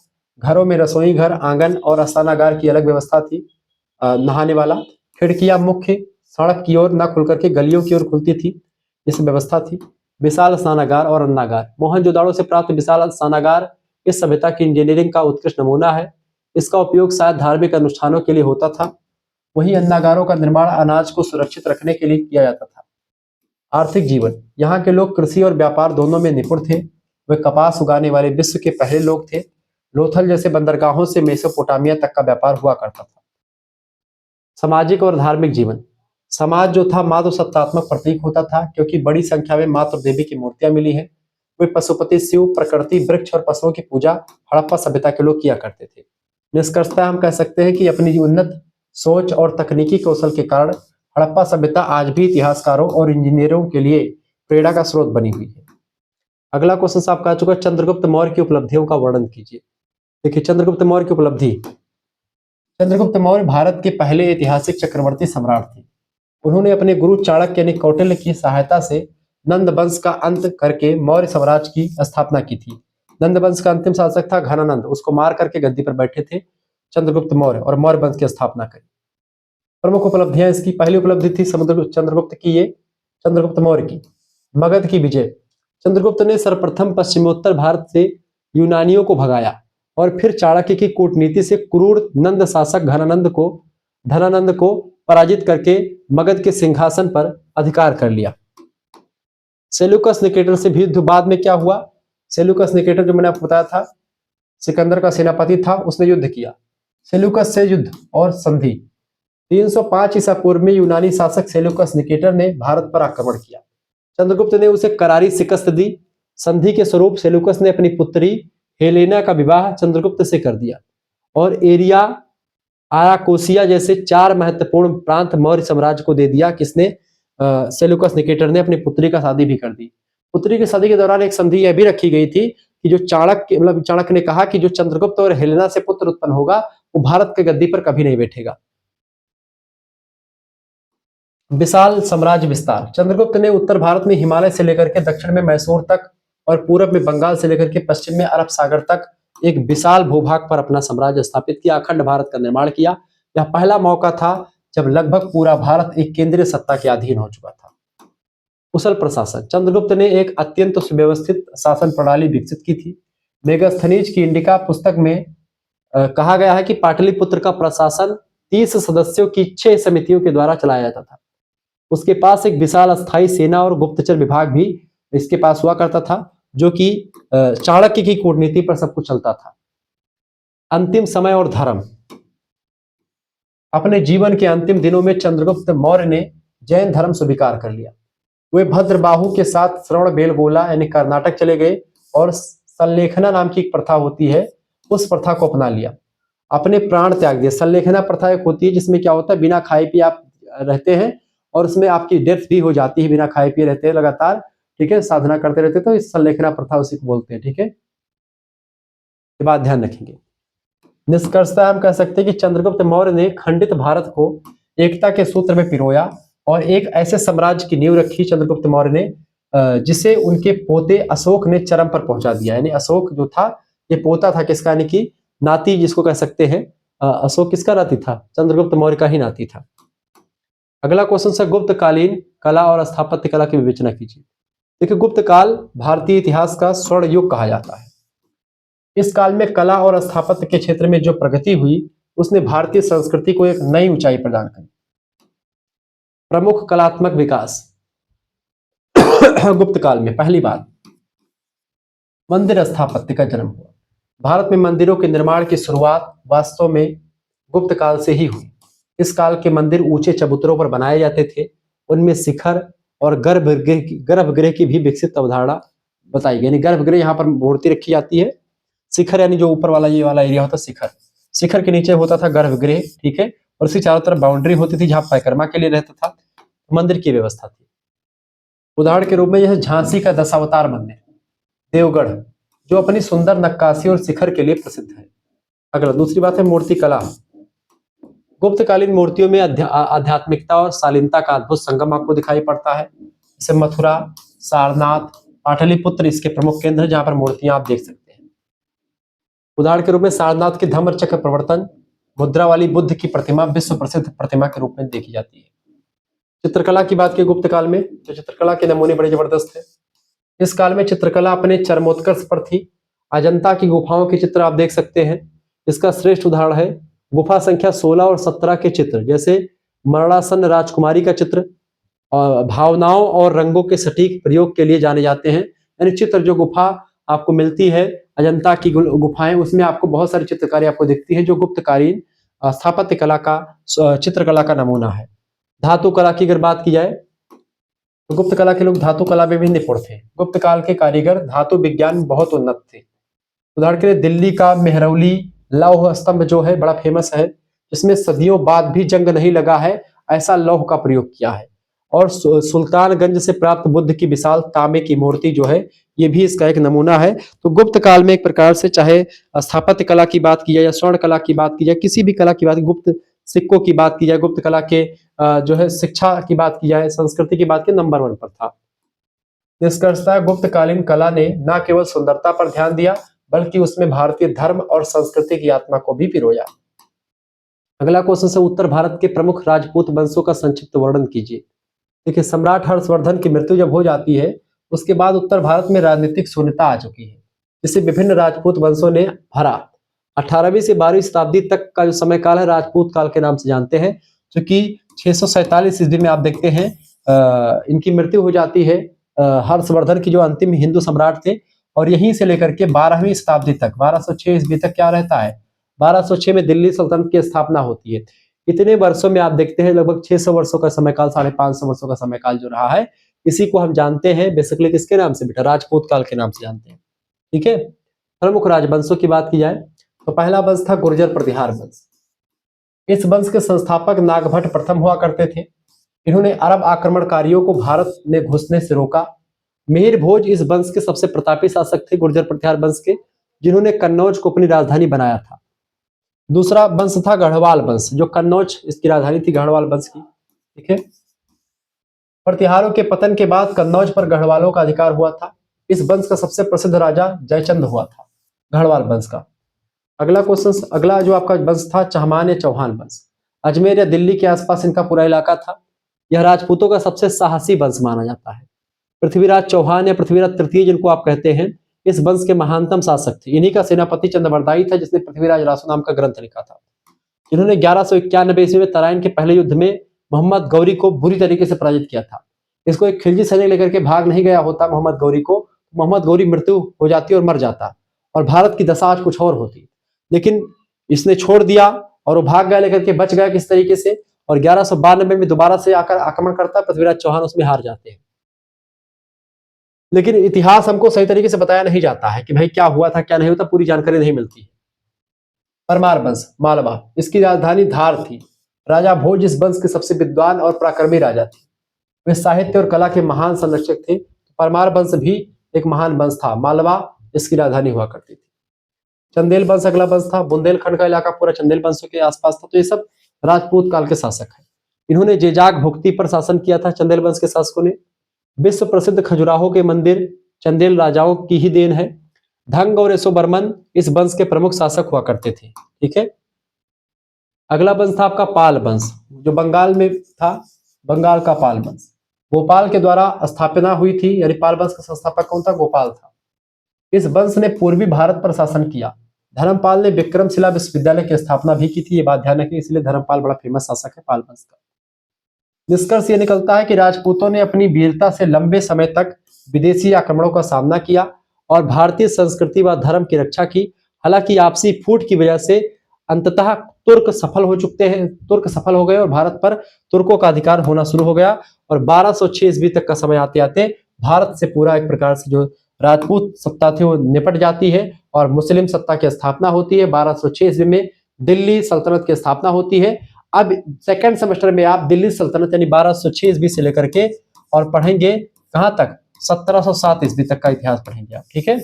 Speaker 1: घरों में रसोई घर, आंगन और अस्थानागार की अलग व्यवस्था थी। नहाने वाला, खिड़कियां मुख्य सड़क की ओर न खुल करके गलियों की ओर खुलती थी, इस व्यवस्था थी। विशाल स्नानागार और अन्नागार, मोहनजोदाड़ो से प्राप्त विशाल स्नानागार इस सभ्यता की इंजीनियरिंग का उत्कृष्ट नमूना है। इसका उपयोग शायद धार्मिक अनुष्ठानों के लिए होता था। वहीं अन्नागारों का निर्माण अनाज को सुरक्षित रखने के लिए किया जाता था। आर्थिक जीवन, यहाँ के लोग कृषि और व्यापार दोनों में निपुण थे। वे कपास उगाने वाले विश्व के पहले लोग थे। लोथल जैसे बंदरगाहों से मेसोपोटामिया तक का व्यापार हुआ करता था। सामाजिक और धार्मिक जीवन, समाज जो था मातृ सत्तात्मक प्रतीक होता था, क्योंकि बड़ी संख्या में मातृ देवी की मूर्तियां मिली हैं। वे पशुपति, शिव, प्रकृति, वृक्ष और पशुओं की पूजा हड़प्पा सभ्यता के लोग किया करते थे। निष्कर्षतः हम कह सकते हैं कि अपनी उन्नत सोच और तकनीकी कौशल के कारण हड़प्पा सभ्यता आज भी इतिहासकारों और इंजीनियरों के लिए प्रेरणा का स्रोत बनी हुई है। अगला क्वेश्चन आपका आ चुका है, चंद्रगुप्त मौर्य की उपलब्धियों का वर्णन कीजिए। देखिए चंद्रगुप्त मौर्य की उपलब्धि, चंद्रगुप्त मौर्य भारत के पहले ऐतिहासिक चक्रवर्ती सम्राट थे। उन्होंने अपने गुरु चाणक्य यानी कौटिल्य की सहायता से नंद वंश का अंत करके मौर्य साम्राज्य की स्थापना की थी। नंद वंश का अंतिम शासक था घनानंद, उसको मार करके गद्दी पर बैठे थे चंद्रगुप्त मौर्य और मौर्य वंश की स्थापना करी। प्रमुख उपलब्धियां इसकी, पहली उपलब्धि थी चंद्रगुप्त की, ये चंद्रगुप्त मौर्य की मगध की विजय। चंद्रगुप्त ने सर्वप्रथम पश्चिमोत्तर भारत से यूनानियों को भगाया और फिर चाणक्य की कूटनीति से क्रूर नंद शासक धनानंद को पराजित करके मगध के सिंहासन पर अधिकार कर लिया। सेल्यूकस निकेटर से भी युद्ध बाद में क्या हुआ? सेल्यूकस निकेटर जो मैंने आपको बताया था, सिकंदर का सेनापति था, उसने युद्ध किया। सेल्यूकस से युद्ध और संधि, 305 ईसा पूर्व में यूनानी शासक सेल्यूकस निकेटर ने भारत पर आक्रमण किया। चंद्रगुप्त ने उसे करारी शिकस्त दी। संधि के स्वरूप सेल्यूकस ने अपनी पुत्री हेलेना का विवाह चंद्रगुप्त से कर दिया और एरिया आराकोसिया जैसे 4 महत्वपूर्ण प्रांत मौर्य साम्राज्य को दे दिया। किसने? सेल्यूकस निकेटर ने अपनी पुत्री का शादी भी कर दी। पुत्री की शादी के दौरान एक संधि यह भी रखी गई थी कि जो चाणक्य ने कहा कि जो चंद्रगुप्त और हेलेना से पुत्र उत्पन्न होगा वो भारत के गद्दी पर कभी नहीं बैठेगा। विशाल साम्राज्य विस्तार, चंद्रगुप्त ने उत्तर भारत में हिमालय से लेकर के दक्षिण में मैसूर तक और पूरब में बंगाल से लेकर के पश्चिम में अरब सागर तक एक विशाल भूभाग पर अपना साम्राज्य स्थापित किया, अखंड भारत का निर्माण किया। यह पहला मौका था जब लगभग पूरा भारत एक केंद्रीय सत्ता के अधीन हो चुका था। कुशल प्रशासन, चंद्रगुप्त ने एक अत्यंत सुव्यवस्थित शासन प्रणाली विकसित की थी। मेगास्थनीज की इंडिका पुस्तक में कहा गया है कि पाटलिपुत्र का प्रशासन 30 सदस्यों की 6 समितियों के द्वारा चलाया जाता था। उसके पास एक विशाल अस्थायी सेना और गुप्तचर विभाग भी इसके पास हुआ करता था, जो कि चाणक्य की कूटनीति पर सब कुछ चलता था। अंतिम समय और धर्म। अपने जीवन के अंतिम दिनों में चंद्रगुप्त मौर्य ने जैन धर्म स्वीकार कर लिया। वे भद्रबाहु के साथ श्रवण बेलगोला यानी कर्नाटक चले गए और संलेखना नाम की एक प्रथा होती है, उस प्रथा को अपना लिया। अपने प्राण त्याग दिए। संलेखना प्रथा एक होती है जिसमें क्या होता है, बिना खाए पिए आप रहते हैं और उसमें आपकी डेथ भी हो जाती है, बिना खाए पिए रहते हैं लगातार, ठीक है, साधना करते रहते हैं, तो इस संलेखना प्रथा उसी को बोलते हैं, ठीक है। ये बात ध्यान रखेंगे। निष्कर्षतः हम कह सकते हैं कि चंद्रगुप्त मौर्य ने खंडित भारत को एकता के सूत्र में पिरोया और एक ऐसे साम्राज्य की नींव रखी चंद्रगुप्त मौर्य ने, जिसे उनके पोते अशोक ने चरम पर पहुंचा दिया। यानी अशोक जो था ये पोता था किसका, यानी कि नाती जिसको कह सकते हैं। अशोक किसका नाती था? चंद्रगुप्त मौर्य का ही नाती था। अगला क्वेश्चन से गुप्त कालीन कला और स्थापत्य कला की विवेचना कीजिए। देखिए, गुप्त काल भारतीय इतिहास का स्वर्ण युग कहा जाता है। इस काल में कला और स्थापत्य के क्षेत्र में जो प्रगति हुई उसने भारतीय संस्कृति को एक नई ऊंचाई प्रदान की। प्रमुख कलात्मक विकास गुप्त काल में पहली बात, मंदिर स्थापत्य का जन्म हुआ। भारत में मंदिरों के निर्माण की शुरुआत वास्तव में गुप्त काल से ही हुई। इस काल के मंदिर ऊंचे चबूतरों पर बनाए जाते थे, उनमें शिखर और गर्भगृह की भी विकसित अवधारणा बताई गई। यानी गर्भगृह यहाँ पर मूर्ति रखी जाती है, शिखर यानी जो ऊपर वाला ये वाला एरिया होता है शिखर, शिखर के नीचे होता था गर्भगृह, ठीक है, और उसकी चारों तरफ बाउंड्री होती थी जहां परिक्रमा के लिए रहता था, मंदिर की व्यवस्था थी। उदाहरण के रूप में यह झांसी का दशावतार मंदिर, देवगढ़, जो अपनी सुंदर नक्काशी और शिखर के लिए प्रसिद्ध है। अगला दूसरी बात है मूर्ति कला। गुप्तकालीन मूर्तियों में आध्यात्मिकता और शालीनता का अद्भुत संगम आपको दिखाई पड़ता है। जैसे मथुरा, सारनाथ, पाटलिपुत्र इसके प्रमुख केंद्र हैं जहां पर मूर्तियां आप देख सकते हैं। उदाहरण के रूप में सारनाथ के धम्म चक्र प्रवर्तन मुद्रा वाली बुद्ध की प्रतिमा विश्व प्रसिद्ध प्रतिमा के रूप में देखी जाती है। चित्रकला की बात की गुप्त काल में, तो चित्रकला के नमूने बड़े जबरदस्त है। इस काल में चित्रकला अपने चरमोत्कर्ष पर थी। अजंता की गुफाओं के चित्र आप देख सकते हैं, इसका श्रेष्ठ उदाहरण है गुफा संख्या 16 और 17 के चित्र, जैसे मरणासन राजकुमारी का चित्र और भावनाओं और रंगों के सटीक प्रयोग के लिए जाने जाते हैं। यानी चित्र जो गुफा आपको मिलती है अजंता की गुफाएं, उसमें आपको बहुत सारी चित्रकारी आपको दिखती है जो गुप्तकालीन स्थापत्य कला का चित्रकला का नमूना है। धातु कला की अगर बात की जाए तो गुप्त कला के लोग धातु कला में भी निपुण थे। गुप्त काल के कारीगर धातु विज्ञान में बहुत उन्नत थे। उदाहरण के लिए दिल्ली का मेहरौली लौह स्तंभ जो है बड़ा फेमस है, जिसमें सदियों बाद भी जंग नहीं लगा है, ऐसा लौह का प्रयोग किया है। और सुल्तानगंज से प्राप्त बुद्ध की विशाल तांबे की मूर्ति जो है ये भी इसका एक नमूना है। तो गुप्त काल में एक प्रकार से चाहे स्थापत्य कला की बात की जाए या स्वर्ण कला की बात की जाए, किसी भी कला की बात, गुप्त सिक्कों की बात की जाए, गुप्त कला के जो है शिक्षा की बात की जाए, संस्कृति की बात की, नंबर 1 पर था। निष्कर्षतः गुप्तकालीन कला ने न केवल सुंदरता पर ध्यान दिया बल्कि उसमें भारतीय धर्म और संस्कृति की आत्मा को भी पिरोया। अगला क्वेश्चन से उत्तर भारत के प्रमुख राजपूत वंशों का संक्षिप्त वर्णन कीजिए। देखिए, सम्राट हर्षवर्धन की मृत्यु जब हो जाती है उसके बाद उत्तर भारत में राजनीतिक शून्यता आ चुकी है, जिसे विभिन्न राजपूत वंशों ने भरा। 18वीं से 12वीं शताब्दी तक का जो समय काल है राजपूत काल के नाम से जानते हैं, जो कि 647 ईस्वी में आप देखते हैं इनकी मृत्यु हो जाती है। हर्षवर्धन की जो अंतिम हिंदू सम्राट थे, और यहीं से लेकर के 12वीं शताब्दी तक 1206 ईस्वी तक क्या रहता है, 1206 में दिल्ली सल्तनत की स्थापना होती है। इतने वर्षों में आप देखते हैं लगभग 600 वर्षों का समय काल, 550 वर्षों का समय काल जो रहा है, इसी को हम जानते हैं बेसिकली किसके नाम से बेटा, राजपूत काल के नाम से जानते हैं। ठीक है। प्रमुख राजवंशों की बात की जाए तो पहला वंश था गुर्जर प्रतिहार वंश। इस वंश के संस्थापक नागभट्ट प्रथम हुआ करते थे। इन्होंने अरब आक्रमणकारियों को भारत में घुसने से रोका। मिहिर भोज इस वंश के सबसे प्रतापी शासक थे, गुर्जर प्रतिहार वंश के, जिन्होंने कन्नौज को अपनी राजधानी बनाया था। दूसरा वंश था गढ़वाल वंश, जो कन्नौज इसकी राजधानी थी गढ़वाल वंश की। ठीक है। प्रतिहारों के पतन के बाद कन्नौज पर गढ़वालों का अधिकार हुआ था। इस वंश का सबसे प्रसिद्ध राजा जयचंद हुआ था, गढ़वाल वंश का। अगला जो आपका वंश था चहमान या चौहान वंश। अजमेर या दिल्ली के आसपास इनका पूरा इलाका था। यह राजपूतों का सबसे साहसी वंश माना जाता है। पृथ्वीराज चौहान या पृथ्वीराज तृतीय जिनको आप कहते हैं, इस वंश के महानतम शासक थे। इन्हीं का सेनापति चंद्रवरदायी था, जिसने पृथ्वीराज रासो नाम का ग्रंथ लिखा था। इन्होंने 1191 ईस्वी में तराइन के पहले युद्ध में मोहम्मद गौरी को बुरी तरीके से पराजित किया था। इसको एक खिलजी सैनिक लेकर के भाग नहीं गया होता मोहम्मद गौरी को, मोहम्मद गौरी मृत्यु हो जाती और मर जाता और भारत की दशा आज कुछ और होती। लेकिन इसने छोड़ दिया और वो भाग गया, लेकर के बच गया किस तरीके से, और 1192 में दोबारा से आकर आक्रमण करता, पृथ्वीराज चौहान उसमें हार जाते हैं। लेकिन इतिहास हमको सही तरीके से बताया नहीं जाता है कि भाई क्या हुआ था क्या नहीं हुआ था, पूरी जानकारी नहीं मिलती। परमार वंश मालवा, इसकी राजधानी धार थी। राजा भोज इस वंश के सबसे विद्वान और पराक्रमी राजा थे। वे साहित्य और कला के महान संरक्षक थे। परमार वंश भी एक महान वंश था। मालवा इसकी राजधानी हुआ करती थी। चंदेल वंश अगला वंश था। बुंदेलखंड का इलाका पूरा चंदेल वंश के आसपास था। तो ये सब राजपूत काल के शासक है। इन्होंने जेजाग भुक्ति पर शासन किया था। चंदेल वंश के शासकों ने। विश्व प्रसिद्ध खजुराहो के मंदिर चंदेल राजाओं की ही देन है। धंग और यशोवर्मन इस वंश के प्रमुख शासक हुआ करते थे। ठीक है, अगला वंश था आपका पाल वंश, जो बंगाल में था। बंगाल का पाल वंश गोपाल के द्वारा स्थापना हुई थी, यानी पाल वंश का संस्थापक कौन था? गोपाल था। इस वंश ने पूर्वी भारत पर शासन किया। धर्मपाल ने विक्रमशिला विश्वविद्यालय की स्थापना भी की थी, ये बात ध्यान रखिए, इसलिए धर्मपाल बड़ा फेमस शासक है पाल वंश का। निष्कर्ष ये निकलता है कि राजपूतों ने अपनी वीरता से लंबे समय तक विदेशी आक्रमणों का सामना किया और भारतीय संस्कृति व धर्म की रक्षा की। हालांकि आपसी फूट की वजह से अंततः तुर्क सफल हो गए और भारत पर तुर्कों का अधिकार होना शुरू हो गया। और 1206 ईस्वी तक का समय आते आते भारत से पूरा एक प्रकार से जो राजपूत सत्ता थी वो निपट जाती है और मुस्लिम सत्ता की स्थापना होती है। 1206 ईस्वी में दिल्ली सल्तनत की स्थापना होती है। अब सेकंड सेमेस्टर में आप दिल्ली सल्तनत यानी 1206 ईस्वी से लेकर के और पढ़ेंगे कहां तक? 1707 ईस्वी तक का इतिहास पढ़ेंगे आप। ठीक है,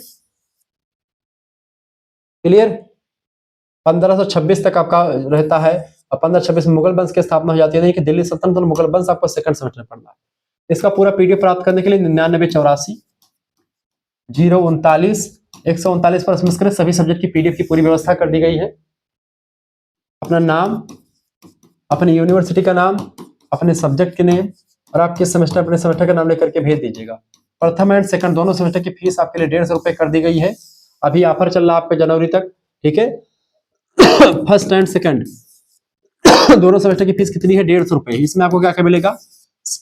Speaker 1: क्लियर? 1526 तक आपका रहता है और 1526 में मुगल वंश की स्थापना हो जाती है। नहीं कि दिल्ली सल्तनत और मुगल वंश आपको सेकंड सेमेस्टर में पढ़ना है। इसका पूरा पीडीएफ प्राप्त करने के लिए 9984 039 139 पर एसएमएस करें। सभी सब्जेक्ट की पीडीएफ की पूरी व्यवस्था कर दी गई है। अपना नाम, अपनी यूनिवर्सिटी का नाम, अपने सब्जेक्ट के नेम और आपके सेमेस्टर अपने सेमेस्टर का नाम लेकर के भेज दीजिएगा। प्रथम एंड सेकंड दोनों सेमेस्टर की फीस आपके लिए 150 रुपए कर दी गई है। अभी ऑफर चल रहा है आपके जनवरी तक। ठीक है, फर्स्ट एंड सेकंड दोनों सेमेस्टर की फीस कितनी है? 150 रुपए। इसमें आपको क्या क्या मिलेगा?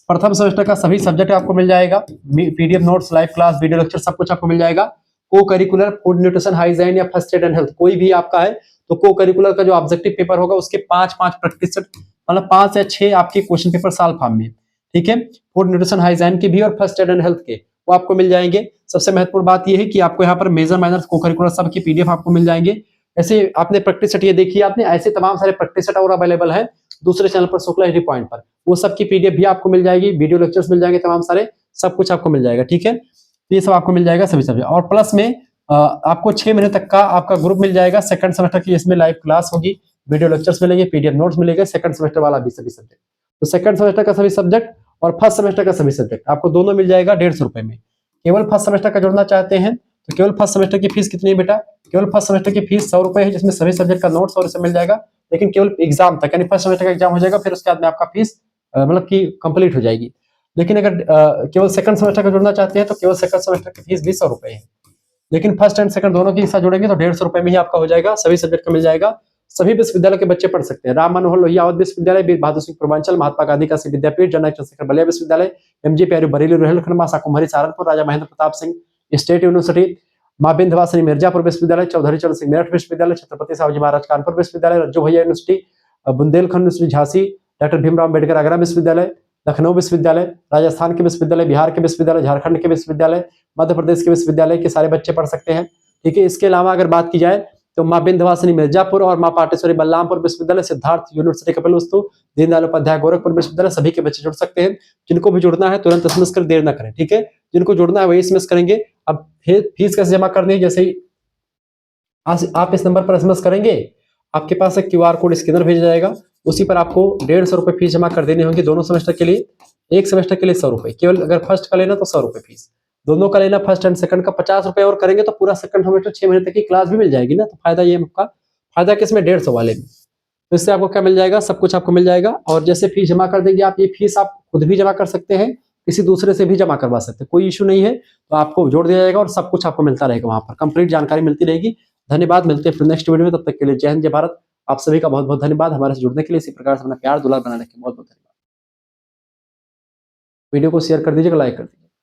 Speaker 1: प्रथम सेमेस्टर का सभी सब्जेक्ट आपको मिल जाएगा, PDF notes, live class, video lecture, सब कुछ आपको मिल जाएगा। को करिकुलर, फूड न्यूट्रिशन, हाइजीन या फर्स्ट एड एंड हेल्थ कोई भी आपका है तो को करिकुलर का जो ऑब्जेक्टिव पेपर होगा उसके 5-5 प्रैक्टिस सेट, मतलब 5 या 6 आपके क्वेश्चन पेपर साल फॉर्म में। ठीक है, फूड न्यूट्रिशन हाइजीन के भी और फर्स्ट एड एंड हेल्थ के वो आपको मिल जाएंगे। सबसे महत्वपूर्ण बात यह है कि आपको यहाँ पर मेजर माइनर को करिकुलर सब की पीडीएफ आपको मिल जाएंगे। ऐसे आपने प्रैक्टिस सेट ये देखिए, आपने ऐसे तमाम सारे प्रैक्टिस सेट और अवेलेबल है दूसरे चैनल पर शुक्ला हिस्ट्री पॉइंट पर, वो सब की पीडीएफ भी आपको मिल जाएगी, वीडियो लेक्चर्स मिल जाएंगे, तमाम सारे सब कुछ आपको मिल जाएगा। ठीक है, तो ये सब आपको मिल जाएगा सभी सब्जेक्ट। और प्लस में आपको 6 महीने तक का आपका ग्रुप मिल जाएगा सेकंड सेमेस्टर की। इसमें लाइव क्लास होगी, वीडियो लेक्चर्स मिलेंगे, पीडीएफ नोट्स मिलेंगे, सेकंड सेमेस्टर वाला भी सभी सब्जेक्ट। तो सेकंड सेमेस्टर का सभी सब्जेक्ट और फर्स्ट सेमेस्टर का सभी सब्जेक्ट आपको दोनों मिल जाएगा 150 रुपए में। केवल फर्स्ट सेमेस्टर का जुड़ना चाहते हैं तो केवल फर्स्ट सेमेस्टर की फीस कितनी है बेटा? केवल फर्स्ट सेमेस्टर की फीस 100 रुपए है, जिसमें सभी सब्जेक्ट का नोट्स और इसे मिल जाएगा। लेकिन केवल एग्जाम तक, यानी फर्स्ट सेमेस्टर का एग्जाम हो जाएगा, फिर उसके बाद में आपका फीस मतलब कि कंप्लीट हो जाएगी। लेकिन अगर केवल सेकंड सेमेस्टर का जुड़ना चाहते हैं तो केवल सेकंड सेमेस्टर की फीस भी 100 रुपए है। लेकिन फर्स्ट एंड सेकंड दोनों के साथ जुड़ेंगे तो 150 रुपए में ही आपका हो जाएगा, सभी सब्जेक्ट का मिल जाएगा। सभी विश्वविद्यालय के बच्चे पढ़ सकते हैं। राम मनोहर लोहिया अवध विश्वविद्यालय, वीर बहादुर सिंह पूर्वांचल, महात्मा गांधी काशी विद्यापीठ, जनरल चंद्रशेखर बलिया विश्वविद्यालय, एमजी प्यारी बरेली रोहिलखंड, मासा कुम्हरी सहारनपुर, राजा महेंद्र प्रताप सिंह स्टेट यूनिवर्सिटी, मां विंध्यवासिनी मिर्जापुर विश्वविद्यालय, चौधरी चरण सिंह मेरठ विश्वविद्यालय, छत्रपति साहूजी महाराज कानपुर विश्वविद्यालय, रज्जू भैया university, Bundelkhand university Jhansi, doctor Bhimrao Ambedkar Agra विश्वविद्यालय, लखनऊ विश्वविद्यालय, राजस्थान के विश्वविद्यालय, बिहार के विश्वविद्यालय, झारखंड के विश्वविद्यालय, मध्य प्रदेश के विश्वविद्यालय के सारे बच्चे पढ़ सकते हैं। ठीक है, इसके अलावा अगर बात की जाए तो मां विंध्यवासिनी मिर्जापुर और मां पाटेश्वरी बलरामपुर विश्वविद्यालय, सिद्धार्थ यूनिवर्सिटी कपिलवस्तु, दीनदयाल उपाध्याय गोरखपुर विश्वविद्यालय, सभी के बच्चे जुड़ सकते हैं। जिनको भी जुड़ना है तुरंत एसएमएस कर, देर ना करें। ठीक है, जिनको जुड़ना है वही एसएमएस करेंगे। अब फीस कैसे जमा करनी है? जैसे ही आप इस नंबर पर एसएमएस करेंगे आपके पास एक क्यूआर कोड स्कैनर भेजा जाएगा, उसी पर आपको 150 रुपए फीस जमा कर देनी होगी दोनों सेमेस्टर के लिए। एक सेमेस्टर के लिए 100 रुपए केवल, अगर फर्स्ट का लेना तो 100 रुपए फीस, दोनों का लेना फर्स्ट एंड सेकंड का 50 रुपए और करेंगे तो पूरा सेकंड सेमेस्टर 6 महीने तक की क्लास भी मिल जाएगी ना। तो फायदा ये आपका, फायदा किसमें? 150 वाले में। तो इससे आपको क्या मिल जाएगा? सब कुछ आपको मिल जाएगा। और जैसे फीस जमा कर देंगे आप, ये फीस आप खुद भी जमा कर सकते हैं, किसी दूसरे से भी जमा करवा सकते हैं, कोई इशू नहीं है। तो आपको जोड़ दिया जाएगा और सब कुछ आपको मिलता रहेगा, वहां पर कंप्लीट जानकारी मिलती रहेगी। धन्यवाद, मिलते हैं फिर नेक्स्ट वीडियो में। तब तक के लिए जय हिंद, जय भारत, आप सभी का बहुत बहुत धन्यवाद हमारे से जुड़ने के लिए। इसी प्रकार से अपना प्यार दुलार बनाए रखें। बहुत बहुत धन्यवाद। वीडियो को शेयर कर दीजिएगा, लाइक कर दीजिएगा।